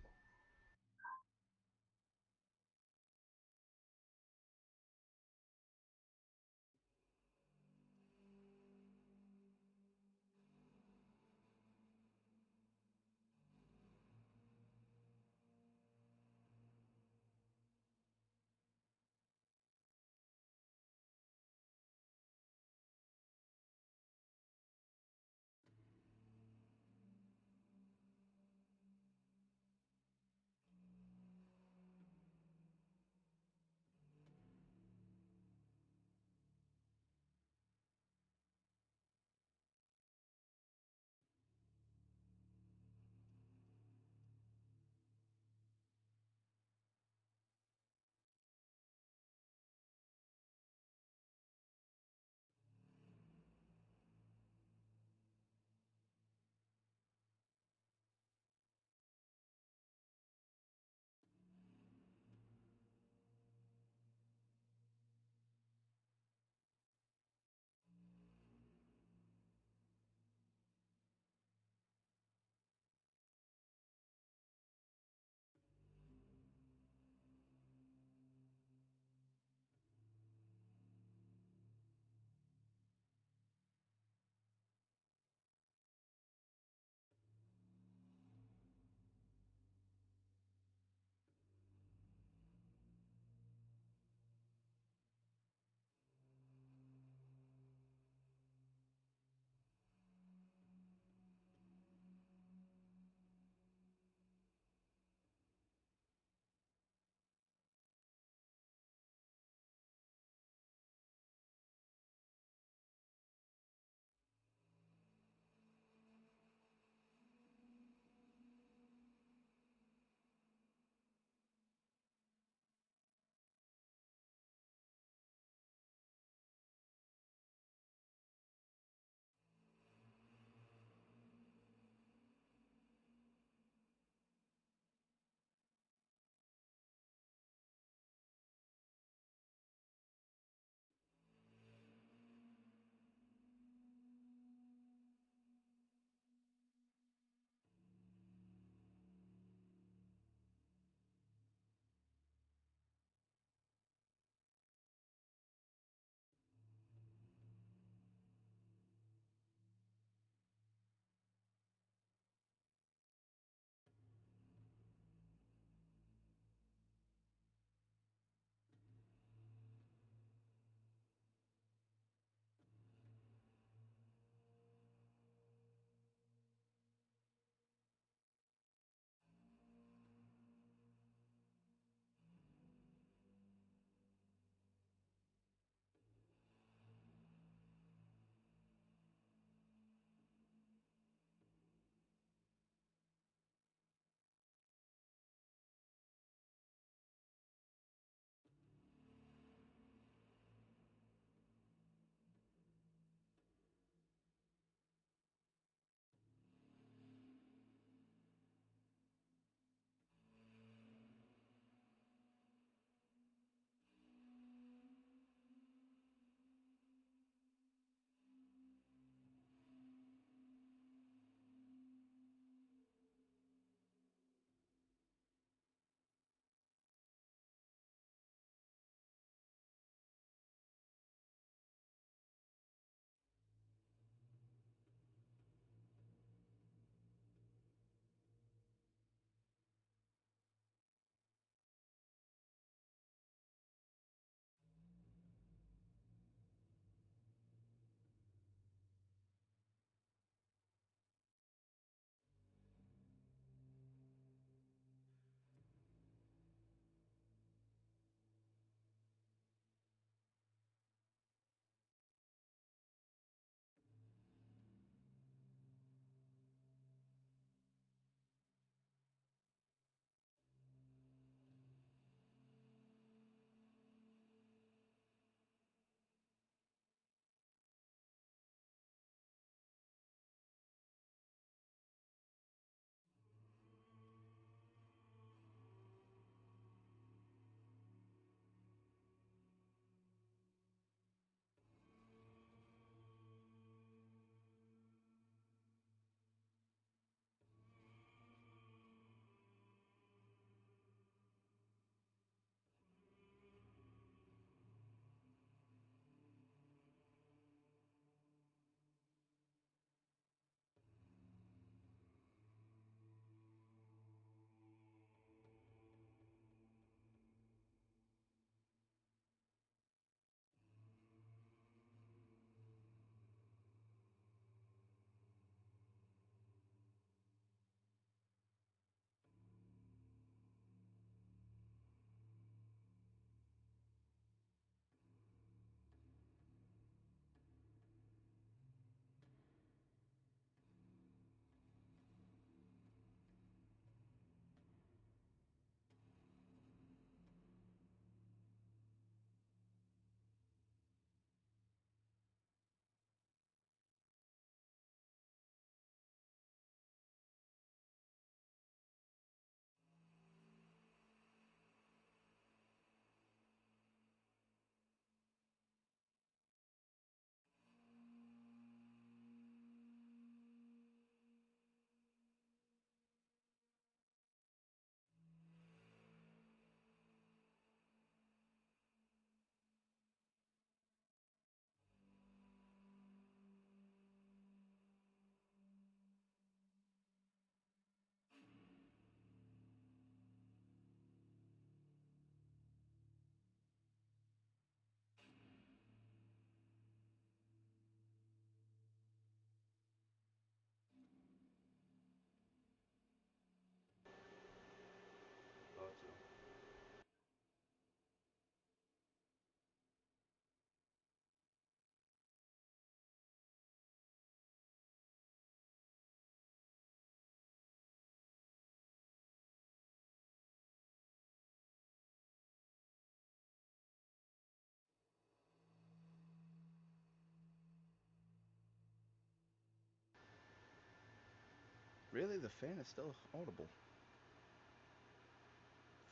Really? The fan is still audible.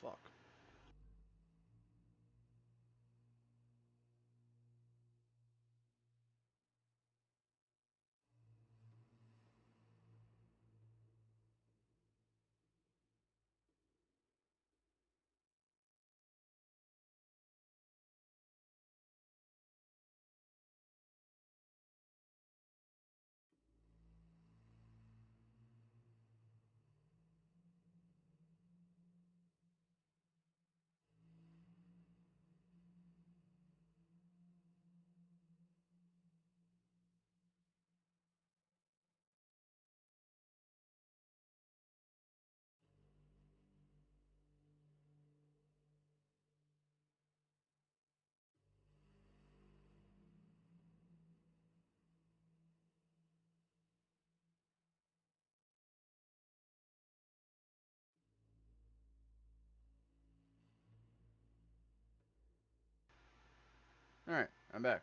Fuck. Alright, I'm back.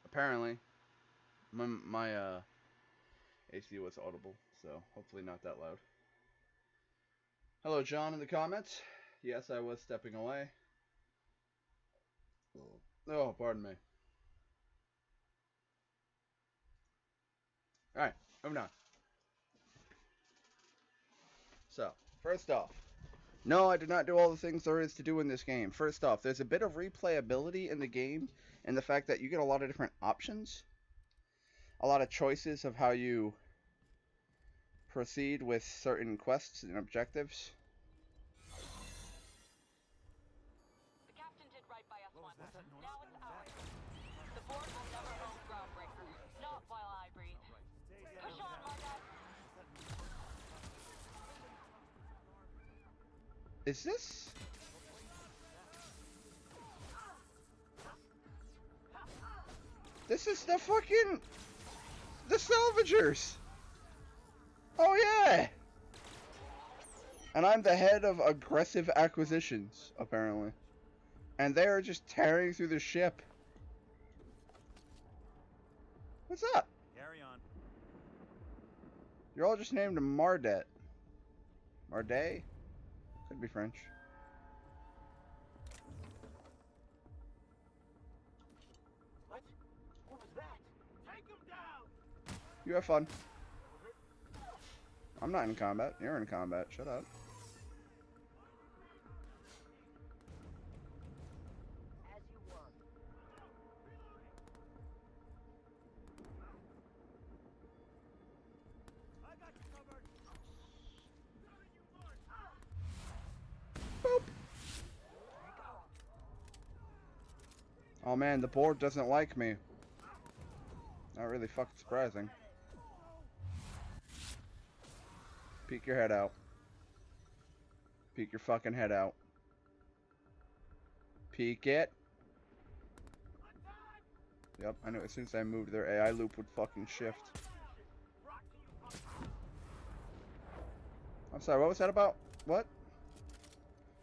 Apparently, my AC was audible, so hopefully not that loud. Hello, John, in the comments. Yes, I was stepping away. Oh, pardon me. Alright, moving on. So, first off, no, I did not do all the things there is to do in this game. First off, there's a bit of replayability in the game, and the fact that you get a lot of different options, a lot of choices of how you proceed with certain quests and objectives. The captain did right by us once. Now it's ours. The board will never own Groundbreaker. Not while I breathe. Push on, Margot. Is this? This is the fucking... the salvagers! Oh yeah! And I'm the head of aggressive acquisitions, apparently. And they are just tearing through the ship. What's up? Carry on. You're all just named Mardet. Mardet? Could be French. What? What was that? Take him down! You have fun. I'm not in combat. You're in combat. Shut up. As you were. I got you covered. Boop. Oh man, the board doesn't like me. Not really fucking surprising. Peek your head out. Peek your fucking head out. Peek it. Yep, I knew as soon as I moved their AI loop would fucking shift. I'm sorry, what was that about? What?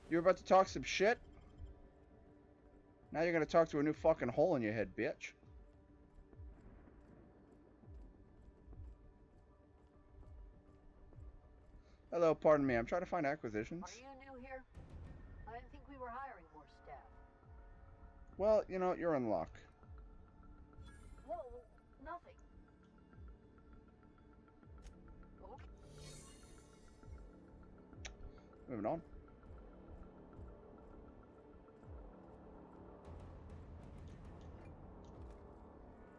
You were about to talk some shit? Now you're gonna talk to a new fucking hole in your head, bitch. Hello, pardon me, I'm trying to find acquisitions. Are you new here? I didn't think we were hiring more staff. Well, you know, you're in luck. Whoa, nothing. Okay. Moving on.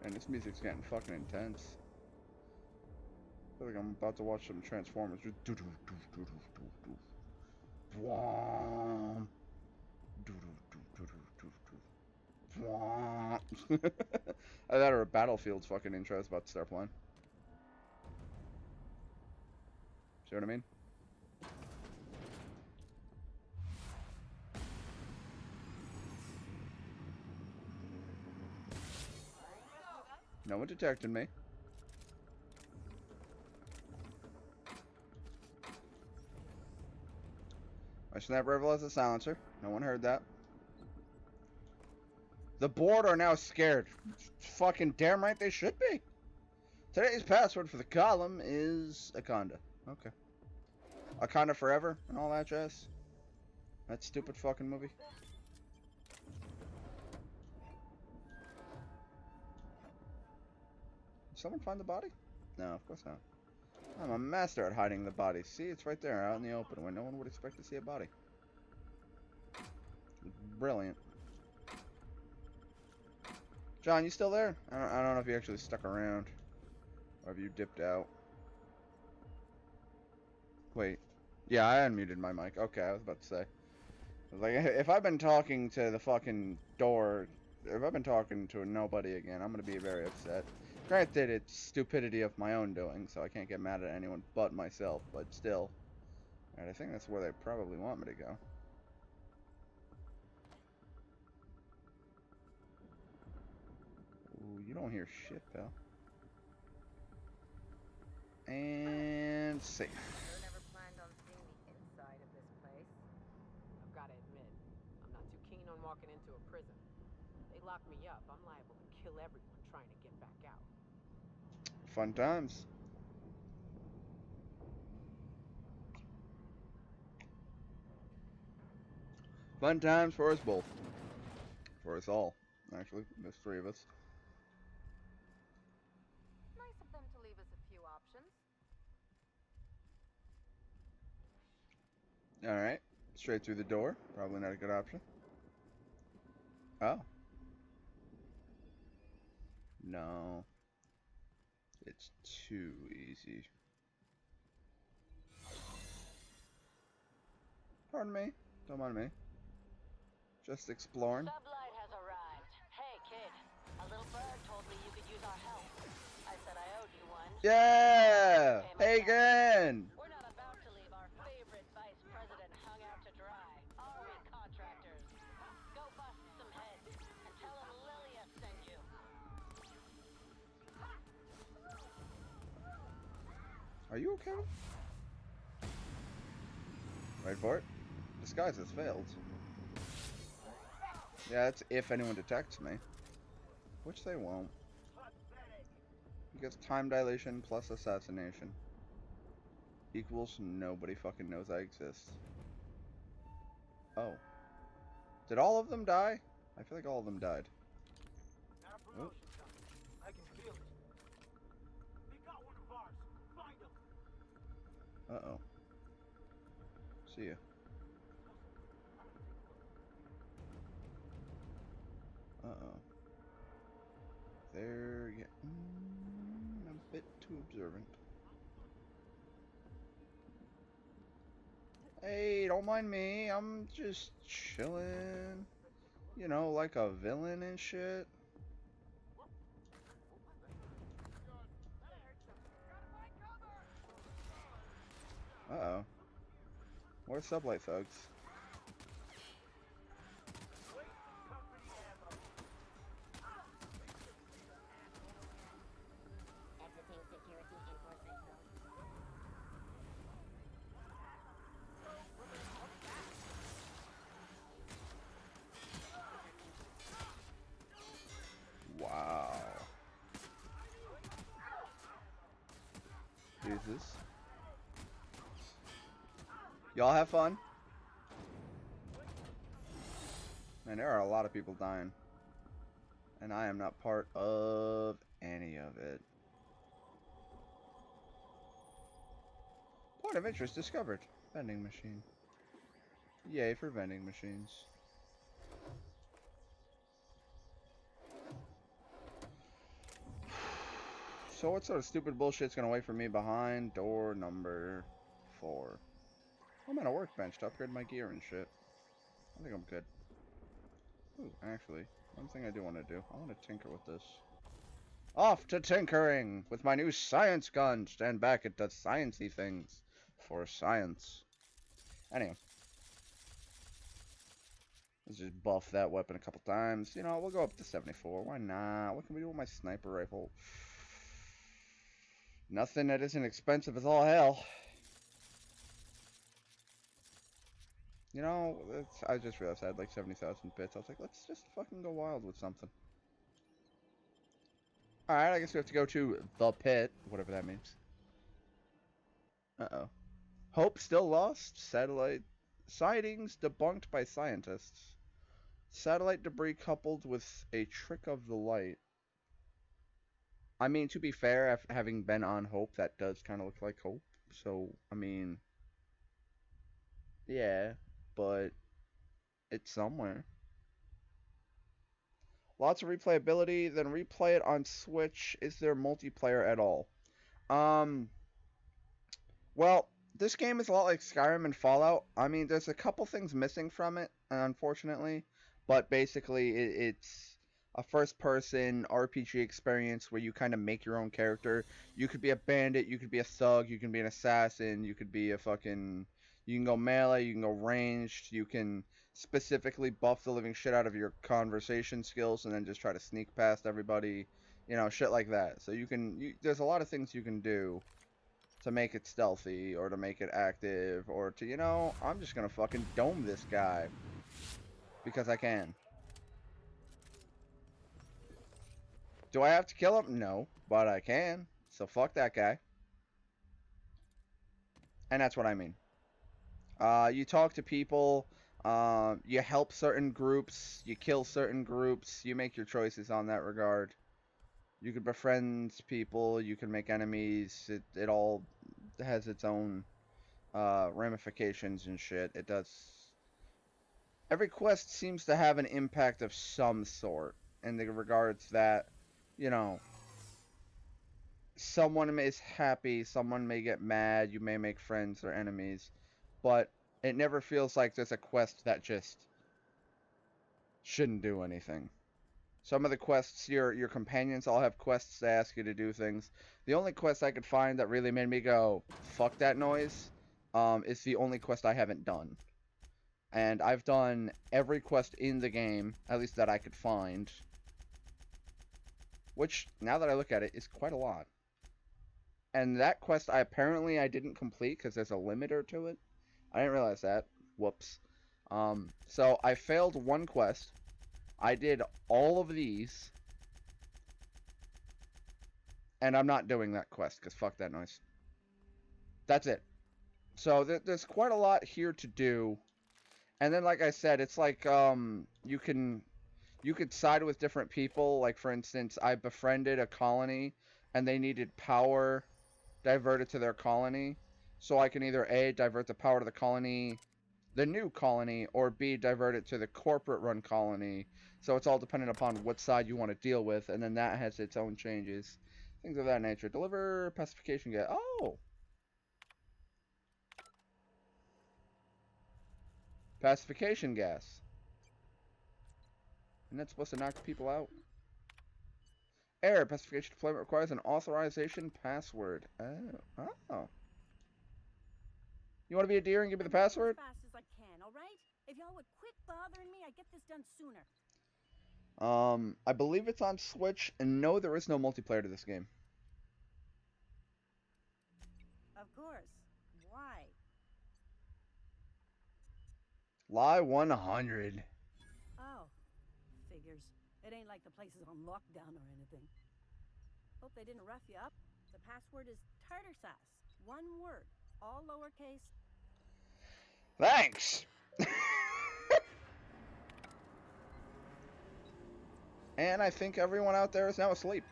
And this music's getting fucking intense. I feel like I'm about to watch some Transformers. Just doo doo doo doo doo doo doo. Bwom. Doo doo doo doo doo doo. Bwom. I thought our Battlefield's fucking intro is about to start playing. See what I mean? No one detected me. My sniper rifle has a silencer. No one heard that. The board are now scared. Fucking damn right they should be. Today's password for the column is Akanda. Okay. Akanda Forever and all that jazz. That stupid fucking movie. Did someone find the body? No, of course not. I'm a master at hiding the body. See, it's right there, out in the open, where no one would expect to see a body. Brilliant. John, you still there? I don't know if you actually stuck around. Or if you dipped out. Wait. Yeah, I unmuted my mic. Okay, I was about to say. I was like, if I've been talking to the fucking door, if I've been talking to nobody again, I'm gonna be very upset. Granted, it's stupidity of my own doing, so I can't get mad at anyone but myself, but still. Alright, I think that's where they probably want me to go. Ooh, you don't hear shit, pal. And safe. Sure never planned on seeing the inside of this place. I've got to admit, I'm not too keen on walking into a prison. They lock me up, I'm liable to kill everyone trying to get back out. Fun times. Fun times for us both. For us all, actually. There's three of us. Nice of them to leave us a few options. Alright. Straight through the door. Probably not a good option. Oh. No. It's too easy. Pardon me. Don't mind me. Just exploring. Sublight has arrived. Hey, kid. A little bird told me you could use our help. I said I owed you one. Yeah! Hagen! We're not about to leave our favorite vice president hung out to dry, are we, contractors? Go bust some heads and tell him Lilia sent you. Are you okay? Wait for it. Disguise has failed. Yeah, that's if anyone detects me. Which they won't. Because time dilation plus assassination equals nobody fucking knows I exist. Oh. Did all of them die? I feel like all of them died. Oh. I can feel it. They got one of ours. Find them. Uh-oh. See ya. Uh-oh. They're getting a bit too observant. Hey, don't mind me. I'm just chilling. You know, like a villain and shit. Uh-oh. More sublight thugs. Wow. Jesus. Y'all have fun? Man, there are a lot of people dying. And I am not part of any of it. Point of interest discovered. Vending machine. Yay for vending machines. So what sort of stupid bullshit's gonna wait for me behind door number 4? I'm at a workbench to upgrade my gear and shit. I think I'm good. Ooh, actually, one thing I do want to do. I want to tinker with this. Off to tinkering with my new science gun. Stand back, it does sciencey things. For science. Anyway. Let's just buff that weapon a couple times. You know, we'll go up to 74. Why not? What can we do with my sniper rifle? Nothing that isn't expensive as all hell. You know, I just realized I had like 70,000 bits. I was like, let's just fucking go wild with something. Alright, I guess we have to go to the pit, whatever that means. Uh-oh. Hope still lost? Satellite sightings debunked by scientists. Satellite debris coupled with a trick of the light. I mean, to be fair, having been on Hope, that does kind of look like Hope. So, I mean, yeah, but it's somewhere. Lots of replayability, then replay it on Switch. Is there multiplayer at all? Well, this game is a lot like Skyrim and Fallout. I mean, there's a couple things missing from it, unfortunately, but basically it's a first-person RPG experience where you kind of make your own character. You could be a bandit, you could be a thug, you can be an assassin, you could be a fucking... You can go melee, you can go ranged, you can specifically buff the living shit out of your conversation skills and then just try to sneak past everybody, you know, shit like that. So there's a lot of things you can do to make it stealthy, or to make it active, or to, you know, I'm just gonna fucking dome this guy. Because I can. Do I have to kill him? No, but I can. So fuck that guy. And that's what I mean. You talk to people, you help certain groups, you kill certain groups, you make your choices on that regard. You can befriend people, you can make enemies, it all has its own ramifications and shit. It does. Every quest seems to have an impact of some sort in the regards that, you know, someone is happy, someone may get mad, you may make friends or enemies, but it never feels like there's a quest that just shouldn't do anything. Some of the quests, your companions all have quests that ask you to do things. The only quest I could find that really made me go, fuck that noise, is the only quest I haven't done. And I've done every quest in the game, at least that I could find. Which, now that I look at it, is quite a lot. And that quest I didn't complete because there's a limiter to it. I didn't realize that. Whoops. So I failed one quest. I did all of these. And I'm not doing that quest because fuck that noise. That's it. So there's quite a lot here to do. And then, like I said, it's like you could side with different people. Like, for instance, I befriended a colony, and they needed power diverted to their colony. So I can either A, divert the power to the colony, the new colony, or B, divert it to the corporate-run colony. So it's all dependent upon what side you want to deal with, and then that has its own changes. Things of that nature. Deliver pacification gas. Oh! Pacification gas. Isn't that supposed to knock people out? Error. Pacification deployment requires an authorization password. Oh. You want to be a deer and give me the password? As fast as I can, all right? If y'all would quit bothering me, I'd get this done sooner. I believe it's on Switch, and no, there is no multiplayer to this game. Of course. Why? Lie 100. Oh. Figures. It ain't like the place is on lockdown or anything. Hope they didn't rough you up. The password is tartar sauce. One word. All lowercase. Thanks! And I think everyone out there is now asleep.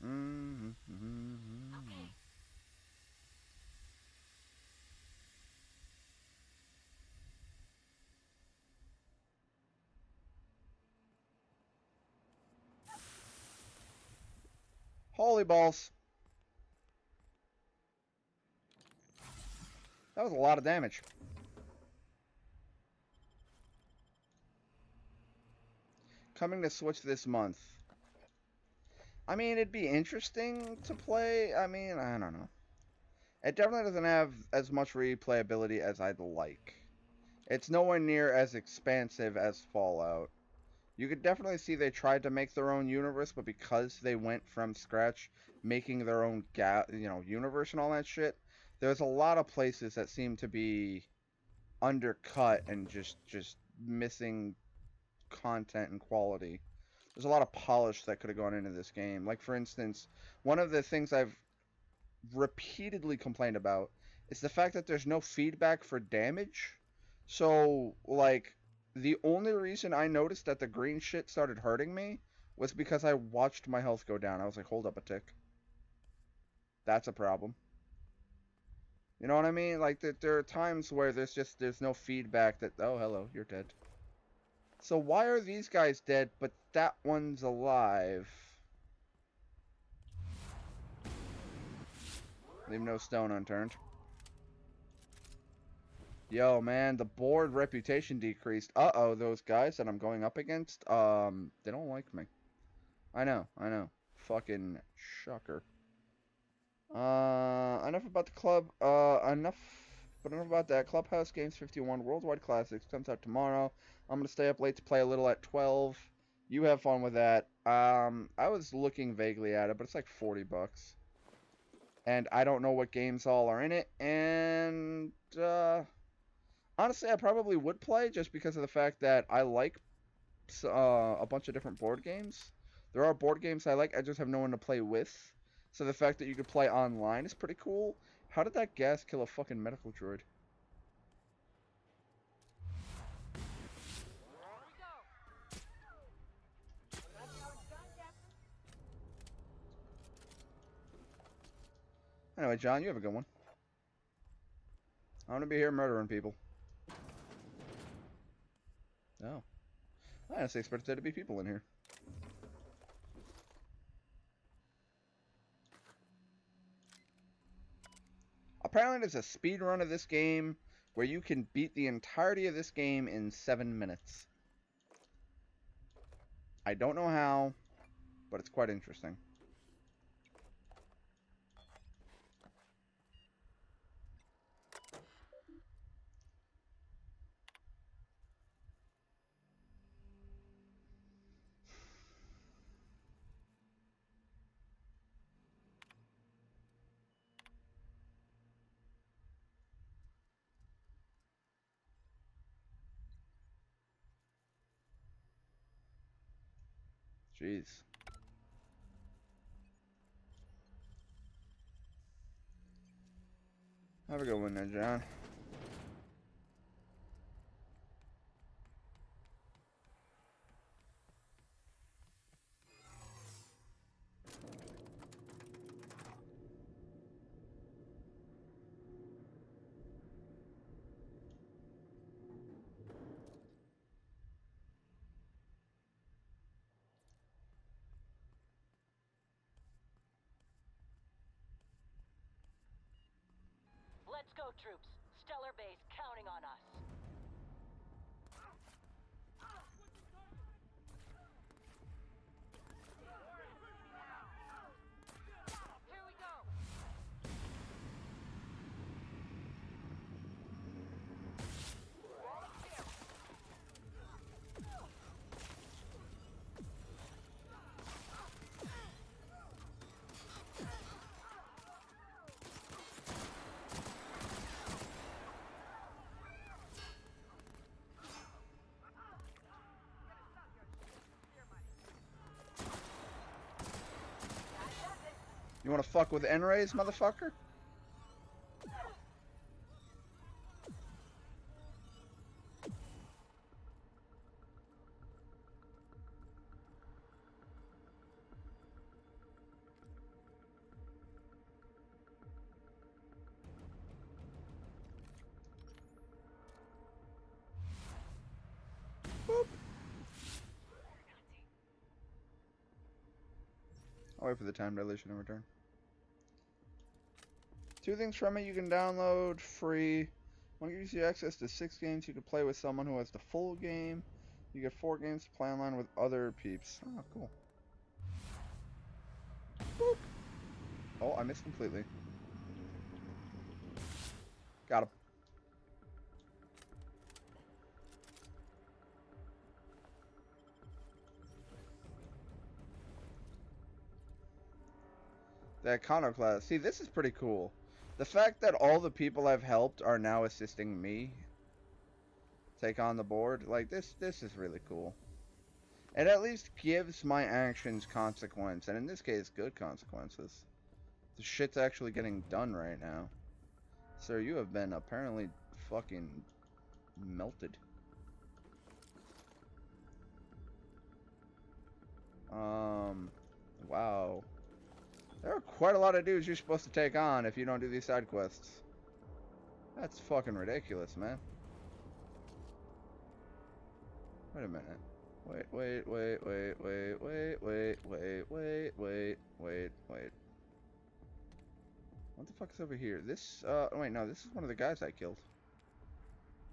Okay. Holy balls. That was a lot of damage. Coming to Switch this month. I mean, it'd be interesting to play. I mean, I don't know. It definitely doesn't have as much replayability as I'd like. It's nowhere near as expansive as Fallout. You could definitely see they tried to make their own universe, but because they went from scratch making their own universe and all that shit, there's a lot of places that seem to be undercut and just missing content and quality. There's a lot of polish that could have gone into this game. Like, for instance, one of the things I've repeatedly complained about is the fact that there's no feedback for damage. So, like, the only reason I noticed that the green shit started hurting me was because I watched my health go down. I was like, hold up a tick. That's a problem. You know what I mean? Like, there are times where there's no feedback that, oh, hello, you're dead. So why are these guys dead, but that one's alive? Leave no stone unturned. Yo, man, the board reputation decreased. Uh-oh, those guys that I'm going up against, they don't like me. I know. Fucking shocker. Enough about the club. Enough about that. Clubhouse Games 51 Worldwide Classics comes out tomorrow. I'm gonna stay up late to play a little at 12. You have fun with that. I was looking vaguely at it, but it's like $40. And I don't know what games all are in it. And, honestly, I probably would play just because of the fact that I like a bunch of different board games. There are board games I like, I just have no one to play with. So the fact that you could play online is pretty cool. How did that gas kill a fucking medical droid? Anyway, John, you have a good one. I'm gonna be here murdering people. Oh. I honestly expected there to be people in here. Apparently there's a speed run of this game where you can beat the entirety of this game in 7 minutes. I don't know how, but it's quite interesting. Jeez. Have a good one then, John. Let's go, troops. Stellar base counting on us. Here we go. You wanna fuck with N-rays, motherfucker? Boop. I'll wait for the time dilation and return. 2 things from it you can download free. One gives you access to 6 games you can play with someone who has the full game. You get 4 games to play online with other peeps. Oh, cool. Boop. Oh, I missed completely. Got him. The Iconoclast. See, this is pretty cool. The fact that all the people I've helped are now assisting me take on the board, like, this is really cool. It at least gives my actions consequence, and in this case, good consequences. The shit's actually getting done right now. Sir, you have been apparently fucking melted. Wow. There are quite a lot of dudes you're supposed to take on if you don't do these side quests. That's fucking ridiculous, man. Wait a minute. Wait. What the fuck is over here? This, wait, no, this is one of the guys I killed.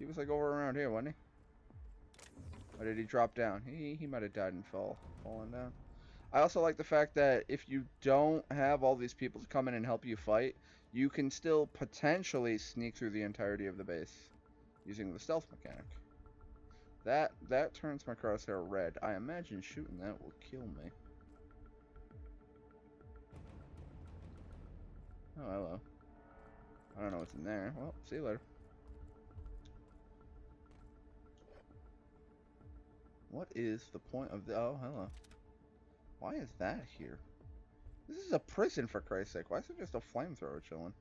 He was like over around here, wasn't he? Or did he drop down? He might have died and fallen down. I also like the fact that if you don't have all these people to come in and help you fight, you can still potentially sneak through the entirety of the base using the stealth mechanic. That turns my crosshair red. I imagine shooting that will kill me. Oh, hello. I don't know what's in there. Well, see you later. What is the point of the... Oh, hello. Why is that here? This is a prison, for Christ's sake. Why is there just a flamethrower chilling?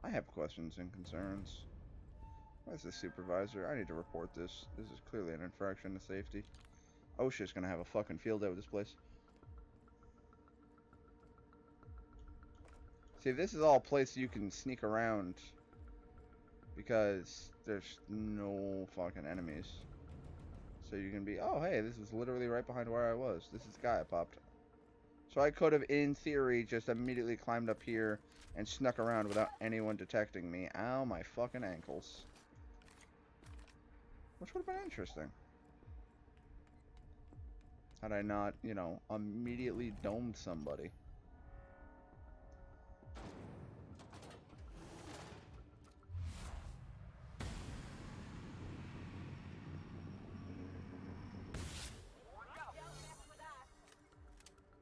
I have questions and concerns. Where's the supervisor? I need to report this. This is clearly an infraction to safety. OSHA's gonna have a fucking field day with this place. See, this is all a place you can sneak around because there's no fucking enemies. So you can be, oh hey, this is literally right behind where I was. This is the guy I popped. So I could have, in theory, just immediately climbed up here and snuck around without anyone detecting me. Ow, my fucking ankles. Which would have been interesting. Had I not, you know, immediately domed somebody.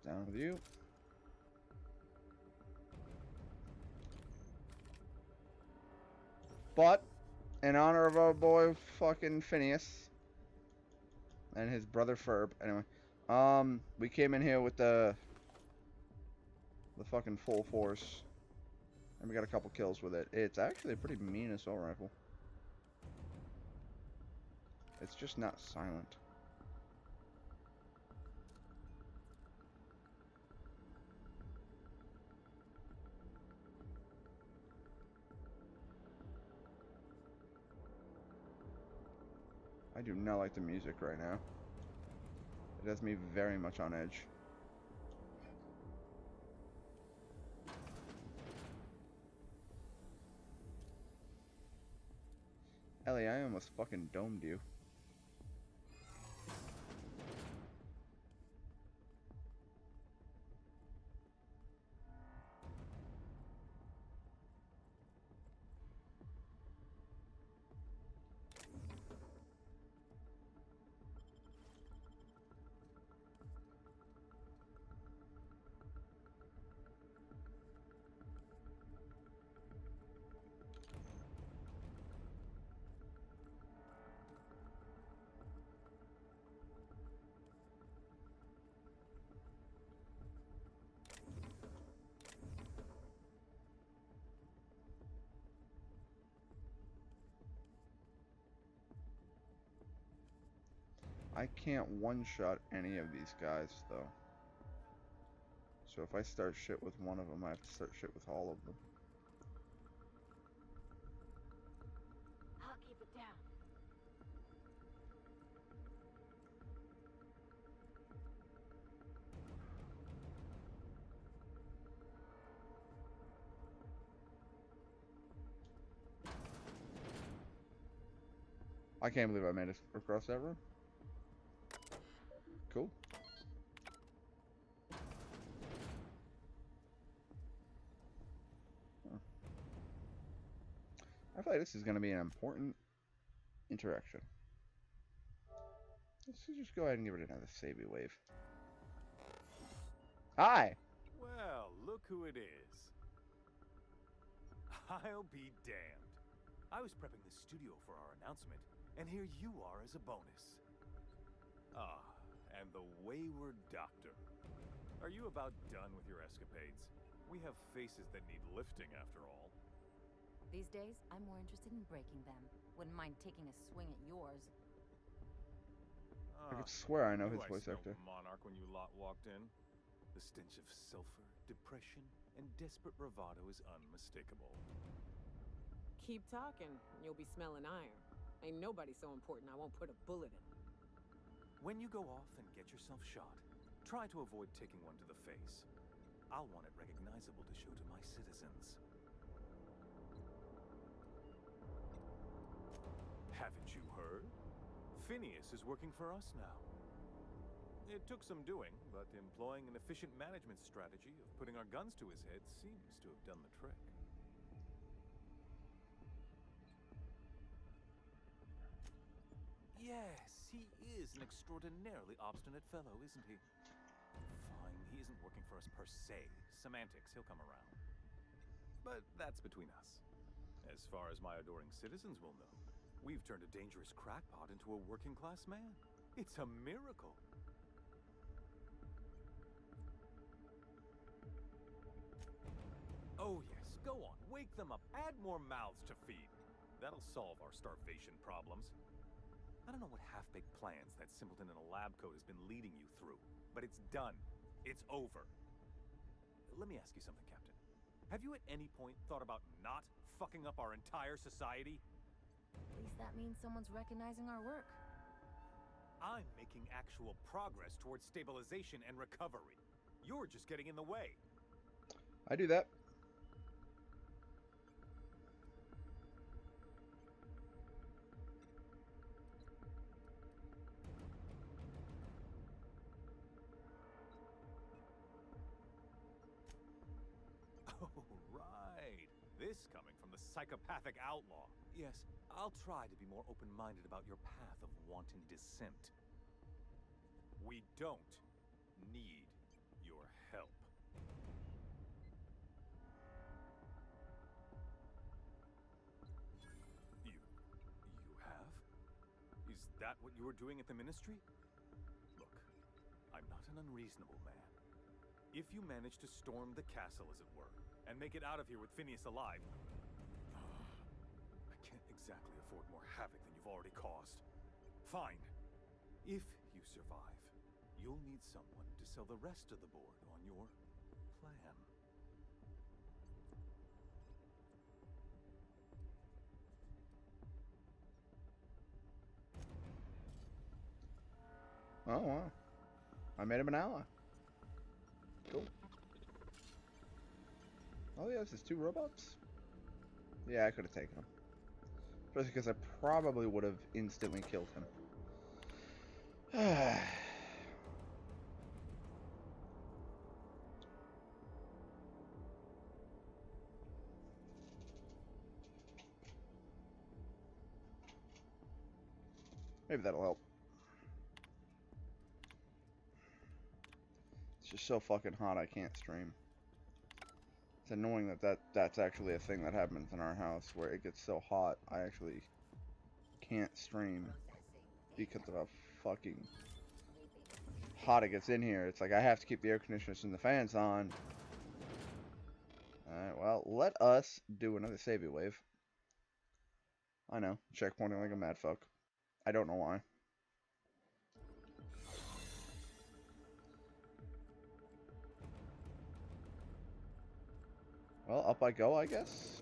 Down with you. But, in honor of our boy fucking Phineas and his brother Ferb, anyway, we came in here with the fucking full force, and we got a couple kills with it. It's actually a pretty mean assault rifle. It's just not silent. I do not like the music right now. It has me very much on edge. Ellie, I almost fucking domed you. I can't one-shot any of these guys, though. So if I start shit with one of them, I have to start shit with all of them. I'll keep it down. I can't believe I made it across that room. Cool. Huh. I feel like this is going to be an important interaction. Let's just go ahead and give it another savey wave. Hi! Well, look who it is. I'll be damned. I was prepping the studio for our announcement, and here you are as a bonus. Ah, and the wayward doctor. Are you about done with your escapades? We have faces that need lifting, after all. These days, I'm more interested in breaking them. Wouldn't mind taking a swing at yours. I could swear I know Knew his voice smelled actor. Monarch when you lot walked in. The stench of sulfur, depression, and desperate bravado is unmistakable. Keep talking, and you'll be smelling iron. Ain't nobody so important I won't put a bullet in. When you go off and get yourself shot, try to avoid taking one to the face. I'll want it recognizable to show to my citizens. Haven't you heard? Phineas is working for us now. It took some doing, but employing an efficient management strategy of putting our guns to his head seems to have done the trick. Yes, he is an extraordinarily obstinate fellow, isn't he? Fine, he isn't working for us per se. Semantics, he'll come around. But that's between us. As far as my adoring citizens will know, we've turned a dangerous crackpot into a working-class man. It's a miracle. Oh yes, go on, wake them up, add more mouths to feed. That'll solve our starvation problems. I don't know what half-baked plans that simpleton in a lab coat has been leading you through, but it's done. It's over. Let me ask you something, Captain. Have you at any point thought about not fucking up our entire society? At least that means someone's recognizing our work. I'm making actual progress towards stabilization and recovery. You're just getting in the way. I do that. Oh, right. This coming from the psychopathic outlaw. Yes, I'll try to be more open-minded about your path of wanton dissent. We don't need your help. You have? Is that what you were doing at the Ministry? Look, I'm not an unreasonable man. If you manage to storm the castle, as it were, and make it out of here with Phineas alive, I can't exactly afford more havoc than you've already caused. Fine. If you survive, you'll need someone to sell the rest of the board on your plan. Oh, wow. I made him an ally. Cool. Oh, yes, it's 2 robots? Yeah, I could have taken him. Especially because I probably would have instantly killed him. Maybe that'll help. It's just so fucking hot I can't stream. It's annoying that's actually a thing that happens in our house, where it gets so hot I actually can't stream because of how fucking hot it gets in here. It's like I have to keep the air conditioners and the fans on. Alright, well, let us do another savey wave. I know, checkpointing like a mad fuck. I don't know why. Well, up I go, I guess.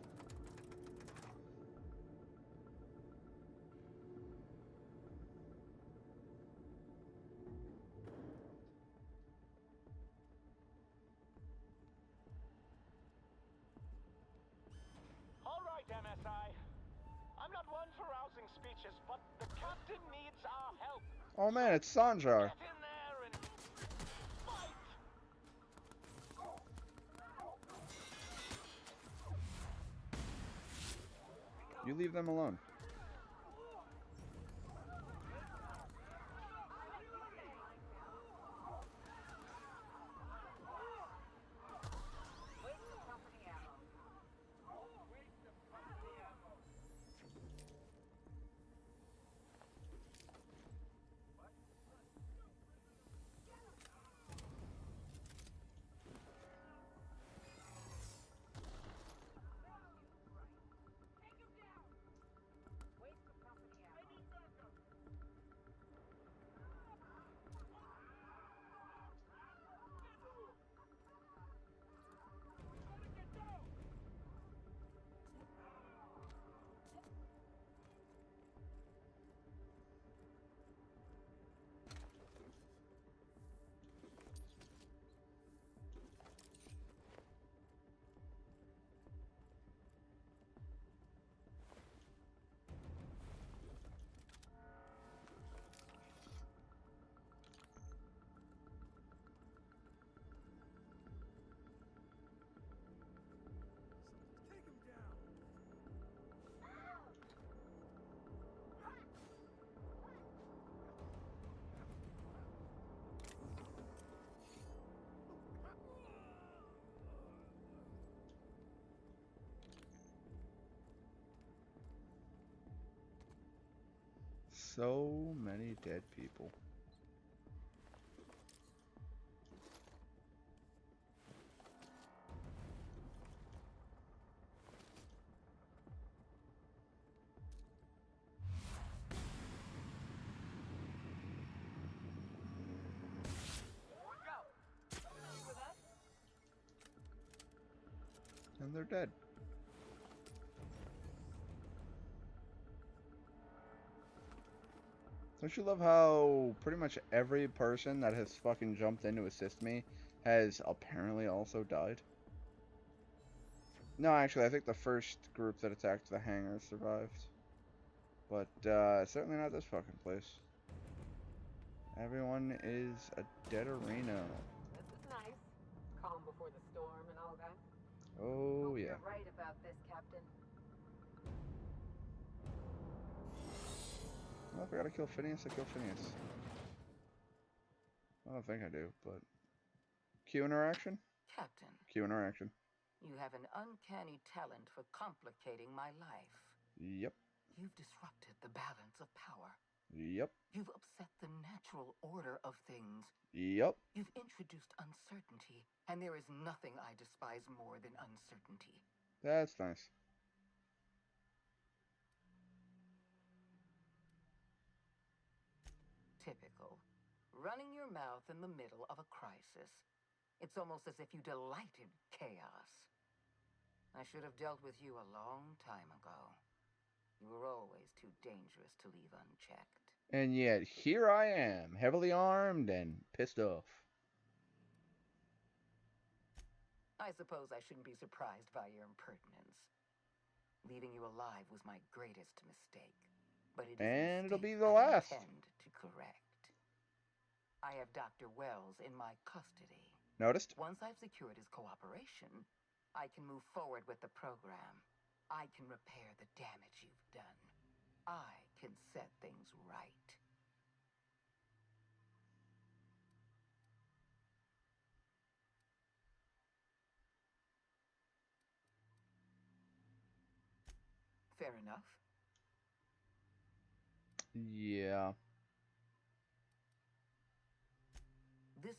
All right, MSI. I'm not one for rousing speeches, but the captain needs our help. Oh man, it's Sanjar. Get in there and fight! You leave them alone. So many dead people. And they're dead. Don't you love how pretty much every person that has fucking jumped in to assist me has apparently also died? No, actually, I think the first group that attacked the hangar survived. But, certainly not this fucking place. Everyone is a dead arena. This is nice. Calm before the storm and all that. Oh, Hope yeah. you're right about this, Captain. Well, if I gotta kill Phineas, I kill Phineas. I don't think I do, but... Q interaction? Captain. Q interaction. You have an uncanny talent for complicating my life. Yep. You've disrupted the balance of power. Yep. You've upset the natural order of things. Yep. You've introduced uncertainty, and there is nothing I despise more than uncertainty. That's nice. Typical. Running your mouth in the middle of a crisis. It's almost as if you delighted chaos. I should have dealt with you a long time ago. You were always too dangerous to leave unchecked. And yet, here I am, heavily armed and pissed off. I suppose I shouldn't be surprised by your impertinence. Leaving you alive was my greatest mistake. But it is And it'll be a the mistake last. I intend to correct. I have Dr. Wells in my custody. Noticed? Once I've secured his cooperation, I can move forward with the program. I can repair the damage you've done. I can set things right. Fair enough. Yeah. This...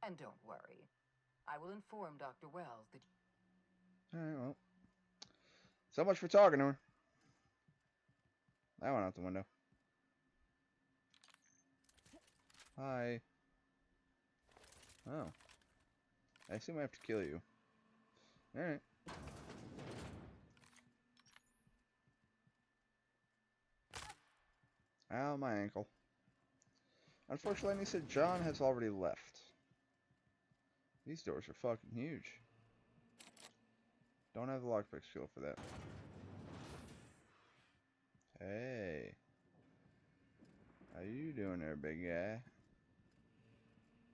And don't worry. I will inform Dr. Wells that... Alright, well. So much for talking to her. That went out the window. Hi. Oh. I assume I have to kill you. Alright. Ow, my ankle. Unfortunately, he said John has already left. These doors are fucking huge. Don't have the lockpick skill for that. Hey. How you doing there, big guy?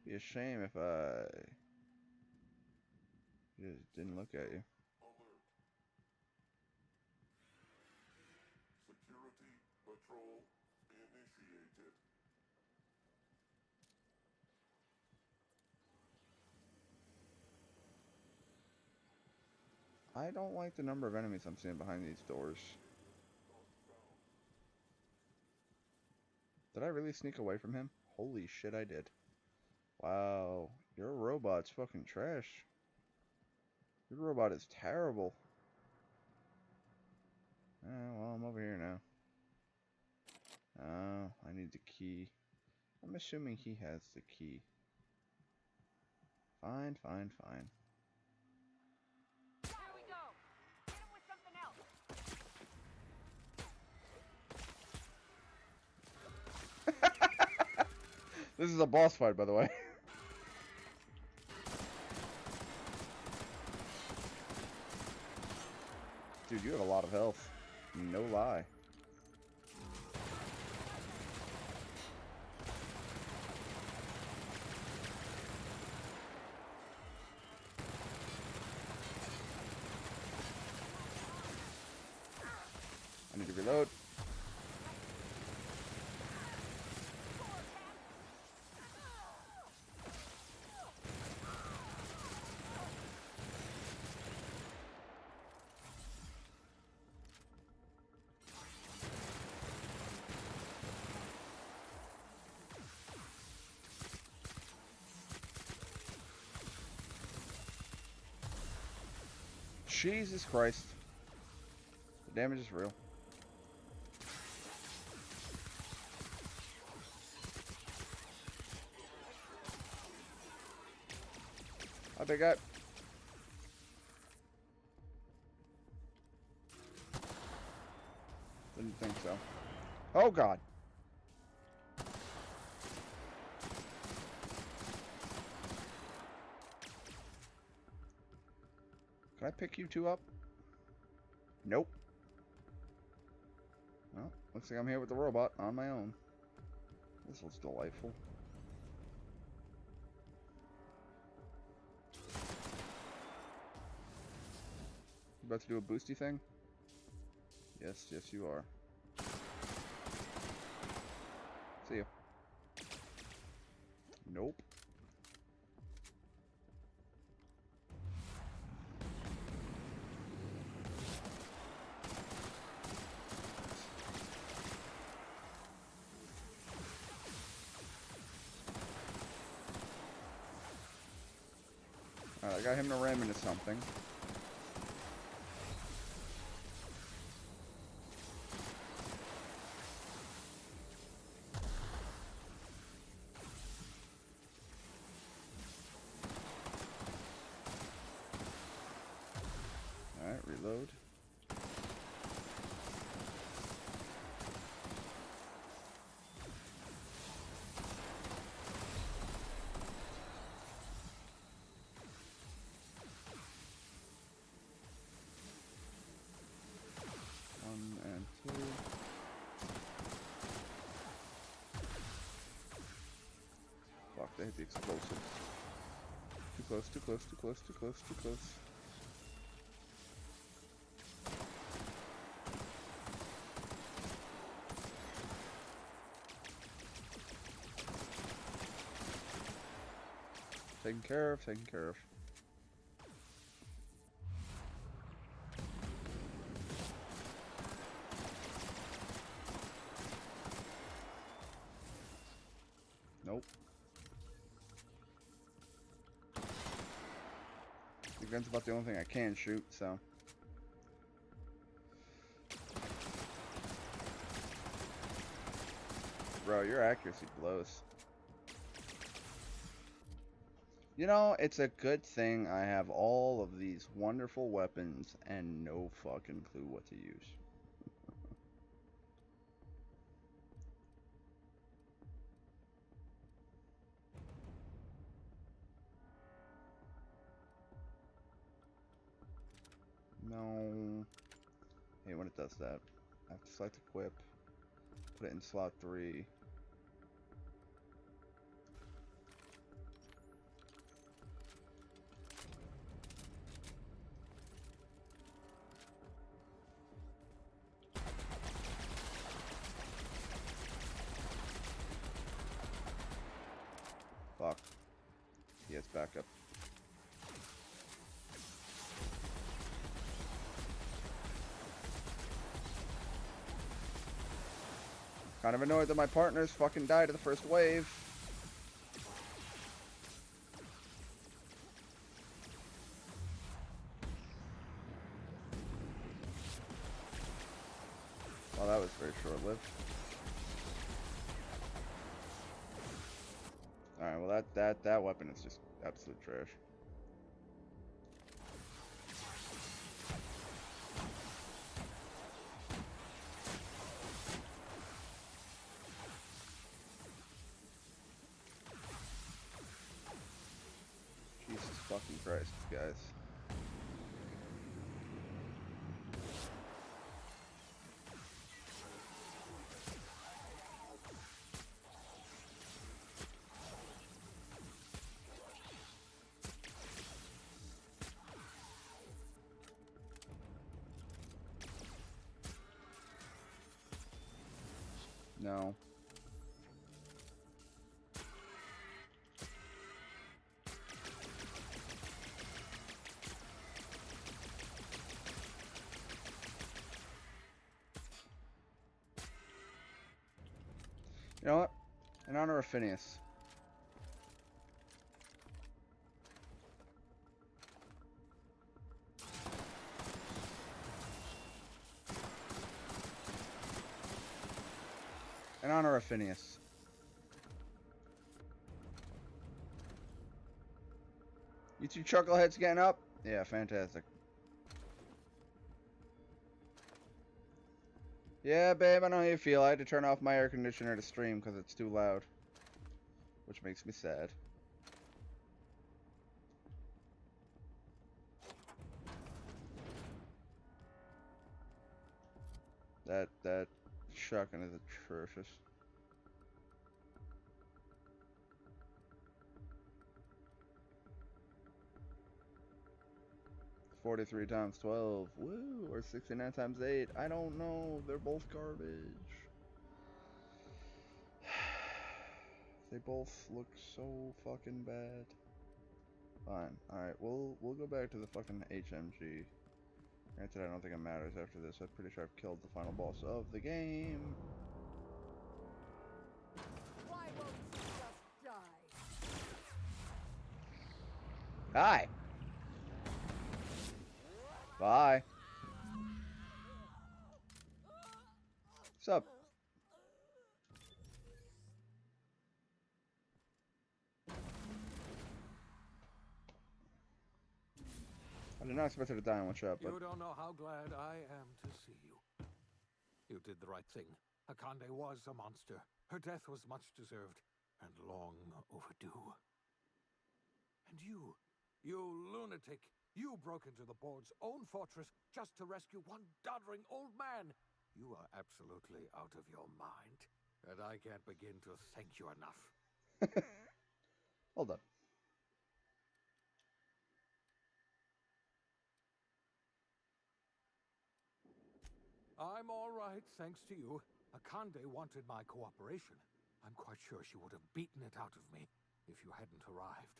Be a shame if I just didn't look at you. Security patrol initiated. I don't like the number of enemies I'm seeing behind these doors. Did I really sneak away from him? Holy shit, I did. Wow, your robot's fucking trash. Your robot is terrible. Well, I'm over here now. Oh, I need the key. I'm assuming he has the key. Fine, fine, fine. Here we go. Hit him with something else. This is a boss fight, by the way. Dude, you have a lot of health. No lie. I need to reload. Jesus Christ. The damage is real. Hi, big guy. Didn't think so. Oh, God. Can I pick you two up? Nope. Well, looks like I'm here with the robot on my own. This looks delightful. You about to do a boosty thing? Yes, yes you are. See you. Nope. Alright, I got him to ram into something. Alright, reload. One and two. Fuck, they hit the explosives. Too close, too close, too close, too close, too close. Taken care of, taken care of. Nope. The gun's about the only thing I can shoot, so. Bro, your accuracy blows. You know, it's a good thing I have all of these wonderful weapons and no fucking clue what to use. No. Hey, when it does that, I have to select equip, put it in slot 3. Fuck. He has backup. Kind of annoyed that my partners fucking died of the first wave. Well, that was very short-lived. Alright, well that weapon is just absolute trash. Jesus fucking Christ, guys. No. You know what? In honor of Phineas. In honor of Phineas. You two chuckleheads getting up? Yeah, fantastic. Yeah, babe, I know how you feel. I had to turn off my air conditioner to stream because it's too loud. Which makes me sad. That shotgun is atrocious. 43 times 12. Woo! Or 69 times 8. I don't know. They're both garbage. They both look so fucking bad. Fine. Alright, we'll go back to the fucking HMG. Granted, I don't think it matters after this. I'm pretty sure I've killed the final boss of the game. Why won't you just die? Hi! Bye. What's up? I did not expect her to die in one shot, but... You don't know how glad I am to see you. You did the right thing. Akande was a monster. Her death was much deserved, and long overdue. And you lunatic, you broke into the board's own fortress just to rescue one doddering old man. You are absolutely out of your mind, and I can't begin to thank you enough. Hold on. I'm all right, thanks to you. Akande wanted my cooperation. I'm quite sure she would have beaten it out of me if you hadn't arrived.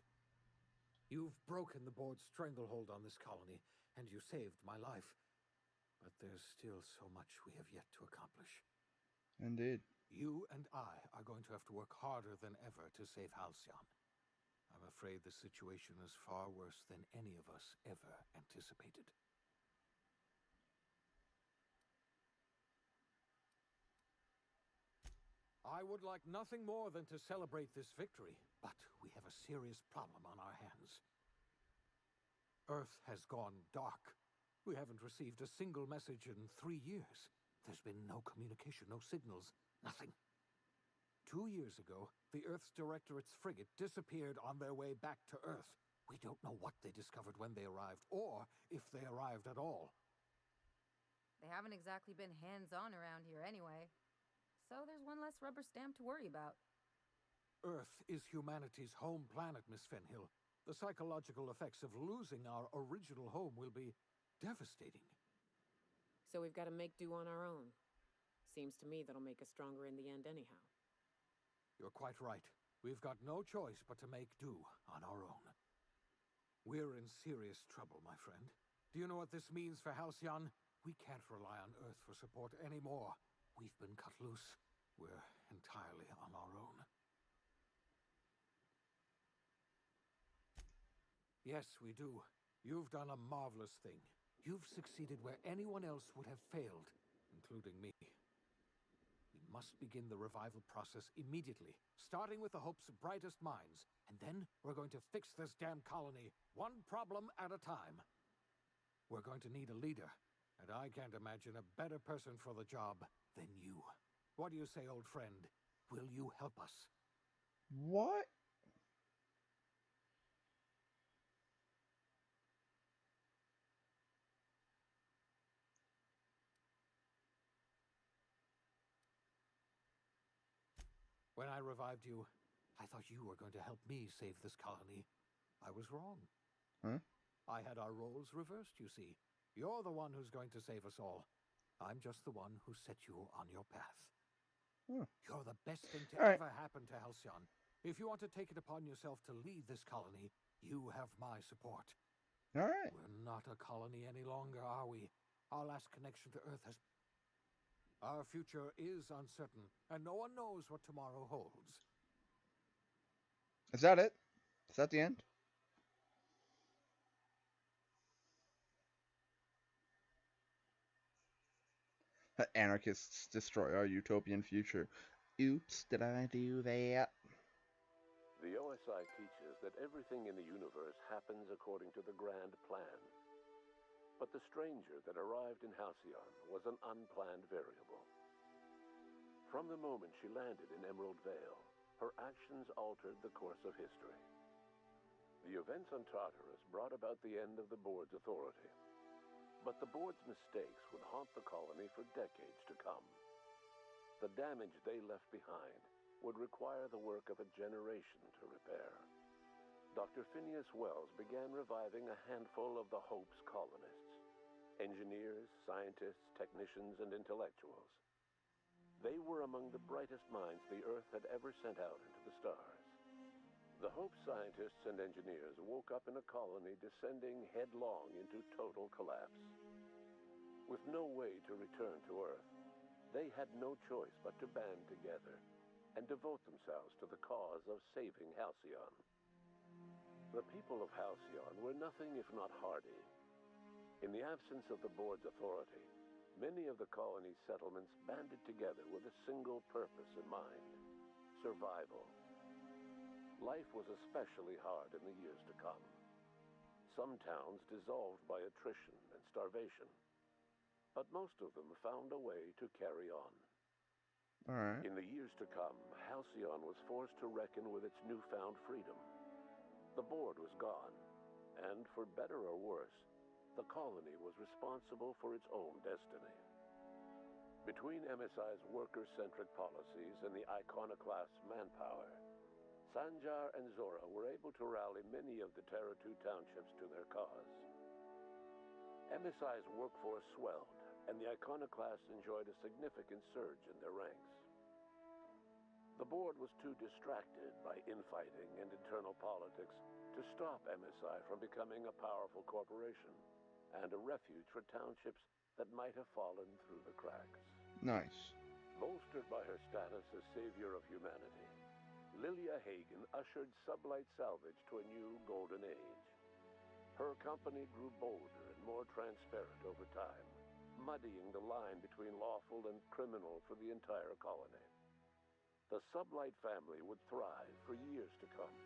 You've broken the board's stranglehold on this colony, and you saved my life. But there's still so much we have yet to accomplish. Indeed. You and I are going to have to work harder than ever to save Halcyon. I'm afraid the situation is far worse than any of us ever anticipated. I would like nothing more than to celebrate this victory, but we have a serious problem on our hands. Earth has gone dark. We haven't received a single message in 3 years. There's been no communication, no signals, nothing. 2 years ago, the Earth's Directorate's frigate disappeared on their way back to Earth. We don't know what they discovered when they arrived, or if they arrived at all. They haven't exactly been hands-on around here anyway. So there's one less rubber stamp to worry about. Earth is humanity's home planet, Miss Fenhill. The psychological effects of losing our original home will be devastating. So we've got to make do on our own. Seems to me that'll make us stronger in the end anyhow. You're quite right. We've got no choice but to make do on our own. We're in serious trouble, my friend. Do you know what this means for Halcyon? We can't rely on Earth for support anymore. We've been cut loose. We're entirely on our own. Yes, we do. You've done a marvelous thing. You've succeeded where anyone else would have failed, including me. We must begin the revival process immediately, starting with the hope's brightest minds, and then we're going to fix this damn colony, one problem at a time. We're going to need a leader, and I can't imagine a better person for the job than you. What do you say, old friend? Will you help us? What? When I revived you, I thought you were going to help me save this colony. I was wrong. Huh? I had our roles reversed, you see. You're the one who's going to save us all. I'm just the one who set you on your path. Huh. You're the best thing to All right. ever happen to Halcyon. If you want to take it upon yourself to lead this colony, you have my support. All right. We're not a colony any longer, are we? Our last connection to Earth has... Our future is uncertain, and no one knows what tomorrow holds. Is that it? Is that the end? Anarchists destroy our utopian future. Oops, did I do that? The OSI teaches that everything in the universe happens according to the grand plan. But the stranger that arrived in Halcyon was an unplanned variable. From the moment she landed in Emerald Vale, her actions altered the course of history. The events on Tartarus brought about the end of the board's authority. But the board's mistakes would haunt the colony for decades to come. The damage they left behind would require the work of a generation to repair. Dr. Phineas Wells began reviving a handful of the Hope's colonists. Engineers, scientists, technicians, and intellectuals. They were among the brightest minds the Earth had ever sent out into the stars. The Hope scientists and engineers woke up in a colony descending headlong into total collapse. With no way to return to Earth, they had no choice but to band together and devote themselves to the cause of saving Halcyon. The people of Halcyon were nothing if not hardy. In the absence of the board's authority, many of the colony's settlements banded together with a single purpose in mind: survival. Life was especially hard in the years to come. Some towns dissolved by attrition and starvation, but most of them found a way to carry on. All right. In the years to come, Halcyon was forced to reckon with its newfound freedom. The board was gone, and for better or worse, the colony was responsible for its own destiny. Between MSI's worker-centric policies and the iconoclast's manpower, Sanjar and Zora were able to rally many of the Terra 2 townships to their cause. MSI's workforce swelled, and the iconoclasts enjoyed a significant surge in their ranks. The board was too distracted by infighting and internal politics to stop MSI from becoming a powerful corporation and a refuge for townships that might have fallen through the cracks. Nice. Bolstered by her status as savior of humanity, Lilia Hagen ushered Sublight Salvage to a new golden age. Her company grew bolder and more transparent over time, muddying the line between lawful and criminal for the entire colony. The Sublight family would thrive for years to come.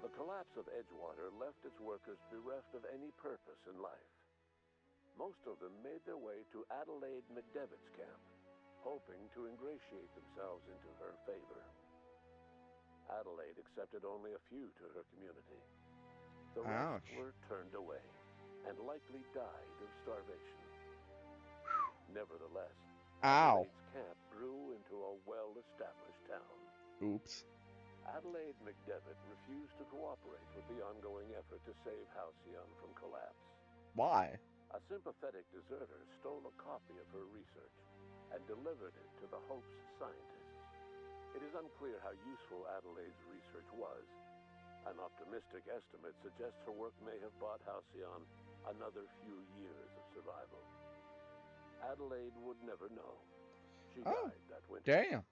The collapse of Edgewater left its workers bereft of any purpose in life. Most of them made their way to Adelaide McDevitt's camp, hoping to ingratiate themselves into her favor. Adelaide accepted only a few to her community. The rest were turned away and likely died of starvation. Nevertheless, Adelaide's camp grew into a well-established town. Oops. Adelaide McDevitt refused to cooperate with the ongoing effort to save Halcyon from collapse. Why? A sympathetic deserter stole a copy of her research and delivered it to the Hope's scientists. It is unclear how useful Adelaide's research was. An optimistic estimate suggests her work may have bought Halcyon another few years of survival. Adelaide would never know. She died that winter. Damn.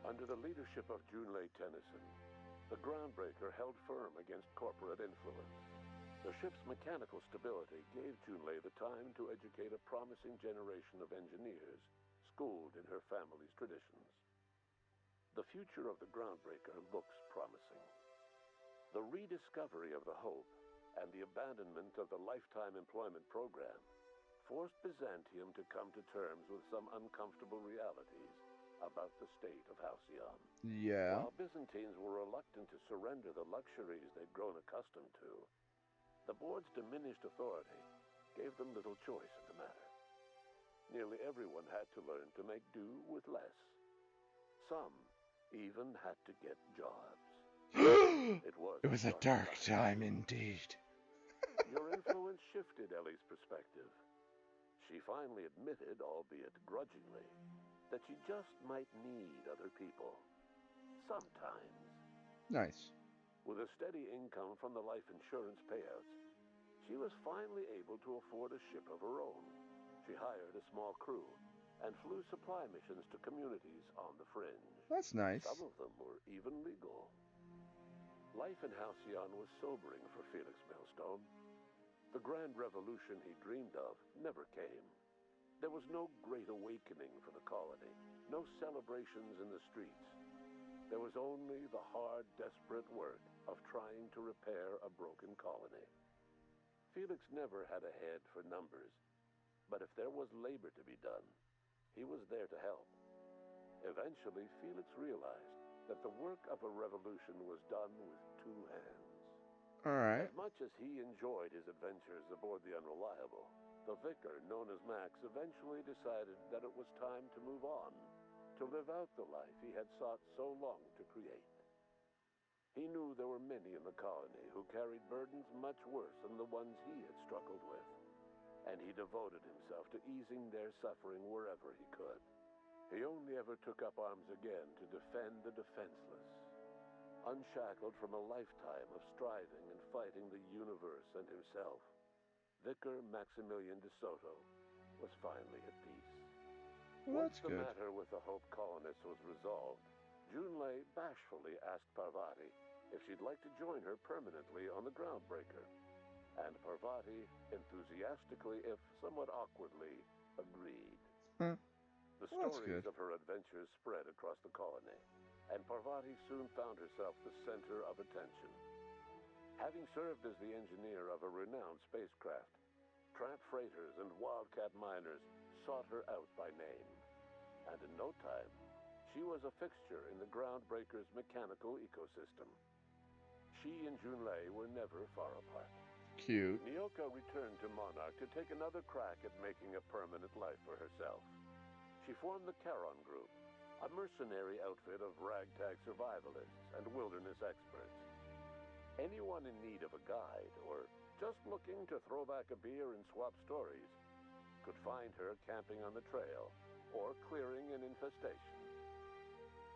Under the leadership of Junlei Tennyson, the Groundbreaker held firm against corporate influence. The ship's mechanical stability gave Junlei the time to educate a promising generation of engineers, schooled in her family's traditions. The future of the Groundbreaker looks promising. The rediscovery of the Hope and the abandonment of the Lifetime Employment Program forced Byzantium to come to terms with some uncomfortable realities about the state of Halcyon. Yeah. While Byzantines were reluctant to surrender the luxuries they'd grown accustomed to, the board's diminished authority gave them little choice in the matter. Nearly everyone had to learn to make do with less. Some even had to get jobs. It was a dark time indeed. Your influence shifted Ellie's perspective. She finally admitted, albeit grudgingly, that she just might need other people. Sometimes. Nice. With a steady income from the life insurance payouts, she was finally able to afford a ship of her own. She hired a small crew and flew supply missions to communities on the fringe. That's nice. Some of them were even legal. Life in Halcyon was sobering for Felix Millstone. The grand revolution he dreamed of never came. There was no great awakening for the colony, No celebrations in the streets. There was only the hard, desperate work of trying to repair a broken colony. Felix never had a head for numbers, but if there was labor to be done, he was there to help. Eventually, Felix realized that the work of a revolution was done with two hands. Alright. As much as he enjoyed his adventures aboard the Unreliable, the vicar, known as Max, eventually decided that it was time to move on, to live out the life he had sought so long to create. He knew there were many in the colony who carried burdens much worse than the ones he had struggled with, and he devoted himself to easing their suffering wherever he could. He only ever took up arms again to defend the defenseless. Unshackled from a lifetime of striving and fighting the universe and himself, Vicar Maximilian de Soto was finally at peace. Well, Once that's the good. matter with the Hope colonists was resolved, Junlei bashfully asked Parvati if she'd like to join her permanently on the Groundbreaker, and Parvati enthusiastically, if somewhat awkwardly, agreed. The Well, that's stories good. of her adventures spread across the colony, and Parvati soon found herself the center of attention. Having served as the engineer of a renowned spacecraft, tramp freighters and wildcat miners sought her out by name, and in no time, she was a fixture in the Groundbreaker's mechanical ecosystem. She and Junlei were never far apart. Cute. Nyoka returned to Monarch to take another crack at making a permanent life for herself. She formed the Charon Group, a mercenary outfit of ragtag survivalists and wilderness experts. Anyone in need of a guide, or just looking to throw back a beer and swap stories, could find her camping on the trail, or clearing an infestation.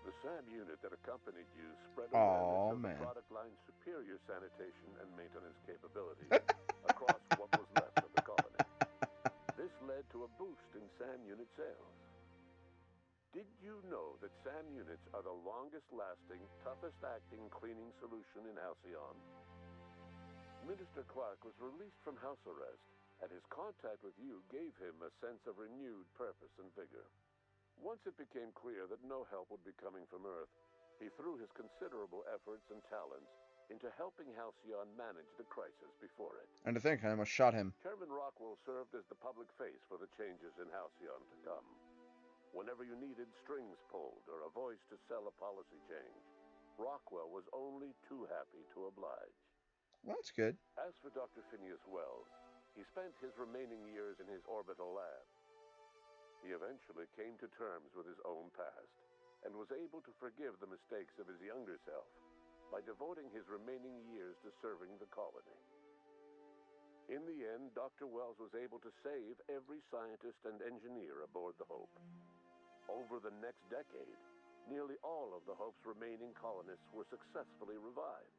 The SAM unit that accompanied you spread awareness of the product line's superior sanitation and maintenance capabilities across what was left of the colony. This led to a boost in SAM unit sales. Did you know that SAM units are the longest-lasting, toughest-acting cleaning solution in Halcyon? Minister Clark was released from house arrest, and his contact with you gave him a sense of renewed purpose and vigor. Once it became clear that no help would be coming from Earth, he threw his considerable efforts and talents into helping Halcyon manage the crisis before it. And to think, I almost shot him. Chairman Rockwell served as the public face for the changes in Halcyon to come. Whenever you needed strings pulled or a voice to sell a policy change, Rockwell was only too happy to oblige. Well, that's good. As for Dr. Phineas Wells, he spent his remaining years in his orbital lab. He eventually came to terms with his own past and was able to forgive the mistakes of his younger self by devoting his remaining years to serving the colony. In the end, Dr. Wells was able to save every scientist and engineer aboard the Hope. Over the next decade, nearly all of the Hope's remaining colonists were successfully revived.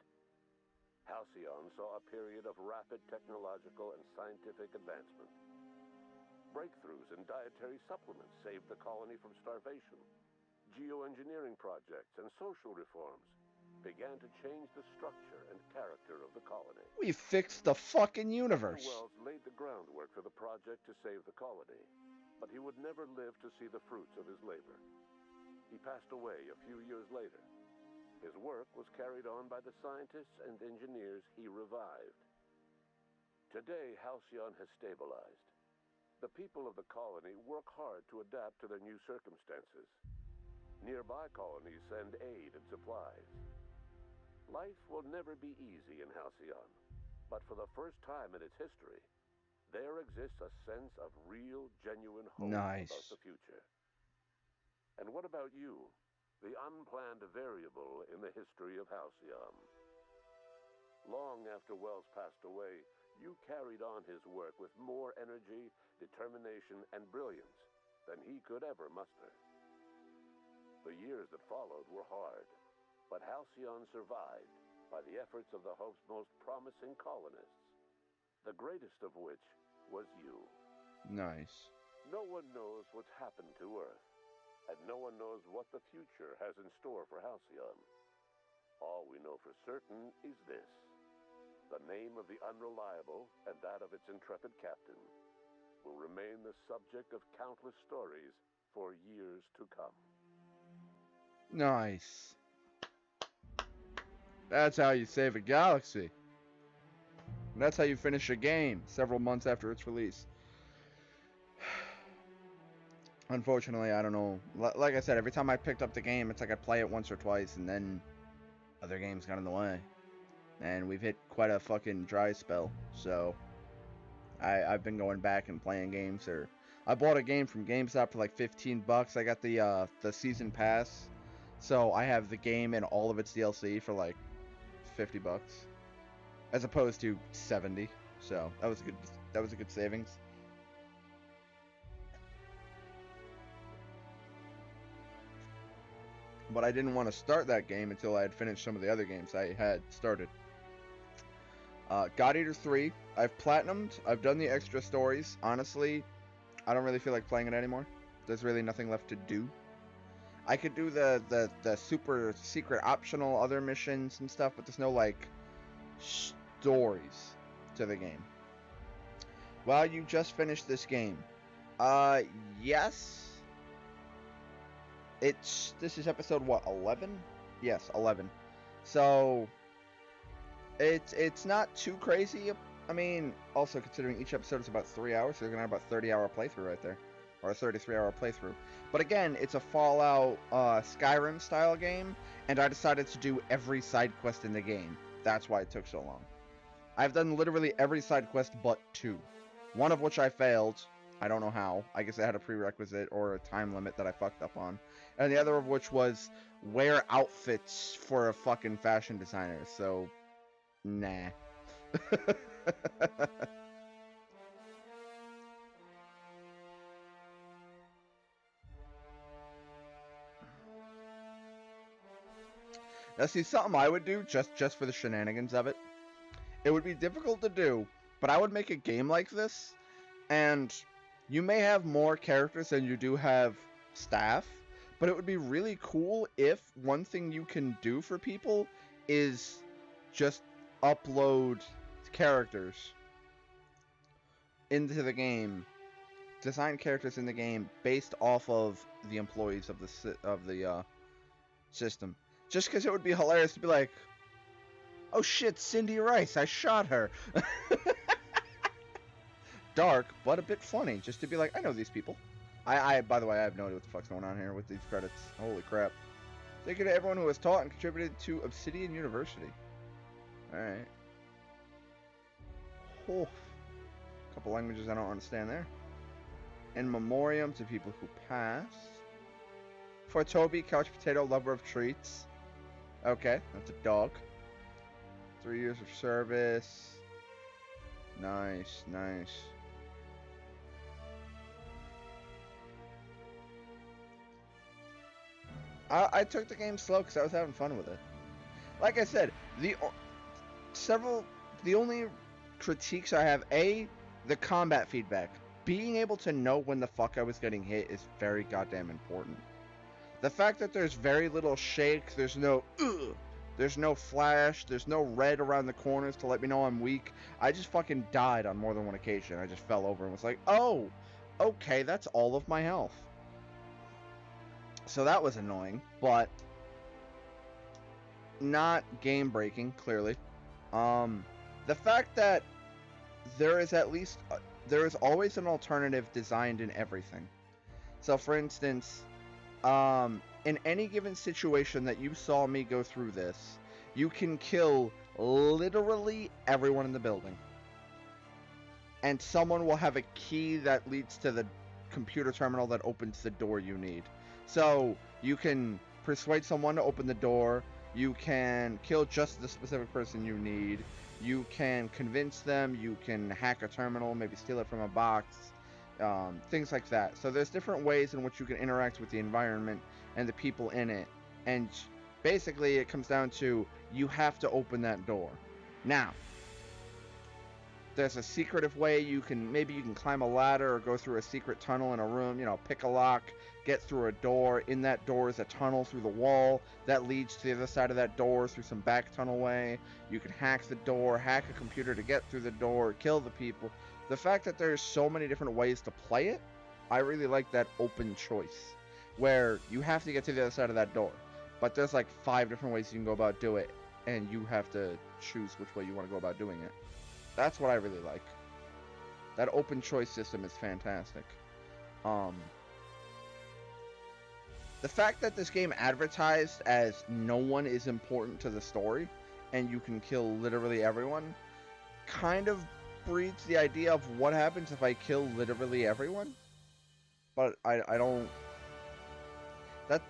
Halcyon saw a period of rapid technological and scientific advancement. Breakthroughs in dietary supplements saved the colony from starvation. Geoengineering projects and social reforms began to change the structure and character of the colony. We fixed the fucking Dr. universe. Wells laid the groundwork for the project to save the colony, but he would never live to see the fruits of his labor. He passed away a few years later. His work was carried on by the scientists and engineers he revived. Today, Halcyon has stabilized. The people of the colony work hard to adapt to their new circumstances. Nearby colonies send aid and supplies. Life will never be easy in Halcyon, but for the first time in its history, there exists a sense of real, genuine hope about the future. And what about you, the unplanned variable in the history of Halcyon? Long after Wells passed away, you carried on his work with more energy, determination, and brilliance than he could ever muster. The years that followed were hard, but Halcyon survived by the efforts of the Hope's most promising colonists, the greatest of which was you. Nice. No one knows what's happened to Earth, and no one knows what the future has in store for Halcyon. All we know for certain is this: the name of the Unreliable and that of its intrepid captain will remain the subject of countless stories for years to come. Nice. That's how you save a galaxy. And that's how you finish a game several months after its release. Unfortunately, I don't know. Like I said, every time I picked up the game, it's like I'd play it once or twice, and then other games got in the way. And we've hit quite a fucking dry spell, so I've been going back and playing games. Or I bought a game from GameStop for like $15. I got the season pass, so I have the game and all of its DLC for like $50, as opposed to 70. So that was a good savings. But I didn't want to start that game until I had finished some of the other games I had started. God Eater 3, I've platinumed. I've done the extra stories. Honestly, I don't really feel like playing it anymore. There's really nothing left to do. I could do the super secret optional other missions and stuff, but there's no, like, stories to the game. Well, you just finished this game. Yes. This is episode, what, 11? Yes, 11. So, it's not too crazy. I mean, also considering each episode is about 3 hours, so you're going to have about a 30-hour playthrough right there. Or a 33-hour playthrough. But again, it's a Fallout Skyrim style game, and I decided to do every side quest in the game. That's why it took so long. I've done literally every side quest but 2. One of which I failed. I don't know how. I guess it had a prerequisite or a time limit that I fucked up on. And the other of which was wear outfits for a fucking fashion designer. So, nah. Now see, something I would do, just for the shenanigans of it. It would be difficult to do, but I would make a game like this, and you may have more characters than you do have staff, but it would be really cool if one thing you can do for people is just upload characters into the game, design characters in the game based off of the employees of the system. Just because it would be hilarious to be like, oh shit, Cindy Rice, I shot her. Dark, but a bit funny, just to be like, I know these people. By the way, I have no idea what the fuck's going on here with these credits. Holy crap. Thank you to everyone who has taught and contributed to Obsidian University. Alright. Oh. A couple languages I don't understand there. In memoriam to people who passed. For Toby, couch potato, lover of treats. Okay, that's a dog. 3 years of service. Nice, nice. I took the game slow because I was having fun with it. Like I said, the only critiques I have, the combat feedback. Being able to know when the fuck I was getting hit is very goddamn important. The fact that there's very little shake, there's no there's no flash, there's no red around the corners to let me know I'm weak. I just fucking died on more than one occasion. I just fell over and was like, oh, okay, that's all of my health. So that was annoying, but not game breaking, clearly. The fact that there is there is always an alternative designed in everything. So for instance, in any given situation that you saw me go through this, you can kill literally everyone in the building. And someone will have a key that leads to the computer terminal that opens the door you need. So you can persuade someone to open the door, you can kill just the specific person you need, you can convince them, you can hack a terminal, maybe steal it from a box, things like that. So there's different ways in which you can interact with the environment and the people in it. And basically it comes down to, you have to open that door. Now, there's a secretive way maybe you can climb a ladder or go through a secret tunnel in a room, pick a lock, get through a door. In that door is a tunnel through the wall that leads to the other side of that door through some back tunnel way. You can hack the door, hack a computer to get through the door, kill the people. The fact that there's so many different ways to play it I really like that open choice, where you have to get to the other side of that door, but there's like 5 different ways you can go about do it, and you have to choose which way you want to go about doing it. That's what I really like. That open choice system is fantastic. The fact that this game advertised as no one is important to the story, and you can kill literally everyone, kind of breeds the idea of what happens if I kill literally everyone. But I don't...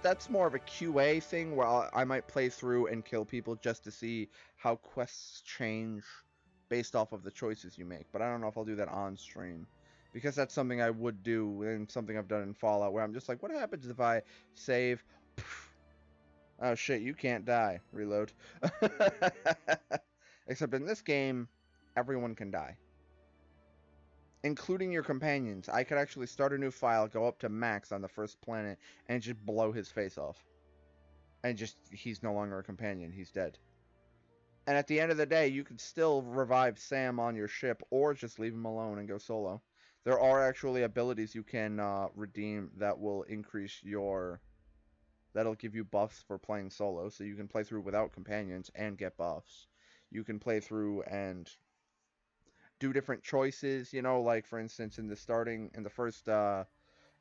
That's more of a QA thing where I might play through and kill people just to see how quests change based off of the choices you make. But I don't know if I'll do that on stream, because that's something I would do and something I've done in Fallout, where I'm just like, what happens if I save? Oh shit, you can't die. Reload. Except in this game, everyone can die, including your companions. I could actually start a new file, go up to max on the first planet, and just blow his face off. And just, he's no longer a companion, he's dead. And at the end of the day, you could still revive Sam on your ship, or just leave him alone and go solo. There are actually abilities you can redeem that will increase your... That'll give you buffs for playing solo, so you can play through without companions and get buffs. You can play through and do different choices, you know, like for instance in the first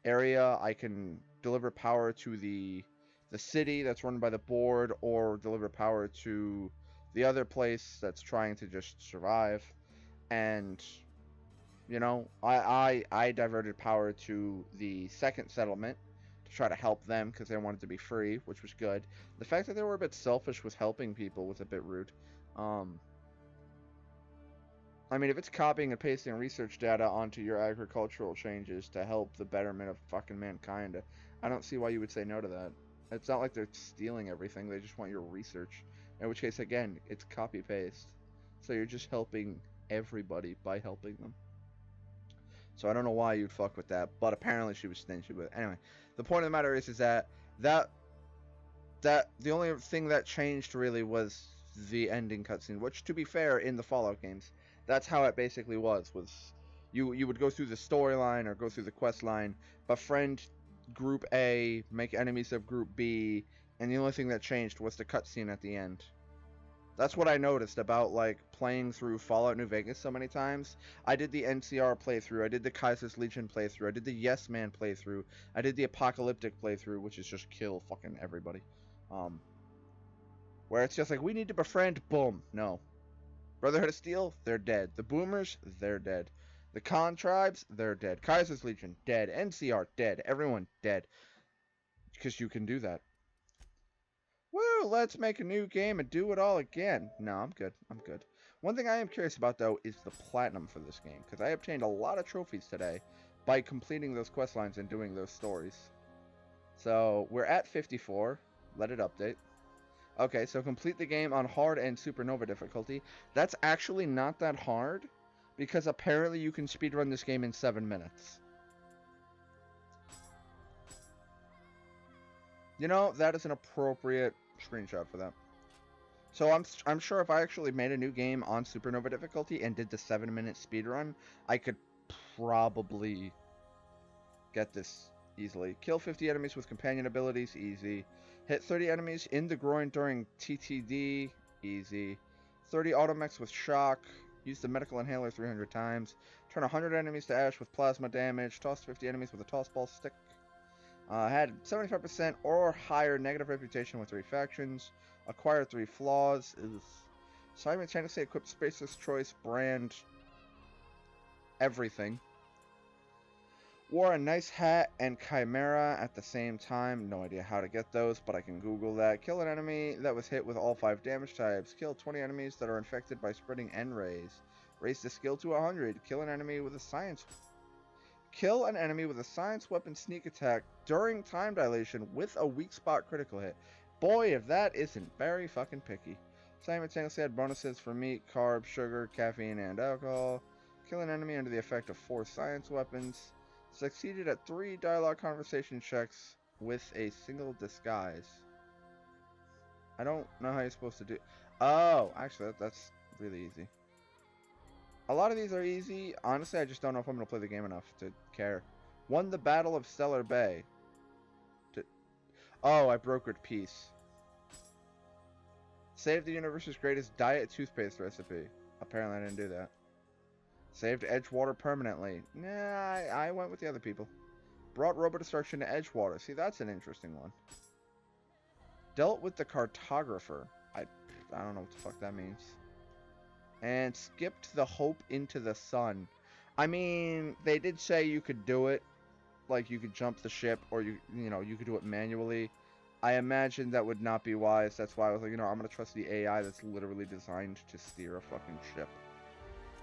area, I can deliver power to the city that's run by the board, or deliver power to the other place that's trying to just survive. And you know, I diverted power to the second settlement to try to help them because they wanted to be free, which was good. The fact that they were a bit selfish with helping people was a bit rude. I mean, if it's copying and pasting research data onto your agricultural changes to help the betterment of fucking mankind, I don't see why you would say no to that. It's not like they're stealing everything, they just want your research. In which case, again, it's copy-paste. So you're just helping everybody by helping them. So I don't know why you'd fuck with that, but apparently she was stingy with it. Anyway, the point of the matter is that the only thing that changed really was the ending cutscene, which, to be fair, in the Fallout games, that's how it basically was you would go through the storyline or go through the quest line, befriend Group A, make enemies of Group B, and the only thing that changed was the cutscene at the end. That's what I noticed about, like, playing through Fallout New Vegas so many times. I did the NCR playthrough, I did the Kaiser's Legion playthrough, I did the Yes Man playthrough, I did the Apocalyptic playthrough, which is just kill fucking everybody. Where it's just like, we need to befriend, boom, no. Brotherhood of Steel, they're dead. The Boomers, they're dead. The Khan Tribes, they're dead. Kaiser's Legion, dead. NCR, dead. Everyone, dead. Because you can do that. Woo, let's make a new game and do it all again. No, I'm good. I'm good. One thing I am curious about, though, is the platinum for this game. Because I obtained a lot of trophies today by completing those quest lines and doing those stories. So, we're at 54. Let it update. Okay, so complete the game on hard and supernova difficulty. That's actually not that hard, because apparently you can speedrun this game in 7 minutes. You know, that is an appropriate screenshot for that. So I'm sure if I actually made a new game on supernova difficulty and did the 7-minute speedrun, I could probably get this easily. Kill 50 enemies with companion abilities, easy. Hit 30 enemies in the groin during TTD, easy. 30 automechs with shock. Use the medical inhaler 300 times. Turn 100 enemies to ash with plasma damage. Toss 50 enemies with a toss ball stick. Had 75% or higher negative reputation with 3 factions. Acquired 3 flaws. Simultaneously equipped Spacer's Choice brand. Everything. Wore a nice hat and chimera at the same time. No idea how to get those, but I can Google that. Kill an enemy that was hit with all 5 damage types. Kill 20 enemies that are infected by spreading N-rays. Raise the skill to 100. Kill an enemy with a science weapon sneak attack during time dilation with a weak spot critical hit. Boy, if that isn't very fucking picky. Simultaneously had bonuses for meat, carbs, sugar, caffeine, and alcohol. Kill an enemy under the effect of 4 science weapons. Succeeded at 3 dialogue conversation checks with a single disguise. I don't know how you're supposed to do... Oh, actually, that's really easy. A lot of these are easy. Honestly, I just don't know if I'm going to play the game enough to care. Won the Battle of Stellar Bay. Oh, I brokered peace. Saved the universe's greatest diet toothpaste recipe. Apparently I didn't do that. Saved Edgewater permanently. Nah, I went with the other people. Brought robo-destruction to Edgewater. See, that's an interesting one. Dealt with the cartographer. I don't know what the fuck that means. And skipped the hope into the sun. I mean, they did say you could do it. Like, you could jump the ship, or you could do it manually. I imagine that would not be wise. That's why I was like, I'm going to trust the AI that's literally designed to steer a fucking ship.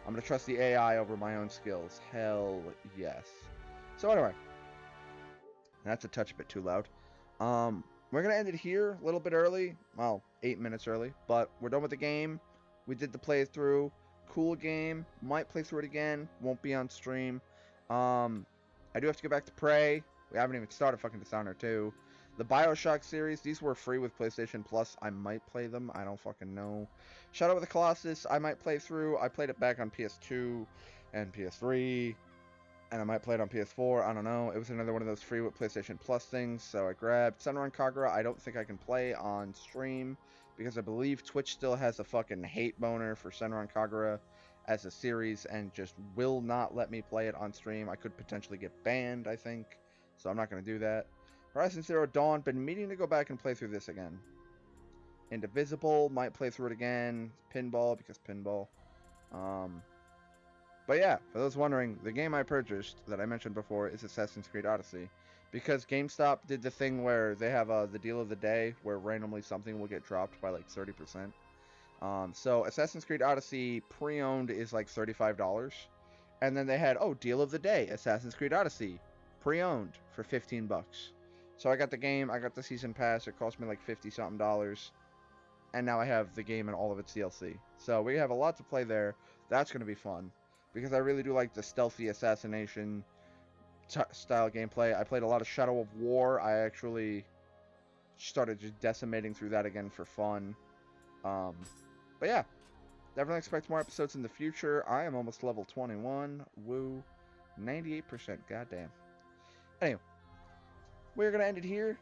I'm going to trust the AI over my own skills. Hell yes. So anyway. That's a touch bit too loud. We're going to end it here a little bit early. Well, 8 minutes early. But we're done with the game. We did the playthrough. Cool game. Might play through it again. Won't be on stream. I do have to go back to Prey. We haven't even started fucking Dishonored 2. The Bioshock series, these were free with PlayStation Plus. I might play them. I don't fucking know. Shadow of the Colossus, I might play through. I played it back on PS2 and PS3. And I might play it on PS4. I don't know. It was another one of those free with PlayStation Plus things. So I grabbed Senran Kagura. I don't think I can play on stream. Because I believe Twitch still has a fucking hate boner for Senran Kagura as a series and just will not let me play it on stream. I could potentially get banned, I think. So I'm not going to do that. Horizon Zero Dawn, been meaning to go back and play through this again. Indivisible, might play through it again. Pinball, because pinball. But yeah, for those wondering, the game I purchased that I mentioned before is Assassin's Creed Odyssey. Because GameStop did the thing where they have the deal of the day where randomly something will get dropped by like 30%. So Assassin's Creed Odyssey pre-owned is like $35. And then they had, deal of the day, Assassin's Creed Odyssey, pre-owned for $15. So I got the game, I got the season pass, it cost me like $50-something. And now I have the game and all of its DLC. So we have a lot to play there. That's going to be fun. Because I really do like the stealthy assassination style gameplay. I played a lot of Shadow of War. I actually started just decimating through that again for fun. But yeah, definitely expect more episodes in the future. I am almost level 21. Woo. 98%. Goddamn. Anyway, we're going to end it here.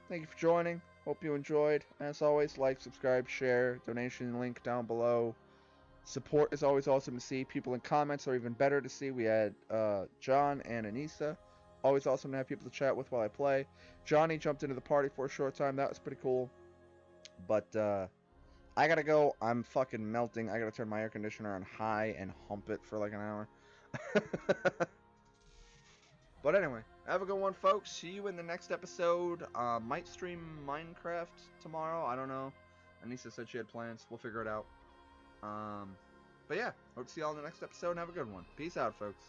Thank you for joining. Hope you enjoyed. As always, like, subscribe, share. Donation link down below. Support is always awesome to see. People in comments are even better to see. We had John and Anissa. Always awesome to have people to chat with while I play. Johnny jumped into the party for a short time. That was pretty cool. But I gotta go. I'm fucking melting. I gotta turn my air conditioner on high and hump it for like an hour. But anyway, have a good one, folks. See you in the next episode. Might stream Minecraft tomorrow. I don't know. Anissa said she had plans. We'll figure it out. But yeah, hope to see y'all in the next episode and have a good one. Peace out, folks.